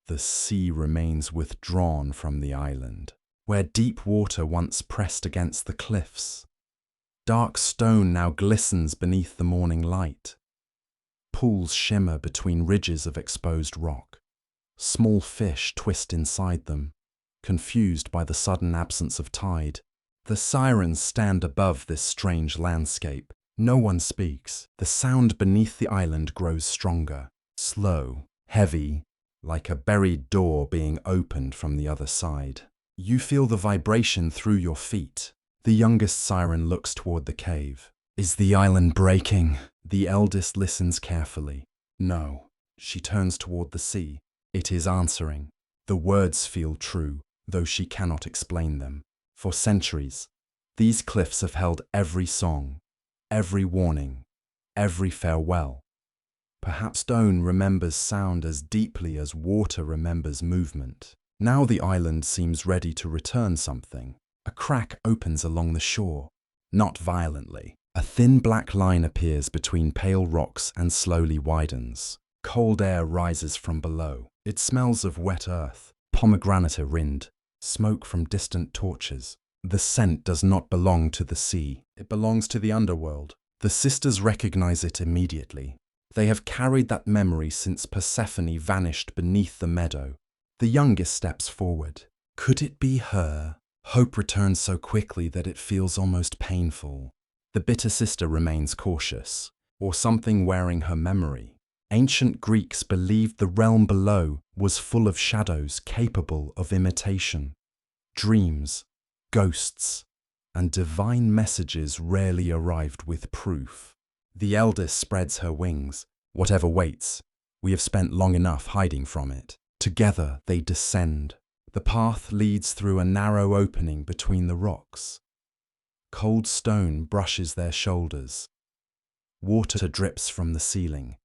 The sea remains withdrawn from the island, where deep water once pressed against the cliffs. Dark stone now glistens beneath the morning light. Pools shimmer between ridges of exposed rock. Small fish twist inside them, confused by the sudden absence of tide. The sirens stand above this strange landscape. No one speaks. The sound beneath the island grows stronger, slow, heavy, like a buried door being opened from the other side. You feel the vibration through your feet. The youngest siren looks toward the cave. Is the island breaking? The eldest listens carefully. No. She turns toward the sea. It is answering. The words feel true, though she cannot explain them. For centuries, these cliffs have held every song, every warning, every farewell. Perhaps stone remembers sound as deeply as water remembers movement. Now the island seems ready to return something. A crack opens along the shore, not violently. A thin black line appears between pale rocks and slowly widens. Cold air rises from below. It smells of wet earth, pomegranate rind, smoke from distant torches. The scent does not belong to the sea. It belongs to the underworld. The sisters recognize it immediately. They have carried that memory since Persephone vanished beneath the meadow. The youngest steps forward. Could it be her? Hope returns so quickly that it feels almost painful. The bitter sister remains cautious, or something wearing her memory. Ancient Greeks believed the realm below was full of shadows capable of imitation. Dreams, ghosts, and divine messages rarely arrived with proof. The eldest spreads her wings. Whatever waits, we have spent long enough hiding from it. Together they descend. The path leads through a narrow opening between the rocks. Cold stone brushes their shoulders. Water drips from the ceiling,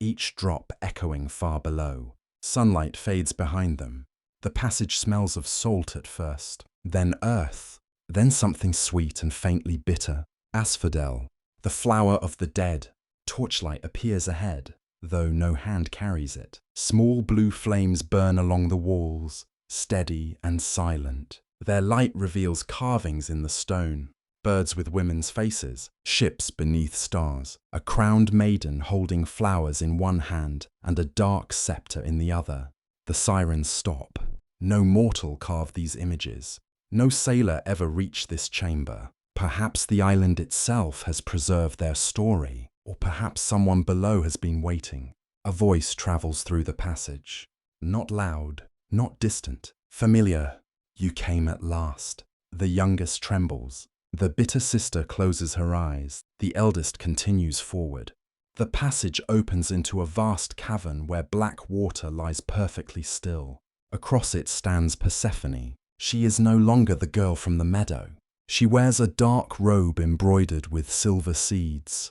each drop echoing far below. Sunlight fades behind them. The passage smells of salt at first, then earth, then something sweet and faintly bitter. Asphodel, the flower of the dead. Torchlight appears ahead, though no hand carries it. Small blue flames burn along the walls, steady and silent. Their light reveals carvings in the stone. Birds with women's faces, ships beneath stars, a crowned maiden holding flowers in one hand and a dark scepter in the other. The sirens stop. No mortal carved these images. No sailor ever reached this chamber. Perhaps the island itself has preserved their story, or perhaps someone below has been waiting. A voice travels through the passage. Not loud, not distant, familiar. You came at last. The youngest trembles. The bitter sister closes her eyes. The eldest continues forward. The passage opens into a vast cavern where black water lies perfectly still. Across it stands Persephone. She is no longer the girl from the meadow. She wears a dark robe embroidered with silver seeds.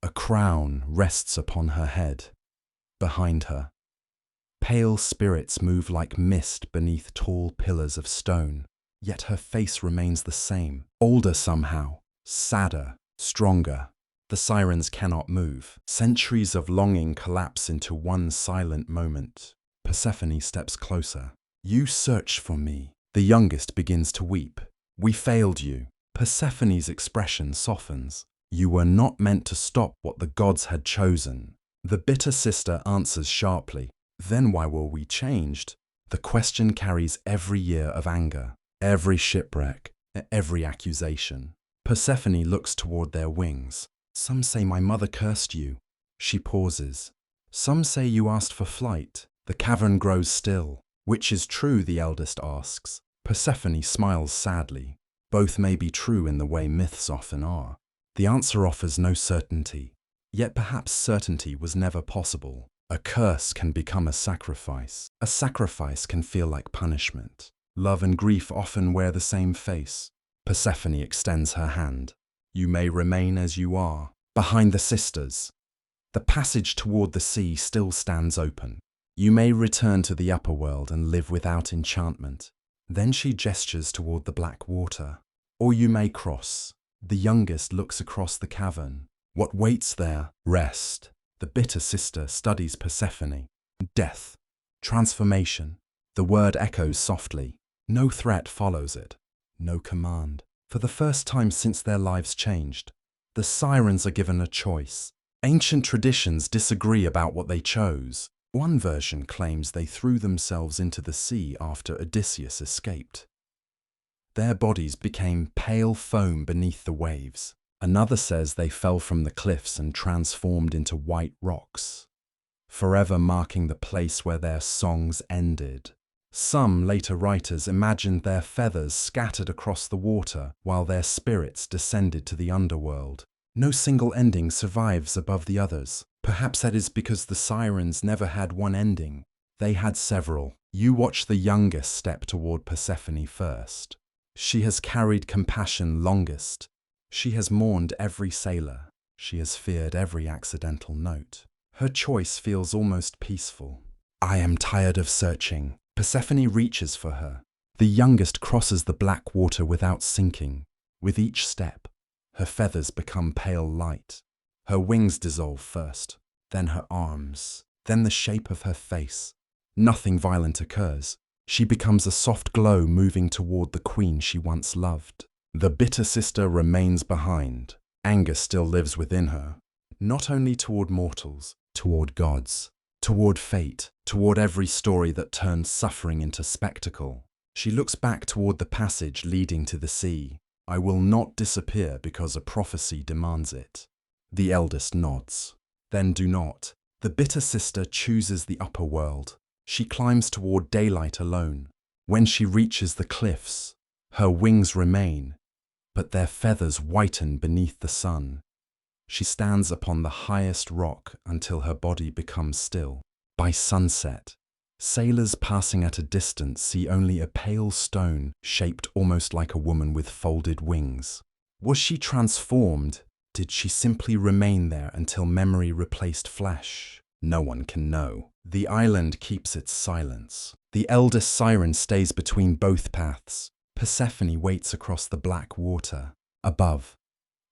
A crown rests upon her head. Behind her, pale spirits move like mist beneath tall pillars of stone. Yet her face remains the same, older somehow, sadder, stronger. The sirens cannot move. Centuries of longing collapse into one silent moment. Persephone steps closer. You search for me. The youngest begins to weep. We failed you. Persephone's expression softens. You were not meant to stop what the gods had chosen. The bitter sister answers sharply. Then why were we changed? The question carries every year of anger. Every shipwreck, every accusation. Persephone looks toward their wings. Some say my mother cursed you. She pauses. Some say you asked for flight. The cavern grows still. Which is true, the eldest asks. Persephone smiles sadly. Both may be true in the way myths often are. The answer offers no certainty. Yet perhaps certainty was never possible. A curse can become a sacrifice. A sacrifice can feel like punishment. Love and grief often wear the same face. Persephone extends her hand. You may remain as you are. Behind the sisters, the passage toward the sea still stands open. You may return to the upper world and live without enchantment. Then she gestures toward the black water. Or you may cross. The youngest looks across the cavern. What waits there? Rest. The bitter sister studies Persephone. Death. Transformation. The word echoes softly. No threat follows it. No command. For the first time since their lives changed, the Sirens are given a choice. Ancient traditions disagree about what they chose. One version claims they threw themselves into the sea after Odysseus escaped. Their bodies became pale foam beneath the waves. Another says they fell from the cliffs and transformed into white rocks, forever marking the place where their songs ended. Some later writers imagined their feathers scattered across the water while their spirits descended to the underworld. No single ending survives above the others. Perhaps that is because the Sirens never had one ending. They had several. You watch the youngest step toward Persephone first. She has carried compassion longest. She has mourned every sailor. She has feared every accidental note. Her choice feels almost peaceful. I am tired of searching. Persephone reaches for her. The youngest crosses the black water without sinking. With each step, her feathers become pale light. Her wings dissolve first, then her arms, then the shape of her face. Nothing violent occurs. She becomes a soft glow moving toward the queen she once loved. The bitter sister remains behind. Anger still lives within her, not only toward mortals, toward gods, toward fate, toward every story that turned suffering into spectacle. She looks back toward the passage leading to the sea. I will not disappear because a prophecy demands it. The eldest nods. Then do not. The bitter sister chooses the upper world. She climbs toward daylight alone. When she reaches the cliffs, her wings remain, but their feathers whiten beneath the sun. She stands upon the highest rock until her body becomes still. By sunset, sailors passing at a distance see only a pale stone shaped almost like a woman with folded wings. Was she transformed? Did she simply remain there until memory replaced flesh? No one can know. The island keeps its silence. The eldest siren stays between both paths. Persephone waits across the black water. Above,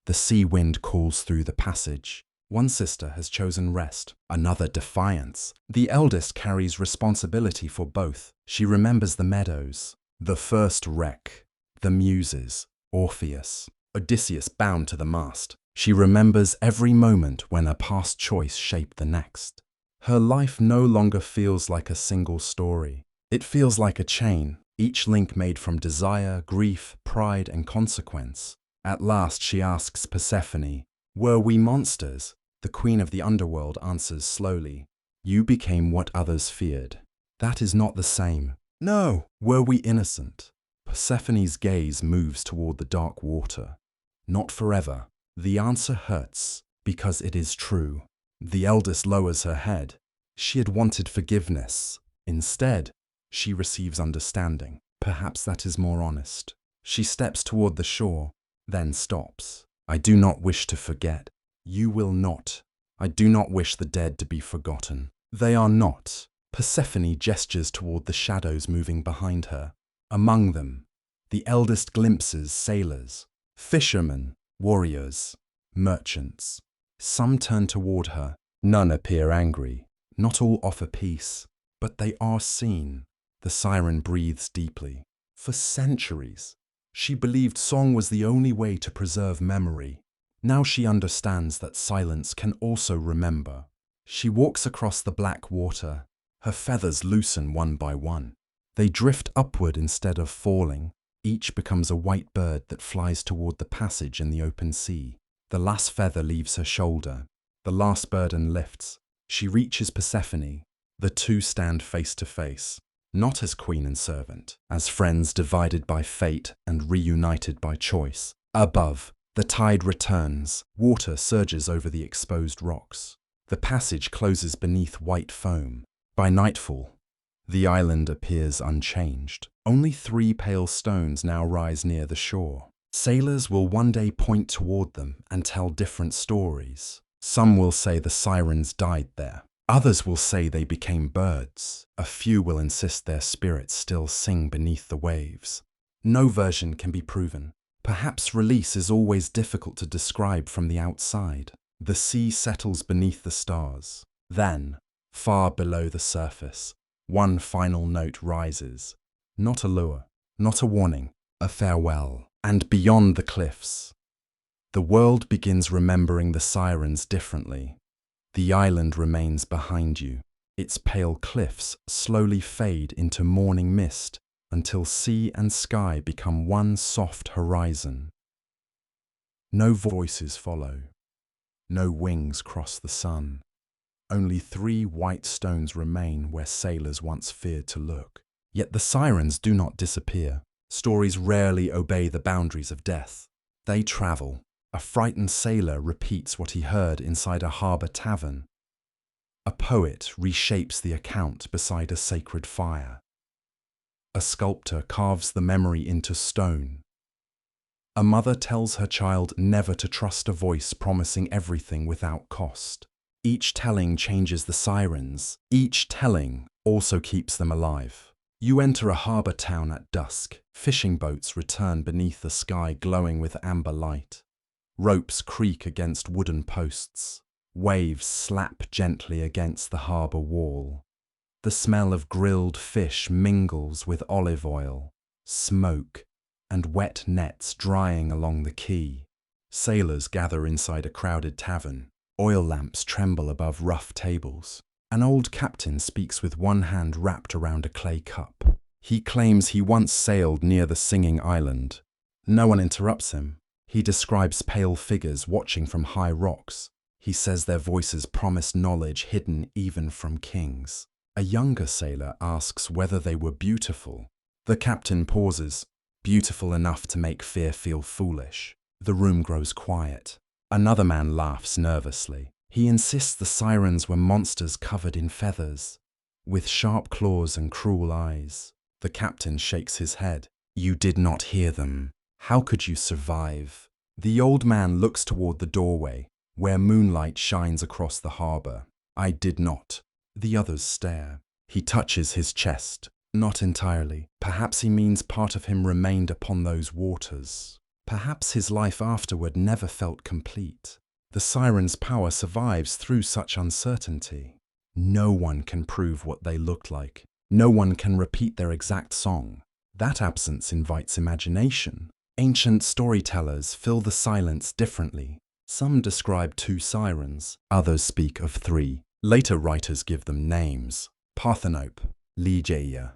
the sea wind calls through the passage. One sister has chosen rest, another defiance. The eldest carries responsibility for both. She remembers the meadows, the first wreck, the muses, Orpheus, Odysseus bound to the mast. She remembers every moment when a past choice shaped the next. Her life no longer feels like a single story. It feels like a chain, each link made from desire, grief, pride, and consequence. At last she asks Persephone, "Were we monsters?" The queen of the underworld answers slowly, "You became what others feared. That is not the same." "No, were we innocent?" Persephone's gaze moves toward the dark water. "Not forever." The answer hurts because it is true. The eldest lowers her head. She had wanted forgiveness. Instead, she receives understanding. Perhaps that is more honest. She steps toward the shore, then stops. "I do not wish to forget." "You will not." "I do not wish the dead to be forgotten." "They are not." Persephone gestures toward the shadows moving behind her. Among them, the eldest glimpses sailors, fishermen, warriors, merchants. Some turn toward her. None appear angry. Not all offer peace, but they are seen. The siren breathes deeply. For centuries, she believed song was the only way to preserve memory. Now she understands that silence can also remember. She walks across the black water. Her feathers loosen one by one. They drift upward instead of falling. Each becomes a white bird that flies toward the passage in the open sea. The last feather leaves her shoulder. The last burden lifts. She reaches Persephone. The two stand face to face, not as queen and servant, as friends divided by fate and reunited by choice. Above, the tide returns. Water surges over the exposed rocks. The passage closes beneath white foam. By nightfall, the island appears unchanged. Only 3 pale stones now rise near the shore. Sailors will one day point toward them and tell different stories. Some will say the sirens died there. Others will say they became birds. A few will insist their spirits still sing beneath the waves. No version can be proven. Perhaps release is always difficult to describe from the outside. The sea settles beneath the stars. Then, far below the surface, one final note rises. Not a lure, not a warning, a farewell. And beyond the cliffs, the world begins remembering the sirens differently. The island remains behind you. Its pale cliffs slowly fade into morning mist until sea and sky become one soft horizon. No voices follow. No wings cross the sun. Only 3 white stones remain where sailors once feared to look. Yet the sirens do not disappear. Stories rarely obey the boundaries of death. They travel. A frightened sailor repeats what he heard inside a harbour tavern. A poet reshapes the account beside a sacred fire. A sculptor carves the memory into stone. A mother tells her child never to trust a voice promising everything without cost. Each telling changes the sirens. Each telling also keeps them alive. You enter a harbour town at dusk. Fishing boats return beneath the sky glowing with amber light. Ropes creak against wooden posts. Waves slap gently against the harbour wall. The smell of grilled fish mingles with olive oil, smoke, and wet nets drying along the quay. Sailors gather inside a crowded tavern. Oil lamps tremble above rough tables. An old captain speaks with one hand wrapped around a clay cup. He claims he once sailed near the singing island. No one interrupts him. He describes pale figures watching from high rocks. He says their voices promise knowledge hidden even from kings. A younger sailor asks whether they were beautiful. The captain pauses, beautiful enough to make fear feel foolish. The room grows quiet. Another man laughs nervously. He insists the sirens were monsters covered in feathers, with sharp claws and cruel eyes. The captain shakes his head. You did not hear them. How could you survive? The old man looks toward the doorway, where moonlight shines across the harbour. I did not. The others stare. He touches his chest. Not entirely. Perhaps he means part of him remained upon those waters. Perhaps his life afterward never felt complete. The siren's power survives through such uncertainty. No one can prove what they looked like. No one can repeat their exact song. That absence invites imagination. Ancient storytellers fill the silence differently. Some describe 2 sirens, others speak of 3. Later writers give them names. Parthenope, Ligeia,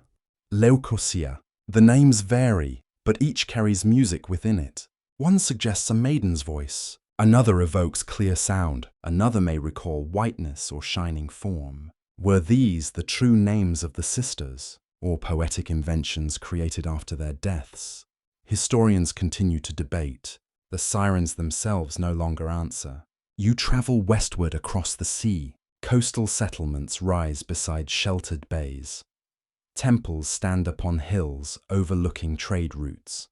Leucosia. The names vary, but each carries music within it. One suggests a maiden's voice. Another evokes clear sound. Another may recall whiteness or shining form. Were these the true names of the sisters, or poetic inventions created after their deaths? Historians continue to debate. The sirens themselves no longer answer. You travel westward across the sea. Coastal settlements rise beside sheltered bays. Temples stand upon hills overlooking trade routes.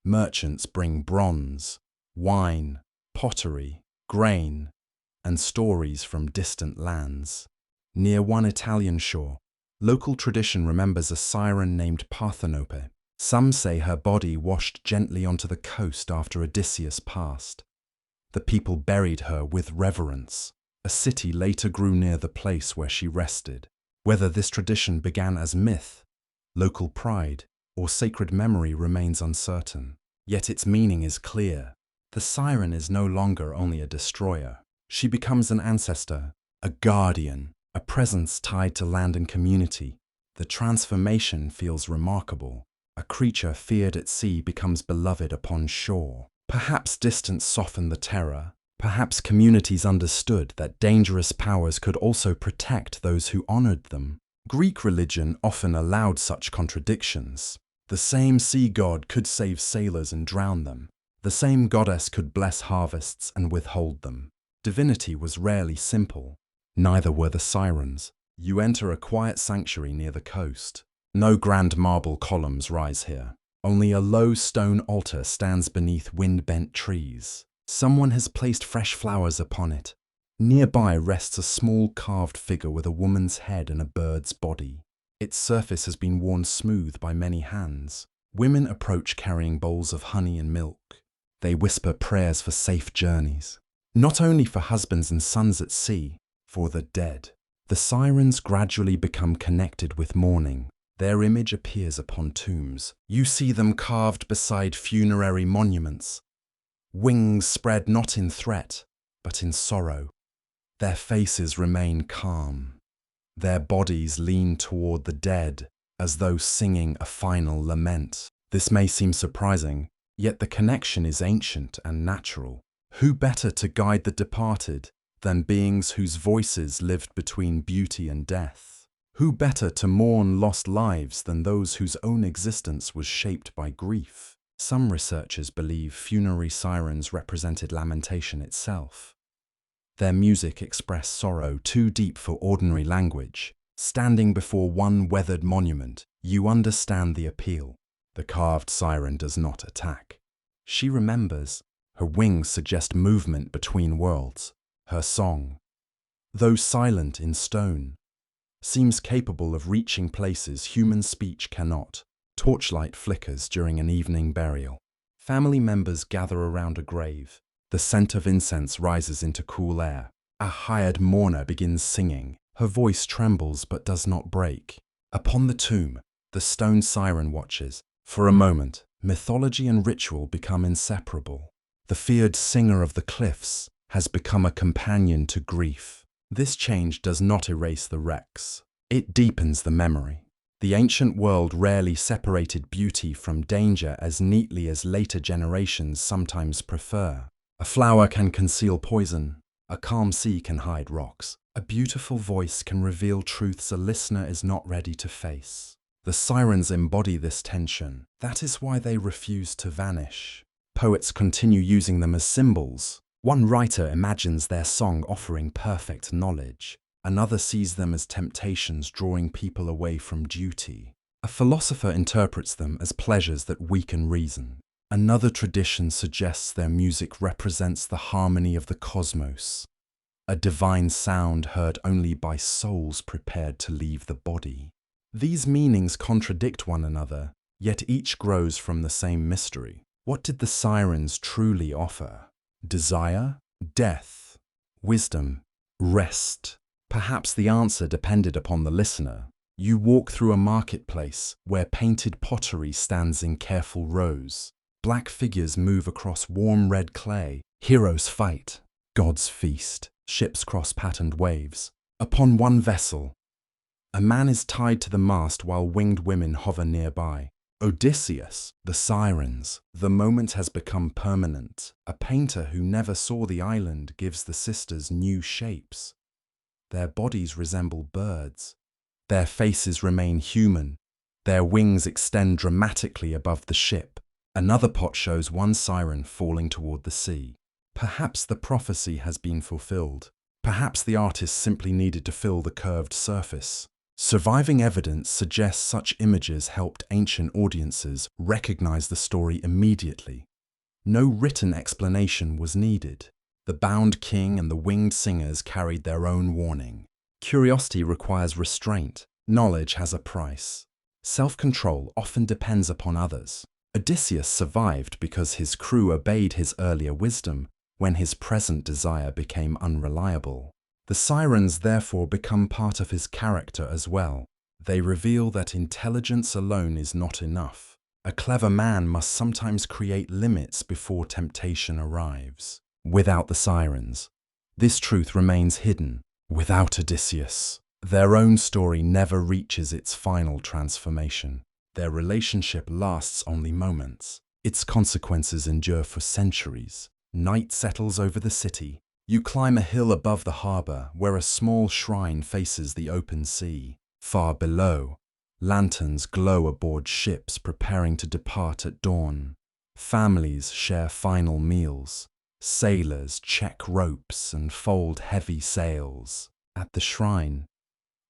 Merchants bring bronze, wine, pottery, grain, and stories from distant lands. Near one Italian shore, local tradition remembers a siren named Parthenope. Some say her body washed gently onto the coast after Odysseus passed. The people buried her with reverence. A city later grew near the place where she rested. Whether this tradition began as myth, local pride, or sacred memory remains uncertain. Yet its meaning is clear. The siren is no longer only a destroyer. She becomes an ancestor, a guardian, a presence tied to land and community. The transformation feels remarkable. A creature feared at sea becomes beloved upon shore. Perhaps distance softened the terror. Perhaps communities understood that dangerous powers could also protect those who honored them. Greek religion often allowed such contradictions. The same sea god could save sailors and drown them. The same goddess could bless harvests and withhold them. Divinity was rarely simple. Neither were the sirens. You enter a quiet sanctuary near the coast. No grand marble columns rise here. Only a low stone altar stands beneath wind-bent trees. Someone has placed fresh flowers upon it. Nearby rests a small carved figure with a woman's head and a bird's body. Its surface has been worn smooth by many hands. Women approach carrying bowls of honey and milk. They whisper prayers for safe journeys. not only for husbands and sons at sea, for the dead. The sirens gradually become connected with mourning. Their image appears upon tombs. You see them carved beside funerary monuments. Wings spread not in threat, but in sorrow. Their faces remain calm. Their bodies lean toward the dead, as though singing a final lament. This may seem surprising, yet the connection is ancient and natural. Who better to guide the departed than beings whose voices lived between beauty and death? Who better to mourn lost lives than those whose own existence was shaped by grief? Some researchers believe funerary sirens represented lamentation itself. Their music expressed sorrow too deep for ordinary language. Standing before one weathered monument, you understand the appeal. The carved siren does not attack. She remembers. Her wings suggest movement between worlds. Her song, though silent in stone, seems capable of reaching places human speech cannot. Torchlight flickers during an evening burial. Family members gather around a grave. The scent of incense rises into cool air. A hired mourner begins singing. Her voice trembles but does not break. Upon the tomb, the stone siren watches. For a moment, mythology and ritual become inseparable. The feared singer of the cliffs has become a companion to grief. This change does not erase the wrecks. It deepens the memory. The ancient world rarely separated beauty from danger as neatly as later generations sometimes prefer. A flower can conceal poison. A calm sea can hide rocks. A beautiful voice can reveal truths a listener is not ready to face. The sirens embody this tension. That is why they refuse to vanish. Poets continue using them as symbols. One writer imagines their song offering perfect knowledge. Another sees them as temptations drawing people away from duty. A philosopher interprets them as pleasures that weaken reason. Another tradition suggests their music represents the harmony of the cosmos, a divine sound heard only by souls prepared to leave the body. These meanings contradict one another, yet each grows from the same mystery. What did the sirens truly offer? Desire, death, wisdom, rest. Perhaps the answer depended upon the listener. You walk through a marketplace where painted pottery stands in careful rows. Black figures move across warm red clay. Heroes fight. Gods feast. Ships cross patterned waves. Upon one vessel, a man is tied to the mast while winged women hover nearby. Odysseus, the Sirens. The moment has become permanent. A painter who never saw the island gives the sisters new shapes. Their bodies resemble birds. Their faces remain human. Their wings extend dramatically above the ship. Another pot shows one siren falling toward the sea. Perhaps the prophecy has been fulfilled. Perhaps the artist simply needed to fill the curved surface. Surviving evidence suggests such images helped ancient audiences recognize the story immediately. No written explanation was needed. The bound king and the winged singers carried their own warning. Curiosity requires restraint. Knowledge has a price. Self-control often depends upon others. Odysseus survived because his crew obeyed his earlier wisdom when his present desire became unreliable. The sirens therefore become part of his character as well. They reveal that intelligence alone is not enough. A clever man must sometimes create limits before temptation arrives. Without the sirens, this truth remains hidden. Without Odysseus, their own story never reaches its final transformation. Their relationship lasts only moments. Its consequences endure for centuries. Night settles over the city. You climb a hill above the harbor where a small shrine faces the open sea. Far below, lanterns glow aboard ships preparing to depart at dawn. Families share final meals. Sailors check ropes and fold heavy sails. At the shrine,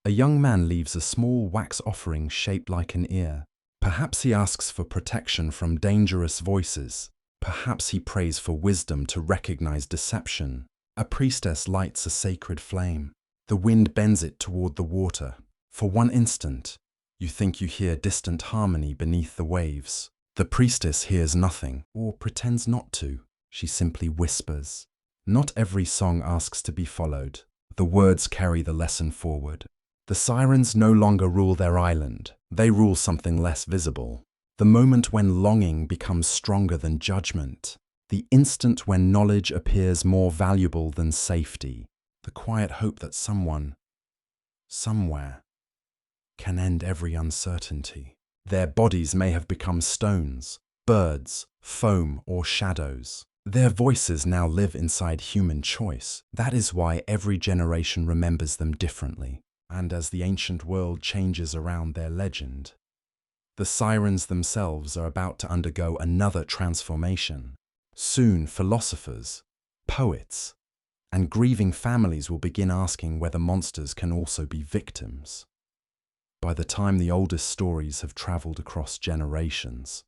a young man leaves a small wax offering shaped like an ear. Perhaps he asks for protection from dangerous voices. Perhaps he prays for wisdom to recognize deception. A priestess lights a sacred flame. The wind bends it toward the water. For one instant, you think you hear distant harmony beneath the waves. The priestess hears nothing, or pretends not to. She simply whispers, Not every song asks to be followed. The words carry the lesson forward. The sirens no longer rule their island. They rule something less visible. The moment when longing becomes stronger than judgment. The instant when knowledge appears more valuable than safety. The quiet hope that someone, somewhere, can end every uncertainty. Their bodies may have become stones, birds, foam, or shadows. Their voices now live inside human choice. That is why every generation remembers them differently. And as the ancient world changes around their legend, the sirens themselves are about to undergo another transformation. Soon, philosophers, poets, and grieving families will begin asking whether monsters can also be victims. By the time the oldest stories have traveled across generations,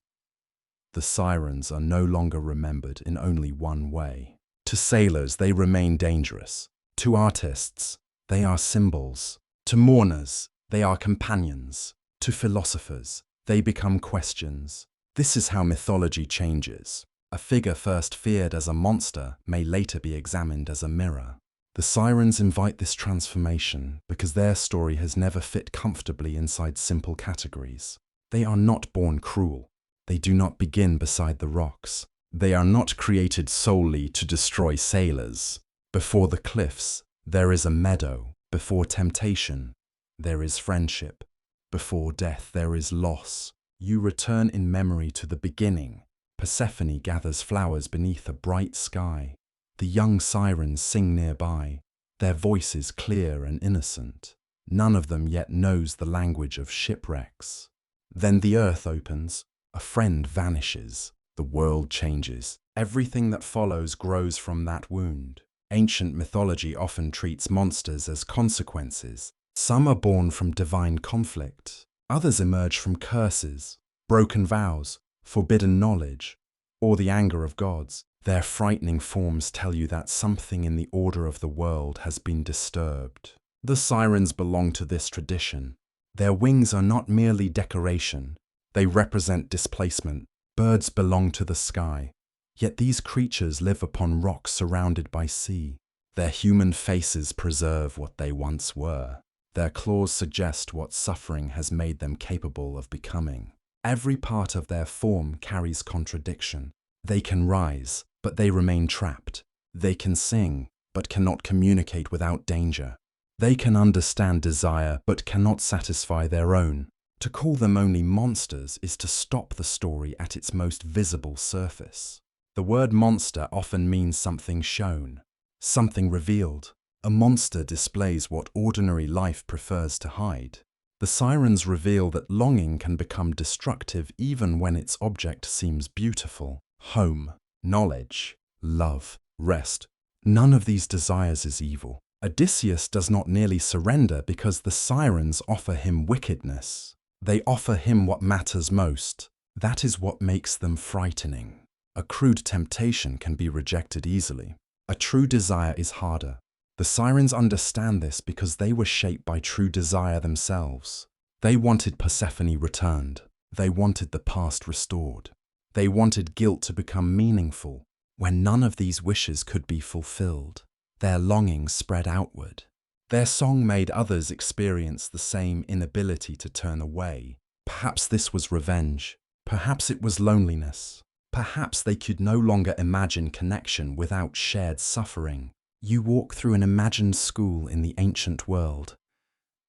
the sirens are no longer remembered in only one way. To sailors, they remain dangerous. To artists, they are symbols. To mourners, they are companions. To philosophers, they become questions. This is how mythology changes. A figure first feared as a monster may later be examined as a mirror. The sirens invite this transformation because their story has never fit comfortably inside simple categories. They are not born cruel. They do not begin beside the rocks. They are not created solely to destroy sailors. Before the cliffs, there is a meadow. Before temptation, there is friendship. Before death, there is loss. You return in memory to the beginning. Persephone gathers flowers beneath a bright sky. The young sirens sing nearby, their voices clear and innocent. None of them yet knows the language of shipwrecks. Then the earth opens, a friend vanishes, the world changes. Everything that follows grows from that wound. Ancient mythology often treats monsters as consequences. Some are born from divine conflict. Others emerge from curses, broken vows, forbidden knowledge, or the anger of gods. Their frightening forms tell you that something in the order of the world has been disturbed. The sirens belong to this tradition. Their wings are not merely decoration. They represent displacement. Birds belong to the sky. Yet these creatures live upon rocks surrounded by sea. Their human faces preserve what they once were. Their claws suggest what suffering has made them capable of becoming. Every part of their form carries contradiction. They can rise, but they remain trapped. They can sing, but cannot communicate without danger. They can understand desire, but cannot satisfy their own. To call them only monsters is to stop the story at its most visible surface. The word monster often means something shown, something revealed. A monster displays what ordinary life prefers to hide. The sirens reveal that longing can become destructive even when its object seems beautiful. Home, knowledge, love, rest. None of these desires is evil. Odysseus does not nearly surrender because the sirens offer him wickedness. They offer him what matters most. That is what makes them frightening. A crude temptation can be rejected easily. A true desire is harder. The sirens understand this because they were shaped by true desire themselves. They wanted Persephone returned. They wanted the past restored. They wanted guilt to become meaningful. When none of these wishes could be fulfilled, their longing spread outward. Their song made others experience the same inability to turn away. Perhaps this was revenge. Perhaps it was loneliness. Perhaps they could no longer imagine connection without shared suffering. You walk through an imagined school in the ancient world,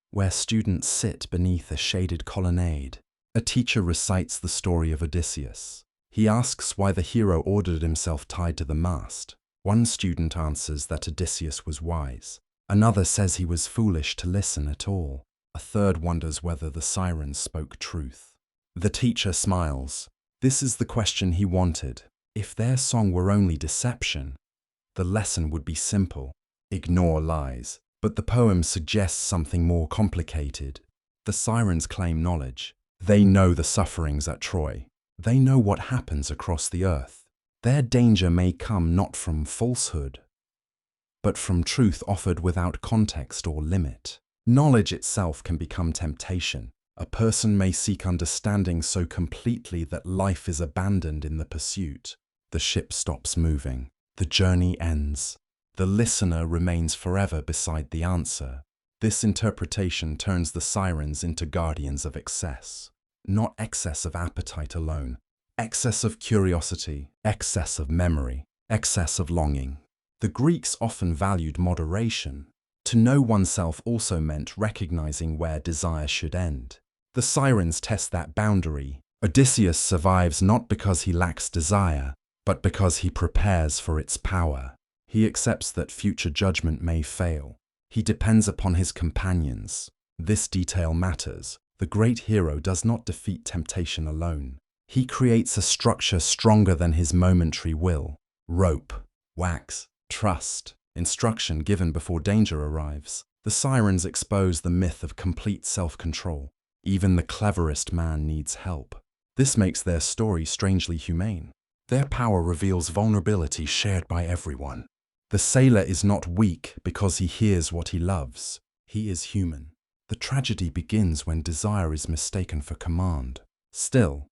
where students sit beneath a shaded colonnade. A teacher recites the story of Odysseus. He asks why the hero ordered himself tied to the mast. One student answers that Odysseus was wise. Another says he was foolish to listen at all. A third wonders whether the sirens spoke truth. The teacher smiles. This is the question he wanted. If their song were only deception, the lesson would be simple. Ignore lies. But the poem suggests something more complicated. The sirens claim knowledge. They know the sufferings at Troy. They know what happens across the earth. Their danger may come not from falsehood, but from truth offered without context or limit. Knowledge itself can become temptation. A person may seek understanding so completely that life is abandoned in the pursuit. The ship stops moving. The journey ends. The listener remains forever beside the answer. This interpretation turns the sirens into guardians of excess. Not excess of appetite alone. Excess of curiosity, excess of memory, excess of longing. The Greeks often valued moderation. To know oneself also meant recognizing where desire should end. The sirens test that boundary. Odysseus survives not because he lacks desire, but because he prepares for its power. He accepts that future judgment may fail. He depends upon his companions. This detail matters. The great hero does not defeat temptation alone. He creates a structure stronger than his momentary will. Rope, wax, trust, instruction given before danger arrives. The sirens expose the myth of complete self-control. Even the cleverest man needs help. This makes their story strangely humane. Their power reveals vulnerability shared by everyone. The sailor is not weak because he hears what he loves. He is human. The tragedy begins when desire is mistaken for command. Still,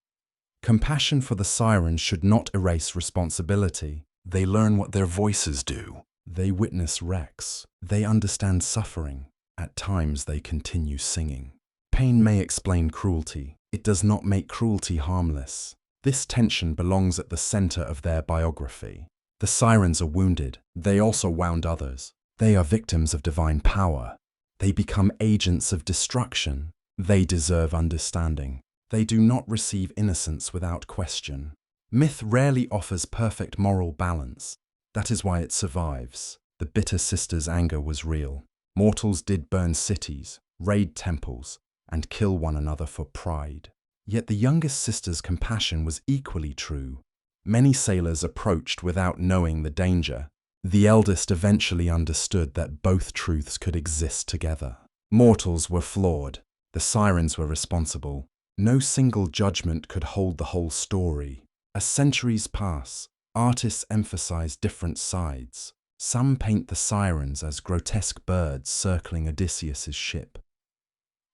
compassion for the sirens should not erase responsibility. They learn what their voices do. They witness wrecks. They understand suffering. At times they continue singing. Pain may explain cruelty. It does not make cruelty harmless. This tension belongs at the center of their biography. The sirens are wounded. They also wound others. They are victims of divine power. They become agents of destruction. They deserve understanding. They do not receive innocence without question. Myth rarely offers perfect moral balance. That is why it survives. The bitter sisters' anger was real. Mortals did burn cities, raid temples, and kill one another for pride. Yet the youngest sister's compassion was equally true. Many sailors approached without knowing the danger. The eldest eventually understood that both truths could exist together. Mortals were flawed. The sirens were responsible. No single judgment could hold the whole story. As centuries pass, artists emphasize different sides. Some paint the sirens as grotesque birds circling Odysseus's ship.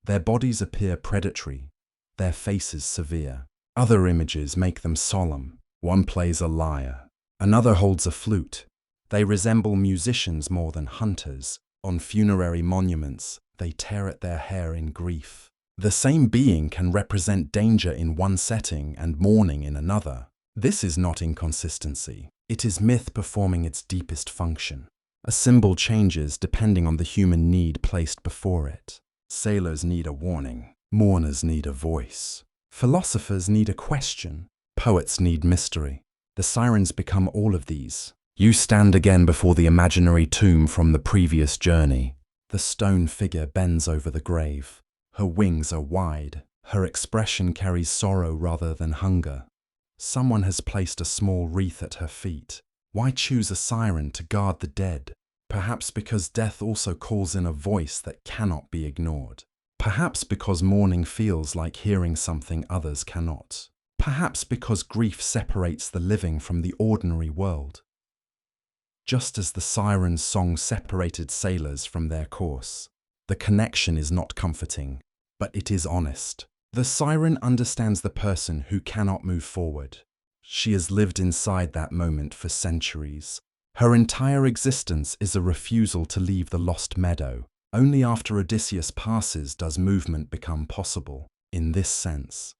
Their bodies appear predatory, their faces severe. Other images make them solemn. One plays a lyre, another holds a flute. They resemble musicians more than hunters. On funerary monuments, they tear at their hair in grief. The same being can represent danger in one setting and mourning in another. This is not inconsistency. It is myth performing its deepest function. A symbol changes depending on the human need placed before it. Sailors need a warning. Mourners need a voice. Philosophers need a question. Poets need mystery. The sirens become all of these. You stand again before the imaginary tomb from the previous journey. The stone figure bends over the grave. Her wings are wide. Her expression carries sorrow rather than hunger. Someone has placed a small wreath at her feet. Why choose a siren to guard the dead? Perhaps because death also calls in a voice that cannot be ignored. Perhaps because mourning feels like hearing something others cannot. Perhaps because grief separates the living from the ordinary world. Just as the siren's song separated sailors from their course, the connection is not comforting, but it is honest. The siren understands the person who cannot move forward. She has lived inside that moment for centuries. Her entire existence is a refusal to leave the lost meadow. Only after Odysseus passes does movement become possible. In this sense,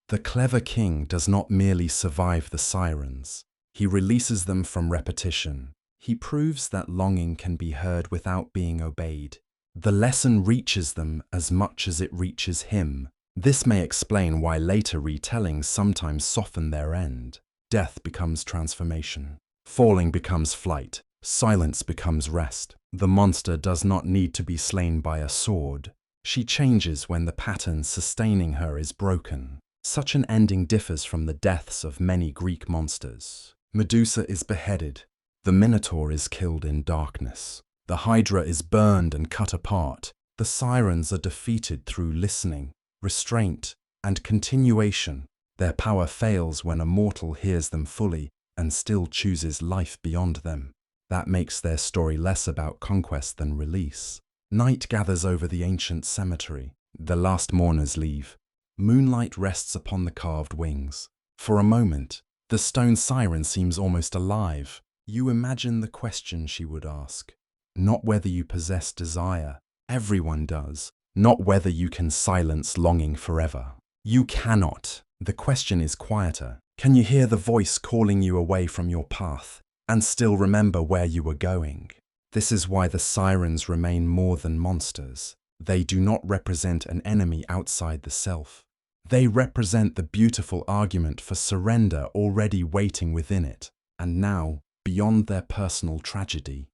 the clever king does not merely survive the sirens. He releases them from repetition. He proves that longing can be heard without being obeyed. The lesson reaches them as much as it reaches him. This may explain why later retellings sometimes soften their end. Death becomes transformation. Falling becomes flight. Silence becomes rest. The monster does not need to be slain by a sword. She changes when the pattern sustaining her is broken. Such an ending differs from the deaths of many Greek monsters. Medusa is beheaded. The Minotaur is killed in darkness. The Hydra is burned and cut apart. The sirens are defeated through listening, restraint, and continuation. Their power fails when a mortal hears them fully and still chooses life beyond them. That makes their story less about conquest than release. Night gathers over the ancient cemetery. The last mourners leave. Moonlight rests upon the carved wings. For a moment, The stone siren seems almost alive. You imagine the question she would ask. Not whether you possess desire. Everyone does. Not whether you can silence longing forever. You cannot. The question is quieter. Can you hear the voice calling you away from your path and still remember where you were going? This is why the sirens remain more than monsters. They do not represent an enemy outside the self. They represent the beautiful argument for surrender already waiting within it, and now, beyond their personal tragedy.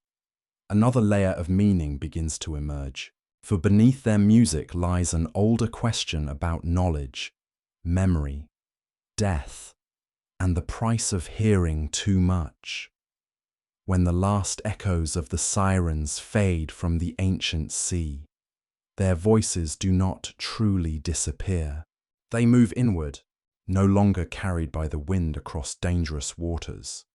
Another layer of meaning begins to emerge, for beneath their music lies an older question about knowledge, memory, death, and the price of hearing too much. When the last echoes of the sirens fade from the ancient sea, their voices do not truly disappear. They move inward, no longer carried by the wind across dangerous waters.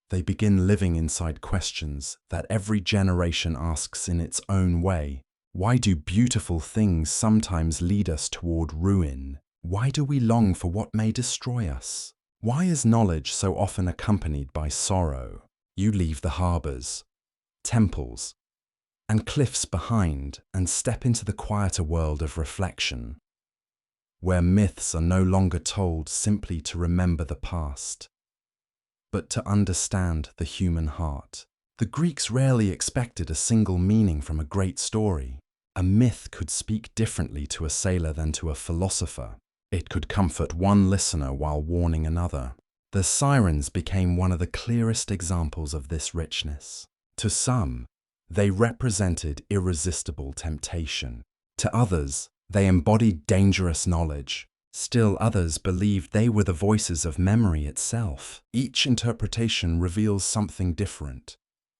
They begin living inside questions that every generation asks in its own way. Why do beautiful things sometimes lead us toward ruin? Why do we long for what may destroy us? Why is knowledge so often accompanied by sorrow? You leave the harbors, temples, and cliffs behind and step into the quieter world of reflection, where myths are no longer told simply to remember the past, but to understand the human heart. The Greeks rarely expected a single meaning from a great story. A myth could speak differently to a sailor than to a philosopher. It could comfort one listener while warning another. The sirens became one of the clearest examples of this richness. To some, they represented irresistible temptation. To others, they embodied dangerous knowledge. Still others believed they were the voices of memory itself. Each interpretation reveals something different,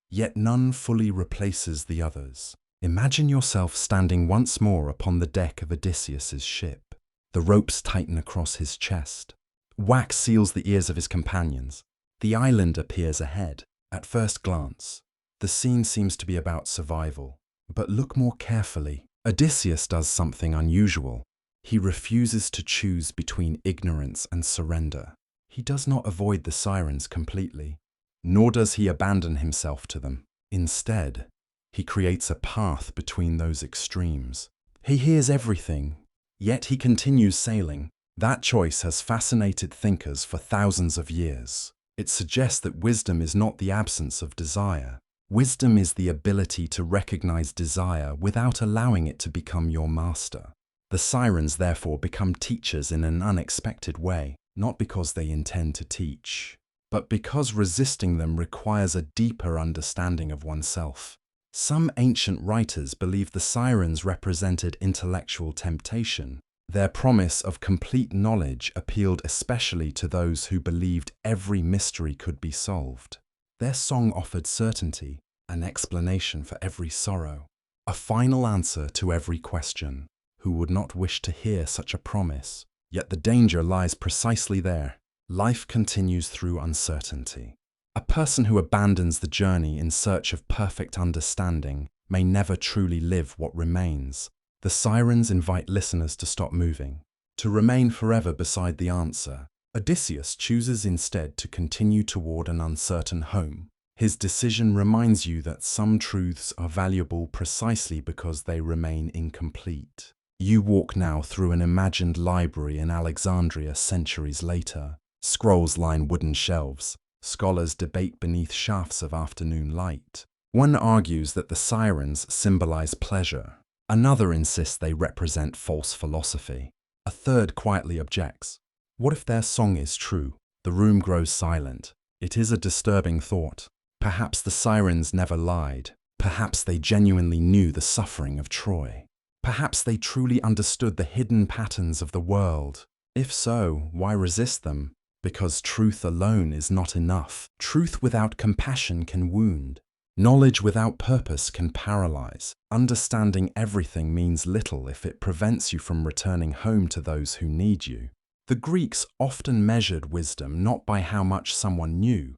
yet none fully replaces the others. Imagine yourself standing once more upon the deck of Odysseus's ship. The ropes tighten across his chest. Wax seals the ears of his companions. The island appears ahead. At first glance, the scene seems to be about survival. But look more carefully. Odysseus does something unusual. He refuses to choose between ignorance and surrender. He does not avoid the sirens completely, nor does he abandon himself to them. Instead, he creates a path between those extremes. He hears everything, yet he continues sailing. That choice has fascinated thinkers for thousands of years. It suggests that wisdom is not the absence of desire. Wisdom is the ability to recognize desire without allowing it to become your master. The sirens therefore become teachers in an unexpected way, not because they intend to teach, but because resisting them requires a deeper understanding of oneself. Some ancient writers believe the sirens represented intellectual temptation. Their promise of complete knowledge appealed especially to those who believed every mystery could be solved. Their song offered certainty, an explanation for every sorrow, a final answer to every question. Who would not wish to hear such a promise? Yet the danger lies precisely there. Life continues through uncertainty. A person who abandons the journey in search of perfect understanding may never truly live what remains. The sirens invite listeners to stop moving, to remain forever beside the answer. Odysseus chooses instead to continue toward an uncertain home. His decision reminds you that some truths are valuable precisely because they remain incomplete. You walk now through an imagined library in Alexandria centuries later. Scrolls line wooden shelves. Scholars debate beneath shafts of afternoon light. One argues that the sirens symbolize pleasure. Another insists they represent false philosophy. A third quietly objects. What if their song is true? The room grows silent. It is a disturbing thought. Perhaps the sirens never lied. Perhaps they genuinely knew the suffering of Troy. Perhaps they truly understood the hidden patterns of the world. If so, why resist them? Because truth alone is not enough. Truth without compassion can wound. Knowledge without purpose can paralyze. Understanding everything means little if it prevents you from returning home to those who need you. The Greeks often measured wisdom not by how much someone knew,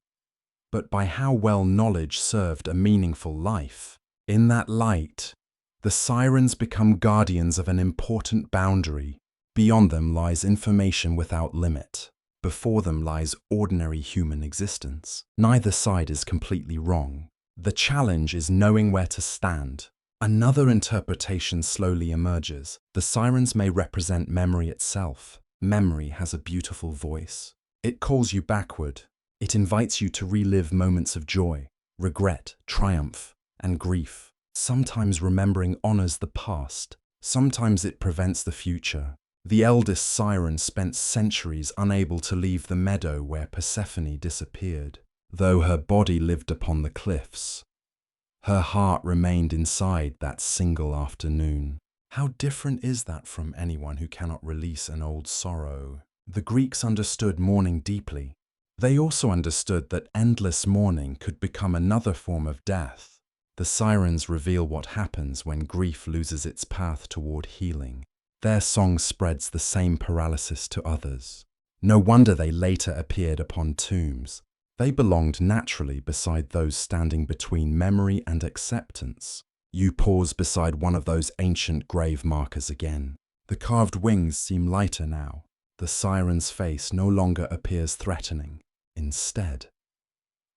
but by how well knowledge served a meaningful life. In that light, the sirens become guardians of an important boundary. Beyond them lies information without limit. before them lies ordinary human existence. Neither side is completely wrong. The challenge is knowing where to stand. Another interpretation slowly emerges. The sirens may represent memory itself. Memory has a beautiful voice. It calls you backward. It invites you to relive moments of joy, regret, triumph, and grief. Sometimes remembering honors the past. Sometimes it prevents the future. The eldest siren spent centuries unable to leave the meadow where Persephone disappeared. Though her body lived upon the cliffs, her heart remained inside that single afternoon. How different is that from anyone who cannot release an old sorrow? The Greeks understood mourning deeply. They also understood that endless mourning could become another form of death. The sirens reveal what happens when grief loses its path toward healing. Their song spreads the same paralysis to others. No wonder they later appeared upon tombs. They belonged naturally beside those standing between memory and acceptance. You pause beside one of those ancient grave markers again. The carved wings seem lighter now. The siren's face no longer appears threatening. Instead,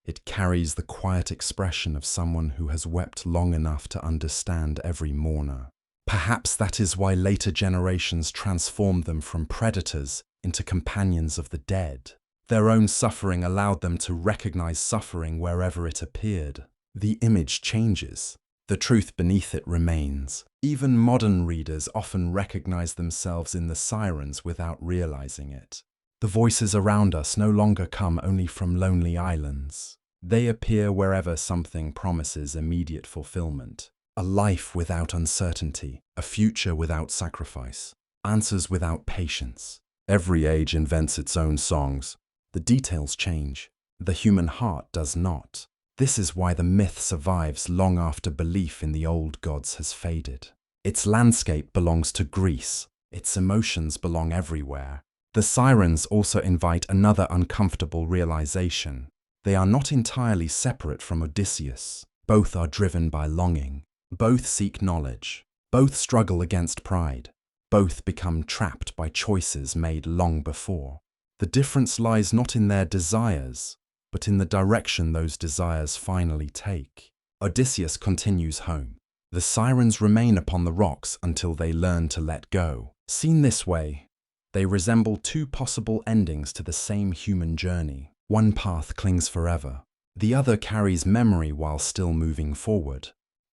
it carries the quiet expression of someone who has wept long enough to understand every mourner. Perhaps that is why later generations transformed them from predators into companions of the dead. Their own suffering allowed them to recognize suffering wherever it appeared. The image changes. The truth beneath it remains. Even modern readers often recognize themselves in the sirens without realizing it. The voices around us no longer come only from lonely islands. They appear wherever something promises immediate fulfillment. A life without uncertainty, a future without sacrifice, answers without patience. Every age invents its own songs. The details change. The human heart does not. This is why the myth survives long after belief in the old gods has faded. Its landscape belongs to Greece. Its emotions belong everywhere. The sirens also invite another uncomfortable realization. They are not entirely separate from Odysseus. Both are driven by longing. Both seek knowledge. Both struggle against pride. Both become trapped by choices made long before. The difference lies not in their desires, but in the direction those desires finally take. Odysseus continues home. The sirens remain upon the rocks until they learn to let go. Seen this way, they resemble two possible endings to the same human journey. One path clings forever. The other carries memory while still moving forward.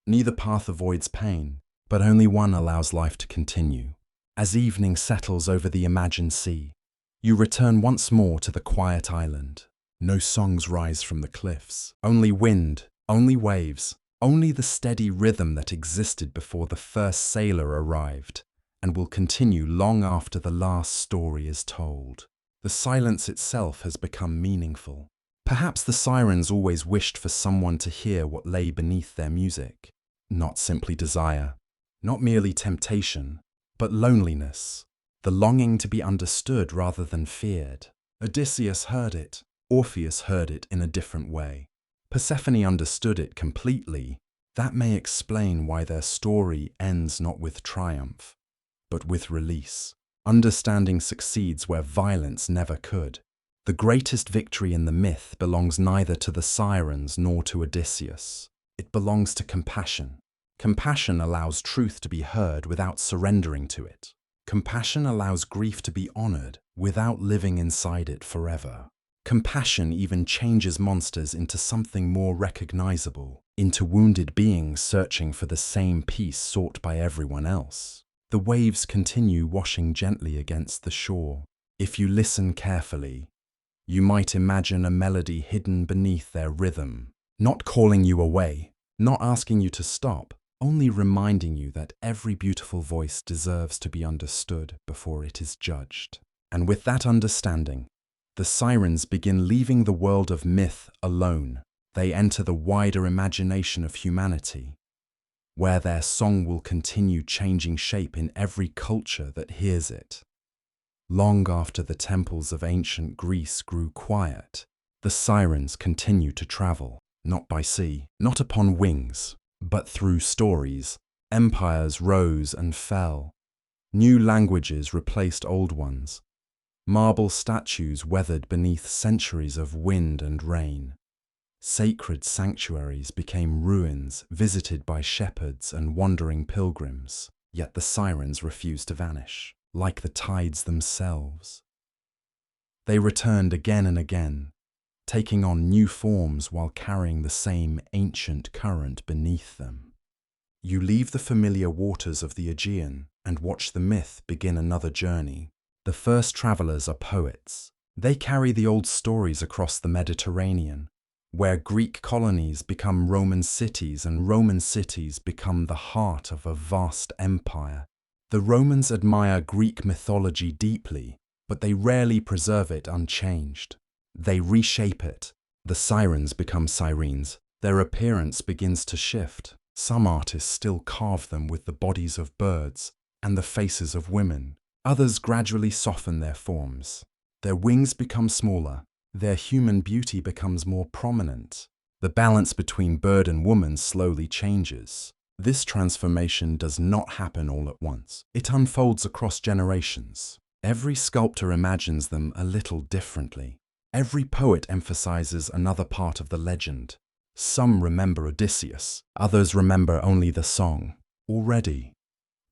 Neither path avoids pain, but only one allows life to continue. As evening settles over the imagined sea, you return once more to the quiet island. No songs rise from the cliffs. Only wind, only waves, only the steady rhythm that existed before the first sailor arrived and will continue long after the last story is told. The silence itself has become meaningful. Perhaps the sirens always wished for someone to hear what lay beneath their music. Not simply desire, not merely temptation, but loneliness, the longing to be understood rather than feared. Odysseus heard it. Orpheus heard it in a different way. Persephone understood it completely. That may explain why their story ends not with triumph, but with release. Understanding succeeds where violence never could. The greatest victory in the myth belongs neither to the sirens nor to Odysseus. It belongs to compassion. Compassion allows truth to be heard without surrendering to it. Compassion allows grief to be honored without living inside it forever. Compassion even changes monsters into something more recognizable, into wounded beings searching for the same peace sought by everyone else. The waves continue washing gently against the shore. If you listen carefully, you might imagine a melody hidden beneath their rhythm, not calling you away, not asking you to stop, only reminding you that every beautiful voice deserves to be understood before it is judged. And with that understanding, the sirens begin leaving the world of myth alone. They enter the wider imagination of humanity, where their song will continue changing shape in every culture that hears it. Long after the temples of ancient Greece grew quiet, the sirens continue to travel, not by sea, not upon wings, but through stories. Empires rose and fell. New languages replaced old ones. Marble statues weathered beneath centuries of wind and rain. Sacred sanctuaries became ruins visited by shepherds and wandering pilgrims, yet the sirens refused to vanish, like the tides themselves. They returned again and again, taking on new forms while carrying the same ancient current beneath them. You leave the familiar waters of the Aegean and watch the myth begin another journey. The first travelers are poets. They carry the old stories across the Mediterranean, where Greek colonies become Roman cities and Roman cities become the heart of a vast empire. The Romans admire Greek mythology deeply, but they rarely preserve it unchanged. They reshape it. The sirens become sirens. Their appearance begins to shift. Some artists still carve them with the bodies of birds and the faces of women. Others gradually soften their forms. Their wings become smaller. Their human beauty becomes more prominent. The balance between bird and woman slowly changes. This transformation does not happen all at once. It unfolds across generations. Every sculptor imagines them a little differently. Every poet emphasizes another part of the legend. Some remember Odysseus, others remember only the song. Already,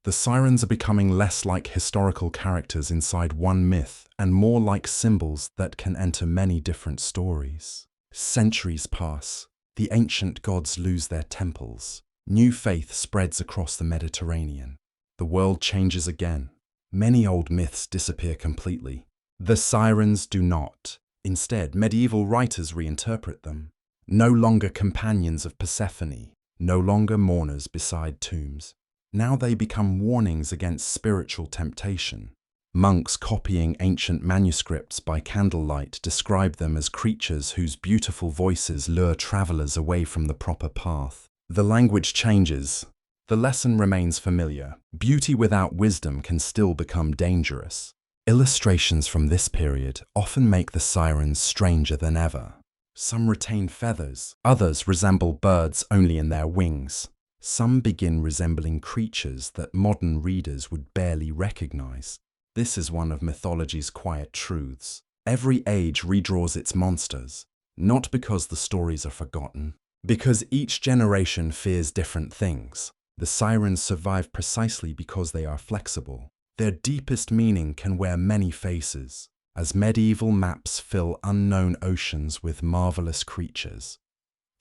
the sirens are becoming less like historical characters inside one myth and more like symbols that can enter many different stories. Centuries pass. The ancient gods lose their temples. New faith spreads across the Mediterranean. The world changes again. Many old myths disappear completely. The sirens do not. Instead, medieval writers reinterpret them. No longer companions of Persephone, no longer mourners beside tombs. Now they become warnings against spiritual temptation. Monks copying ancient manuscripts by candlelight describe them as creatures whose beautiful voices lure travelers away from the proper path. The language changes. The lesson remains familiar. Beauty without wisdom can still become dangerous. Illustrations from this period often make the sirens stranger than ever. Some retain feathers, others resemble birds only in their wings. Some begin resembling creatures that modern readers would barely recognize. This is one of mythology's quiet truths. Every age redraws its monsters, not because the stories are forgotten, because each generation fears different things. The sirens survive precisely because they are flexible. Their deepest meaning can wear many faces, as medieval maps fill unknown oceans with marvelous creatures.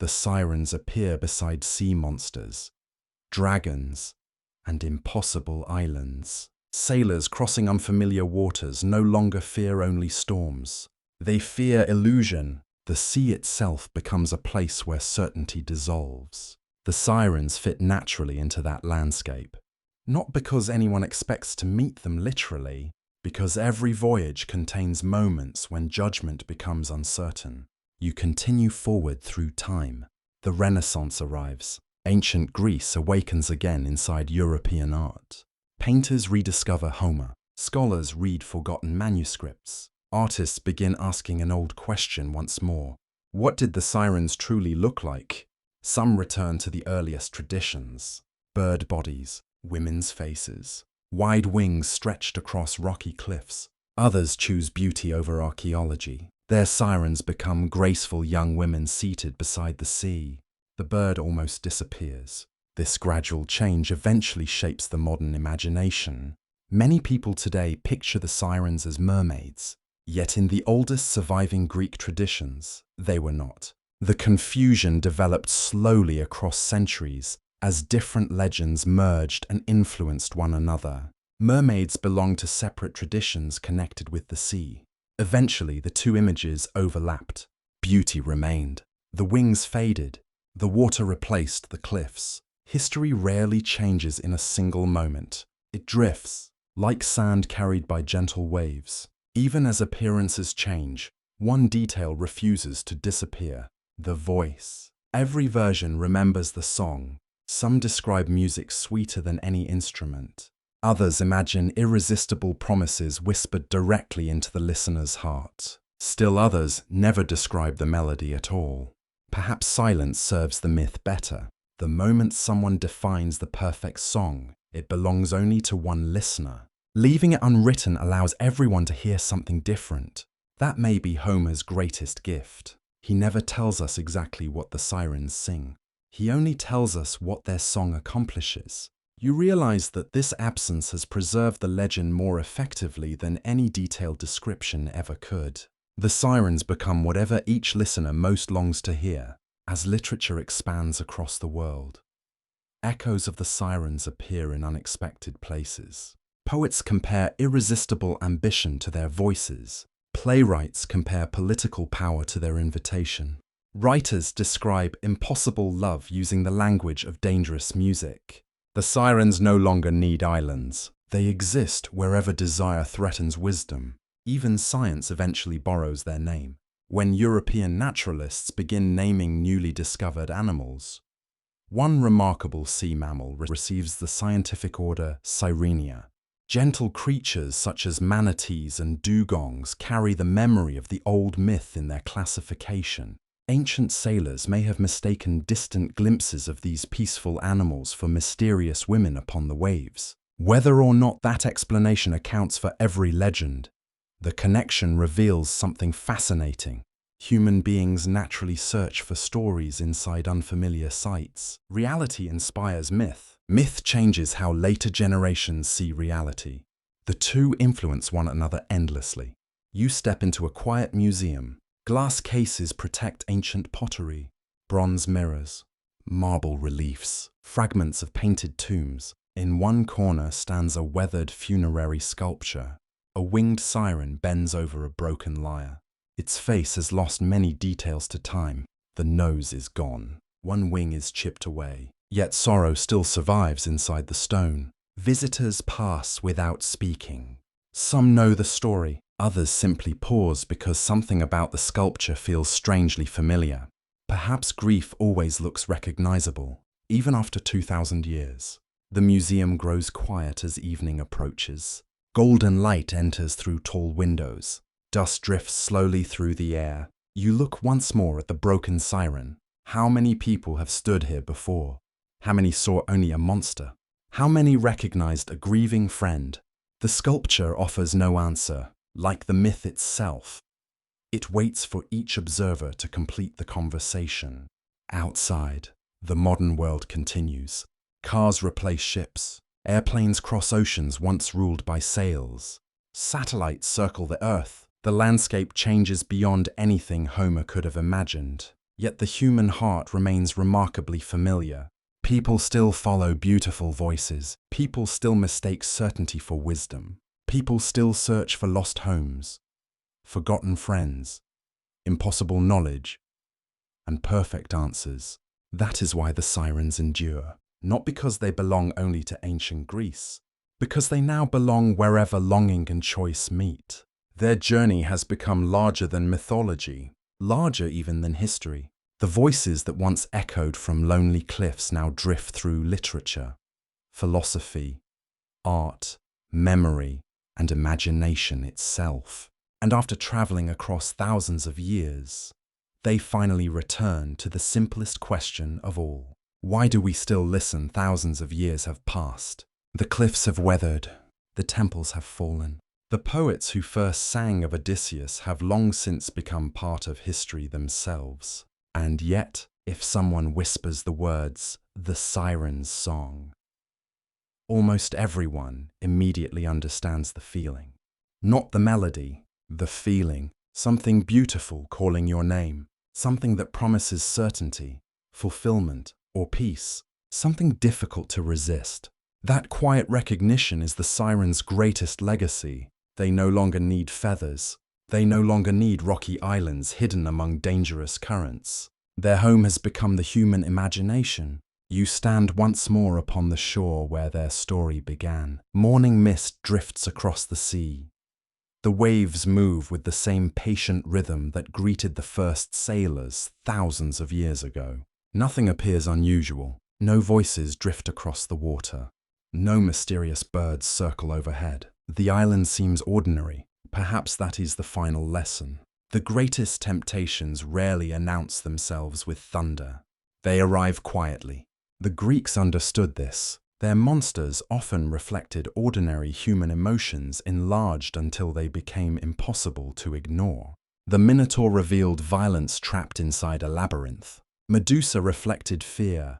The sirens appear beside sea monsters, dragons, and impossible islands. Sailors crossing unfamiliar waters no longer fear only storms. They fear illusion. The sea itself becomes a place where certainty dissolves. The sirens fit naturally into that landscape. Not because anyone expects to meet them literally, because every voyage contains moments when judgment becomes uncertain. You continue forward through time. The Renaissance arrives. Ancient Greece awakens again inside European art. Painters rediscover Homer. Scholars read forgotten manuscripts. Artists begin asking an old question once more. What did the sirens truly look like? Some return to the earliest traditions. Bird bodies, women's faces, wide wings stretched across rocky cliffs. Others choose beauty over archaeology. Their sirens become graceful young women seated beside the sea. The bird almost disappears. This gradual change eventually shapes the modern imagination. Many people today picture the sirens as mermaids, yet in the oldest surviving Greek traditions, they were not. The confusion developed slowly across centuries as different legends merged and influenced one another. Mermaids belonged to separate traditions connected with the sea. Eventually, the two images overlapped. Beauty remained. The wings faded. The water replaced the cliffs. History rarely changes in a single moment. It drifts, like sand carried by gentle waves. Even as appearances change, one detail refuses to disappear: the voice. Every version remembers the song. Some describe music sweeter than any instrument. Others imagine irresistible promises whispered directly into the listener's heart. Still others never describe the melody at all. Perhaps silence serves the myth better. The moment someone defines the perfect song, it belongs only to one listener. Leaving it unwritten allows everyone to hear something different. That may be Homer's greatest gift. He never tells us exactly what the sirens sing. He only tells us what their song accomplishes. You realize that this absence has preserved the legend more effectively than any detailed description ever could. The sirens become whatever each listener most longs to hear, as literature expands across the world. Echoes of the sirens appear in unexpected places. Poets compare irresistible ambition to their voices. Playwrights compare political power to their invitation. Writers describe impossible love using the language of dangerous music. The sirens no longer need islands. They exist wherever desire threatens wisdom. Even science eventually borrows their name. When European naturalists begin naming newly discovered animals, one remarkable sea mammal receives the scientific order Sirenia. Gentle creatures such as manatees and dugongs carry the memory of the old myth in their classification. Ancient sailors may have mistaken distant glimpses of these peaceful animals for mysterious women upon the waves. Whether or not that explanation accounts for every legend, the connection reveals something fascinating. Human beings naturally search for stories inside unfamiliar sights. Reality inspires myth. Myth changes how later generations see reality. The two influence one another endlessly. You step into a quiet museum. Glass cases protect ancient pottery, bronze mirrors, marble reliefs, fragments of painted tombs. In one corner stands a weathered funerary sculpture. A winged siren bends over a broken lyre. Its face has lost many details to time. The nose is gone. One wing is chipped away. Yet sorrow still survives inside the stone. Visitors pass without speaking. Some know the story. Others simply pause because something about the sculpture feels strangely familiar. Perhaps grief always looks recognizable, even after 2,000 years. The museum grows quiet as evening approaches. Golden light enters through tall windows. Dust drifts slowly through the air. You look once more at the broken siren. How many people have stood here before? How many saw only a monster? How many recognized a grieving friend? The sculpture offers no answer, like the myth itself. It waits for each observer to complete the conversation. Outside, the modern world continues. Cars replace ships. Airplanes cross oceans once ruled by sails. Satellites circle the Earth. The landscape changes beyond anything Homer could have imagined. Yet the human heart remains remarkably familiar. People still follow beautiful voices. People still mistake certainty for wisdom. People still search for lost homes, forgotten friends, impossible knowledge, and perfect answers. That is why the sirens endure. Not because they belong only to ancient Greece, because they now belong wherever longing and choice meet. Their journey has become larger than mythology, larger even than history. The voices that once echoed from lonely cliffs now drift through literature, philosophy, art, memory, and imagination itself. And after traveling across thousands of years, they finally return to the simplest question of all. Why do we still listen? Thousands of years have passed. The cliffs have weathered. The temples have fallen. The poets who first sang of Odysseus have long since become part of history themselves. And yet, if someone whispers the words, "the Sirens' Song," almost everyone immediately understands the feeling. Not the melody, the feeling. Something beautiful calling your name. Something that promises certainty, fulfillment, or peace. Something difficult to resist. That quiet recognition is the sirens' greatest legacy. They no longer need feathers. They no longer need rocky islands hidden among dangerous currents. Their home has become the human imagination. You stand once more upon the shore where their story began. Morning mist drifts across the sea. The waves move with the same patient rhythm that greeted the first sailors thousands of years ago. Nothing appears unusual. No voices drift across the water. No mysterious birds circle overhead. The island seems ordinary. Perhaps that is the final lesson. The greatest temptations rarely announce themselves with thunder. They arrive quietly. The Greeks understood this. Their monsters often reflected ordinary human emotions enlarged until they became impossible to ignore. The Minotaur revealed violence trapped inside a labyrinth. Medusa reflected fear,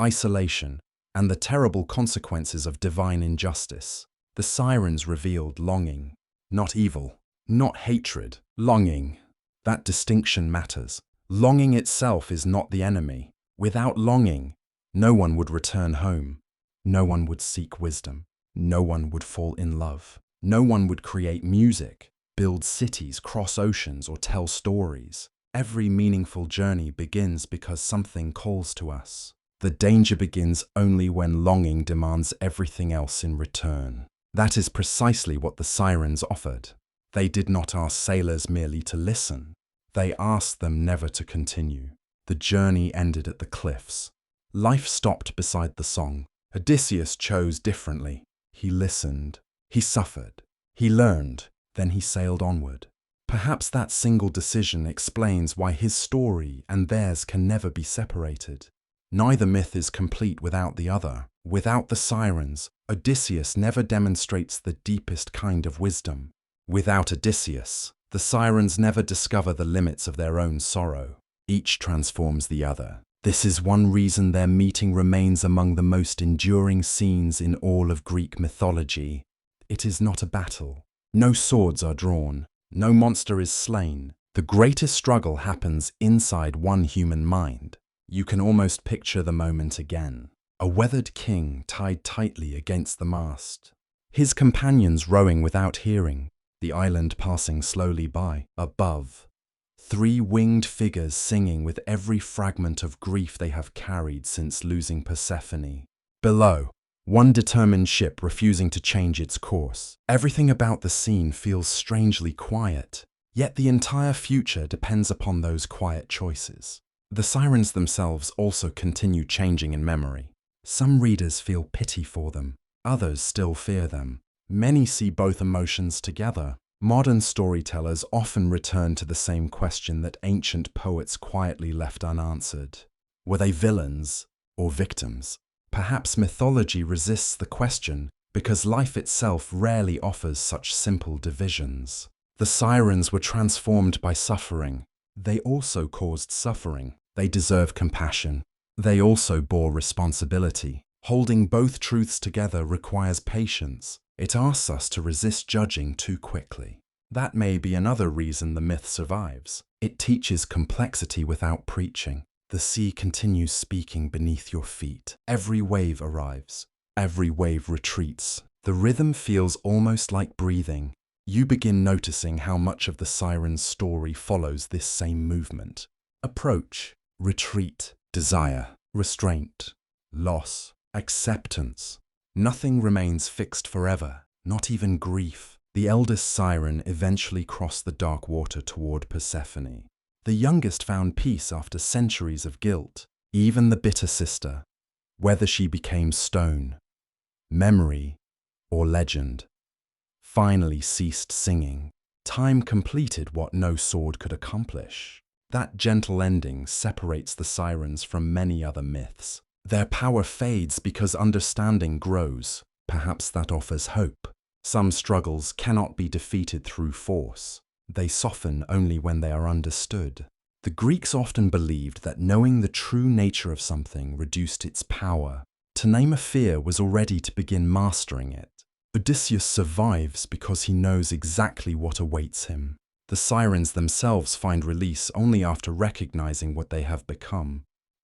isolation, and the terrible consequences of divine injustice. The Sirens revealed longing, not evil, not hatred, longing. That distinction matters. Longing itself is not the enemy. Without longing, no one would return home. No one would seek wisdom. No one would fall in love. No one would create music, build cities, cross oceans, or tell stories. Every meaningful journey begins because something calls to us. The danger begins only when longing demands everything else in return. That is precisely what the Sirens offered. They did not ask sailors merely to listen. They asked them never to continue. The journey ended at the cliffs. Life stopped beside the song. Odysseus chose differently. He listened. He suffered. He learned. Then he sailed onward. Perhaps that single decision explains why his story and theirs can never be separated. Neither myth is complete without the other. Without the Sirens, Odysseus never demonstrates the deepest kind of wisdom. Without Odysseus, the Sirens never discover the limits of their own sorrow. Each transforms the other. This is one reason their meeting remains among the most enduring scenes in all of Greek mythology. It is not a battle. No swords are drawn. No monster is slain. The greatest struggle happens inside one human mind. You can almost picture the moment again. A weathered king tied tightly against the mast. His companions rowing without hearing. The island passing slowly by. Above, 3 winged figures singing with every fragment of grief they have carried since losing Persephone. Below, one determined ship refusing to change its course. Everything about the scene feels strangely quiet, yet the entire future depends upon those quiet choices. The Sirens themselves also continue changing in memory. Some readers feel pity for them, others still fear them. Many see both emotions together. Modern storytellers often return to the same question that ancient poets quietly left unanswered. Were they villains or victims? Perhaps mythology resists the question because life itself rarely offers such simple divisions. The Sirens were transformed by suffering. They also caused suffering. They deserve compassion. They also bore responsibility. Holding both truths together requires patience. It asks us to resist judging too quickly. That may be another reason the myth survives. It teaches complexity without preaching. The sea continues speaking beneath your feet. Every wave arrives. Every wave retreats. The rhythm feels almost like breathing. You begin noticing how much of the Siren's story follows this same movement. Approach, retreat, desire, restraint, loss, acceptance. Nothing remains fixed forever, not even grief. The eldest Siren eventually crossed the dark water toward Persephone. The youngest found peace after centuries of guilt. Even the bitter sister, whether she became stone, memory, or legend, finally ceased singing. Time completed what no sword could accomplish. That gentle ending separates the Sirens from many other myths. Their power fades because understanding grows. Perhaps that offers hope. Some struggles cannot be defeated through force. They soften only when they are understood. The Greeks often believed that knowing the true nature of something reduced its power. To name a fear was already to begin mastering it. Odysseus survives because he knows exactly what awaits him. The Sirens themselves find release only after recognizing what they have become.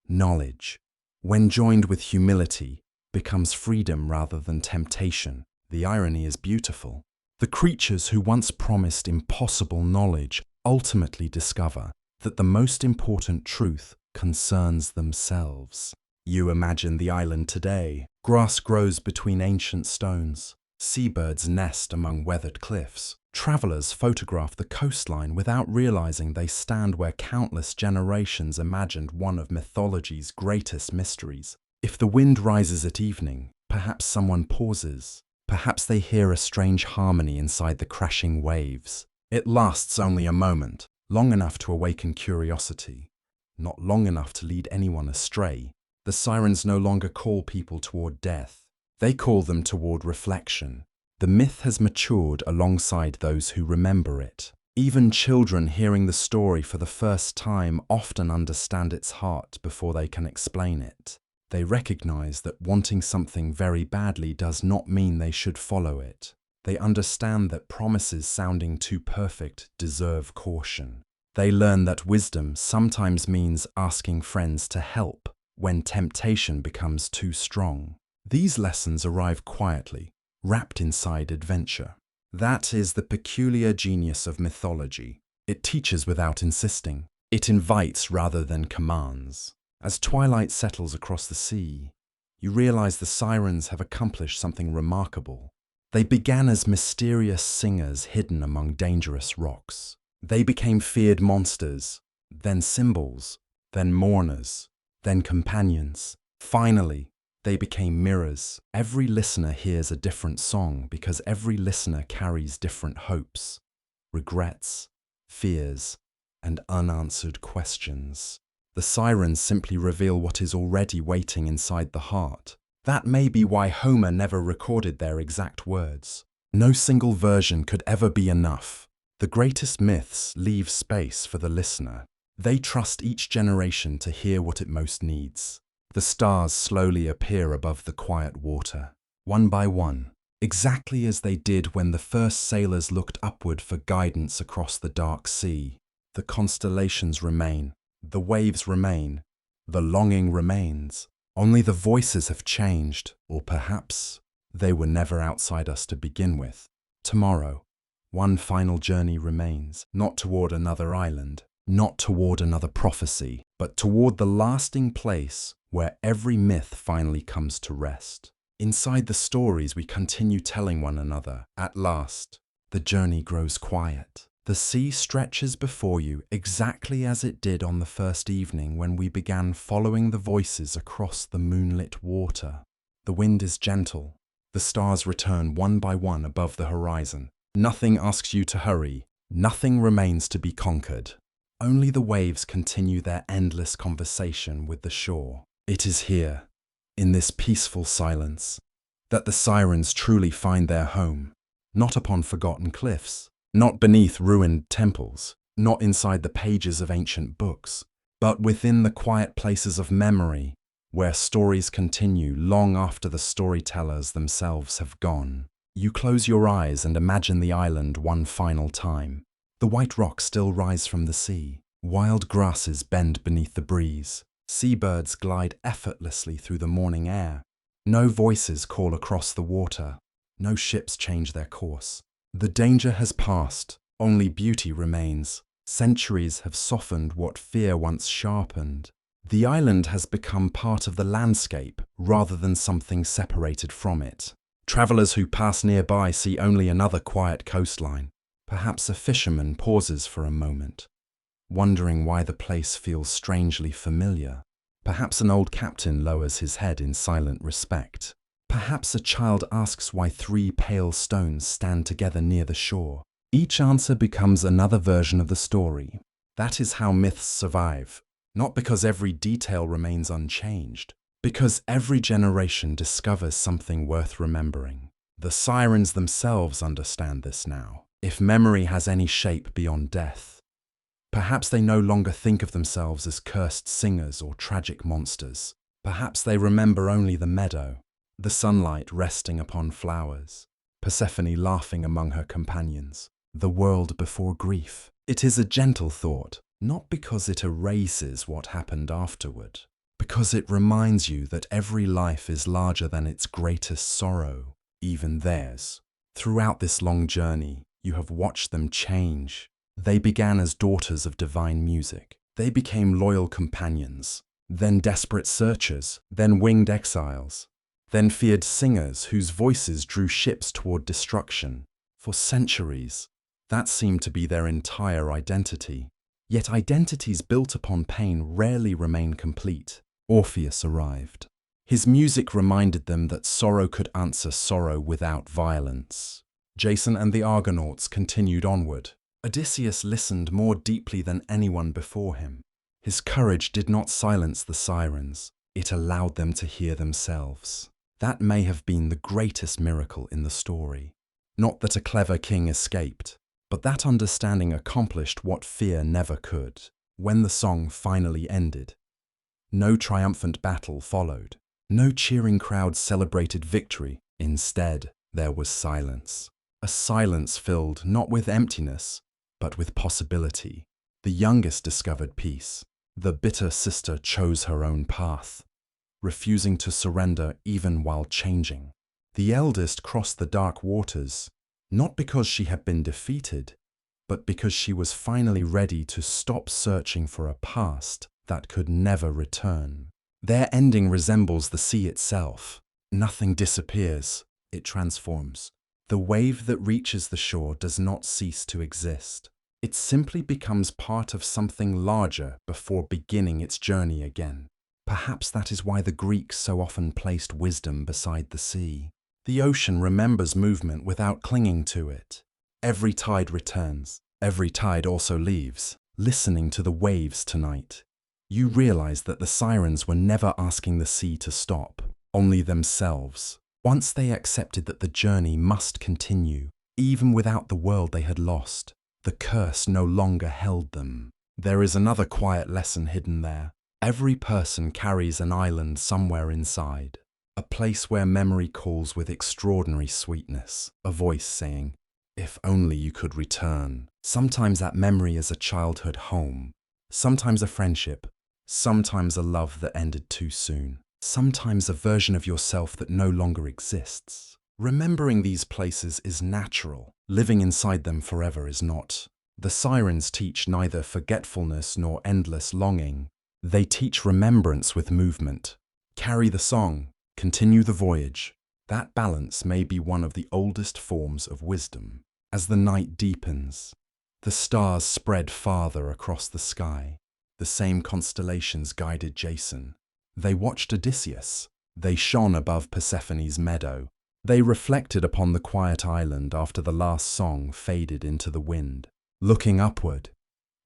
Knowledge, when joined with humility, becomes freedom rather than temptation. The irony is beautiful. The creatures who once promised impossible knowledge ultimately discover that the most important truth concerns themselves. You imagine the island today. Grass grows between ancient stones. Seabirds nest among weathered cliffs. Travelers photograph the coastline without realizing they stand where countless generations imagined one of mythology's greatest mysteries. If the wind rises at evening, perhaps someone pauses. Perhaps they hear a strange harmony inside the crashing waves. It lasts only a moment, long enough to awaken curiosity, not long enough to lead anyone astray. The Sirens no longer call people toward death. They call them toward reflection. The myth has matured alongside those who remember it. Even children hearing the story for the first time often understand its heart before they can explain it. They recognize that wanting something very badly does not mean they should follow it. They understand that promises sounding too perfect deserve caution. They learn that wisdom sometimes means asking friends to help when temptation becomes too strong. These lessons arrive quietly, wrapped inside adventure. That is the peculiar genius of mythology. It teaches without insisting. It invites rather than commands. As twilight settles across the sea, you realize the Sirens have accomplished something remarkable. They began as mysterious singers hidden among dangerous rocks. They became feared monsters, then symbols, then mourners, then companions. Finally, they became mirrors. Every listener hears a different song because every listener carries different hopes, regrets, fears, and unanswered questions. The Sirens simply reveal what is already waiting inside the heart. That may be why Homer never recorded their exact words. No single version could ever be enough. The greatest myths leave space for the listener. They trust each generation to hear what it most needs. The stars slowly appear above the quiet water, one by one, exactly as they did when the first sailors looked upward for guidance across the dark sea. The constellations remain, the waves remain, the longing remains. Only the voices have changed, or perhaps they were never outside us to begin with. Tomorrow, one final journey remains, not toward another island, not toward another prophecy, but toward the lasting place where every myth finally comes to rest. Inside the stories we continue telling one another. At last, the journey grows quiet. The sea stretches before you exactly as it did on the first evening when we began following the voices across the moonlit water. The wind is gentle. The stars return one by one above the horizon. Nothing asks you to hurry. Nothing remains to be conquered. Only the waves continue their endless conversation with the shore. It is here, in this peaceful silence, that the Sirens truly find their home. Not upon forgotten cliffs, not beneath ruined temples, not inside the pages of ancient books, but within the quiet places of memory, where stories continue long after the storytellers themselves have gone. You close your eyes and imagine the island one final time. The white rocks still rise from the sea. Wild grasses bend beneath the breeze. Seabirds glide effortlessly through the morning air. No voices call across the water. No ships change their course. The danger has passed. Only beauty remains. Centuries have softened what fear once sharpened. The island has become part of the landscape rather than something separated from it. Travelers who pass nearby see only another quiet coastline. Perhaps a fisherman pauses for a moment, wondering why the place feels strangely familiar. Perhaps an old captain lowers his head in silent respect. Perhaps a child asks why 3 pale stones stand together near the shore. Each answer becomes another version of the story. That is how myths survive. Not because every detail remains unchanged, because every generation discovers something worth remembering. The Sirens themselves understand this now. If memory has any shape beyond death, perhaps they no longer think of themselves as cursed singers or tragic monsters. Perhaps they remember only the meadow, the sunlight resting upon flowers, Persephone laughing among her companions, the world before grief. It is a gentle thought, not because it erases what happened afterward, because it reminds you that every life is larger than its greatest sorrow, even theirs. Throughout this long journey, you have watched them change. They began as daughters of divine music. They became loyal companions, then desperate searchers, then winged exiles, then feared singers whose voices drew ships toward destruction. For centuries, that seemed to be their entire identity. Yet identities built upon pain rarely remain complete. Orpheus arrived. His music reminded them that sorrow could answer sorrow without violence. Jason and the Argonauts continued onward. Odysseus listened more deeply than anyone before him. His courage did not silence the Sirens. It allowed them to hear themselves. That may have been the greatest miracle in the story. Not that a clever king escaped, but that understanding accomplished what fear never could. When the song finally ended, no triumphant battle followed. No cheering crowd celebrated victory. Instead, there was silence. A silence filled not with emptiness, but with possibility. The youngest discovered peace. The bitter sister chose her own path, refusing to surrender even while changing. The eldest crossed the dark waters, not because she had been defeated, but because she was finally ready to stop searching for a past that could never return. Their ending resembles the sea itself. Nothing disappears, it transforms. The wave that reaches the shore does not cease to exist. It simply becomes part of something larger before beginning its journey again. Perhaps that is why the Greeks so often placed wisdom beside the sea. The ocean remembers movement without clinging to it. Every tide returns. Every tide also leaves. Listening to the waves tonight, you realize that the sirens were never asking the sea to stop, only themselves. Once they accepted that the journey must continue, even without the world they had lost, the curse no longer held them. There is another quiet lesson hidden there. Every person carries an island somewhere inside, a place where memory calls with extraordinary sweetness, a voice saying, "If only you could return." Sometimes that memory is a childhood home, sometimes a friendship, sometimes a love that ended too soon, sometimes a version of yourself that no longer exists. Remembering these places is natural. Living inside them forever is not. The sirens teach neither forgetfulness nor endless longing. They teach remembrance with movement. Carry the song, continue the voyage. That balance may be one of the oldest forms of wisdom. As the night deepens, the stars spread farther across the sky. The same constellations guided Jason. They watched Odysseus. They shone above Persephone's meadow. They reflected upon the quiet island after the last song faded into the wind. Looking upward,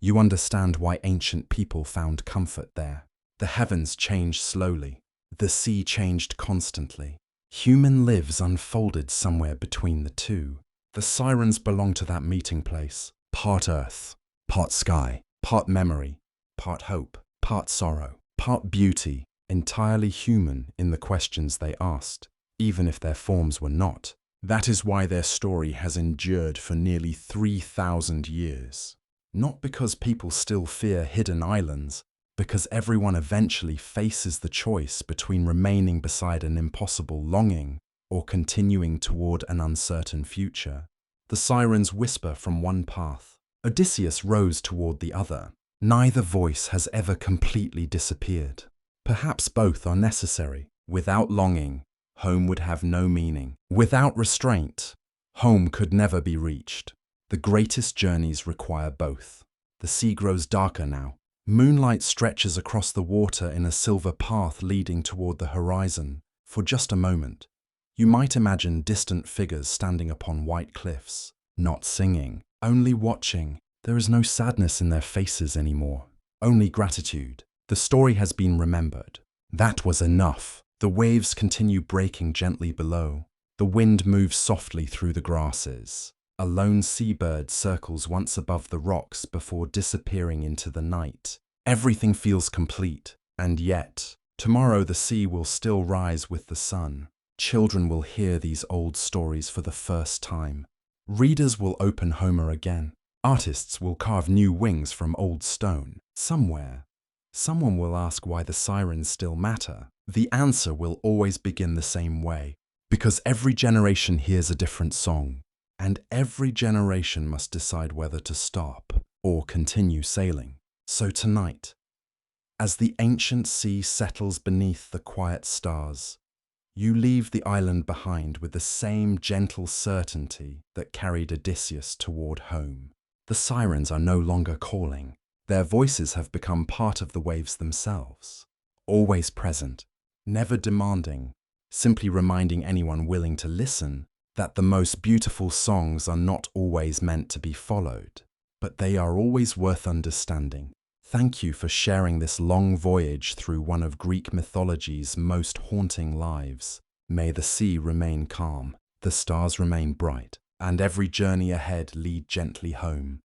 you understand why ancient people found comfort there. The heavens changed slowly. The sea changed constantly. Human lives unfolded somewhere between the two. The sirens belong to that meeting place. Part earth, part sky, part memory, part hope, part sorrow, part beauty, entirely human in the questions they asked, even if their forms were not. That is why their story has endured for nearly 3,000 years. Not because people still fear hidden islands, because everyone eventually faces the choice between remaining beside an impossible longing or continuing toward an uncertain future. The sirens whisper from one path. Odysseus rows toward the other. Neither voice has ever completely disappeared. Perhaps both are necessary. Without longing, home would have no meaning. Without restraint, home could never be reached. The greatest journeys require both. The sea grows darker now. Moonlight stretches across the water in a silver path leading toward the horizon. For just a moment, you might imagine distant figures standing upon white cliffs, not singing, only watching. There is no sadness in their faces anymore, only gratitude. The story has been remembered. That was enough. The waves continue breaking gently below. The wind moves softly through the grasses. A lone seabird circles once above the rocks before disappearing into the night. Everything feels complete, and yet, tomorrow the sea will still rise with the sun. Children will hear these old stories for the first time. Readers will open Homer again. Artists will carve new wings from old stone. Somewhere, someone will ask why the sirens still matter. The answer will always begin the same way, because every generation hears a different song, and every generation must decide whether to stop or continue sailing. So tonight, as the ancient sea settles beneath the quiet stars, you leave the island behind with the same gentle certainty that carried Odysseus toward home. The sirens are no longer calling. Their voices have become part of the waves themselves. Always present, never demanding, simply reminding anyone willing to listen that the most beautiful songs are not always meant to be followed, but they are always worth understanding. Thank you for sharing this long voyage through one of Greek mythology's most haunting lives. May the sea remain calm, the stars remain bright, and every journey ahead lead gently home.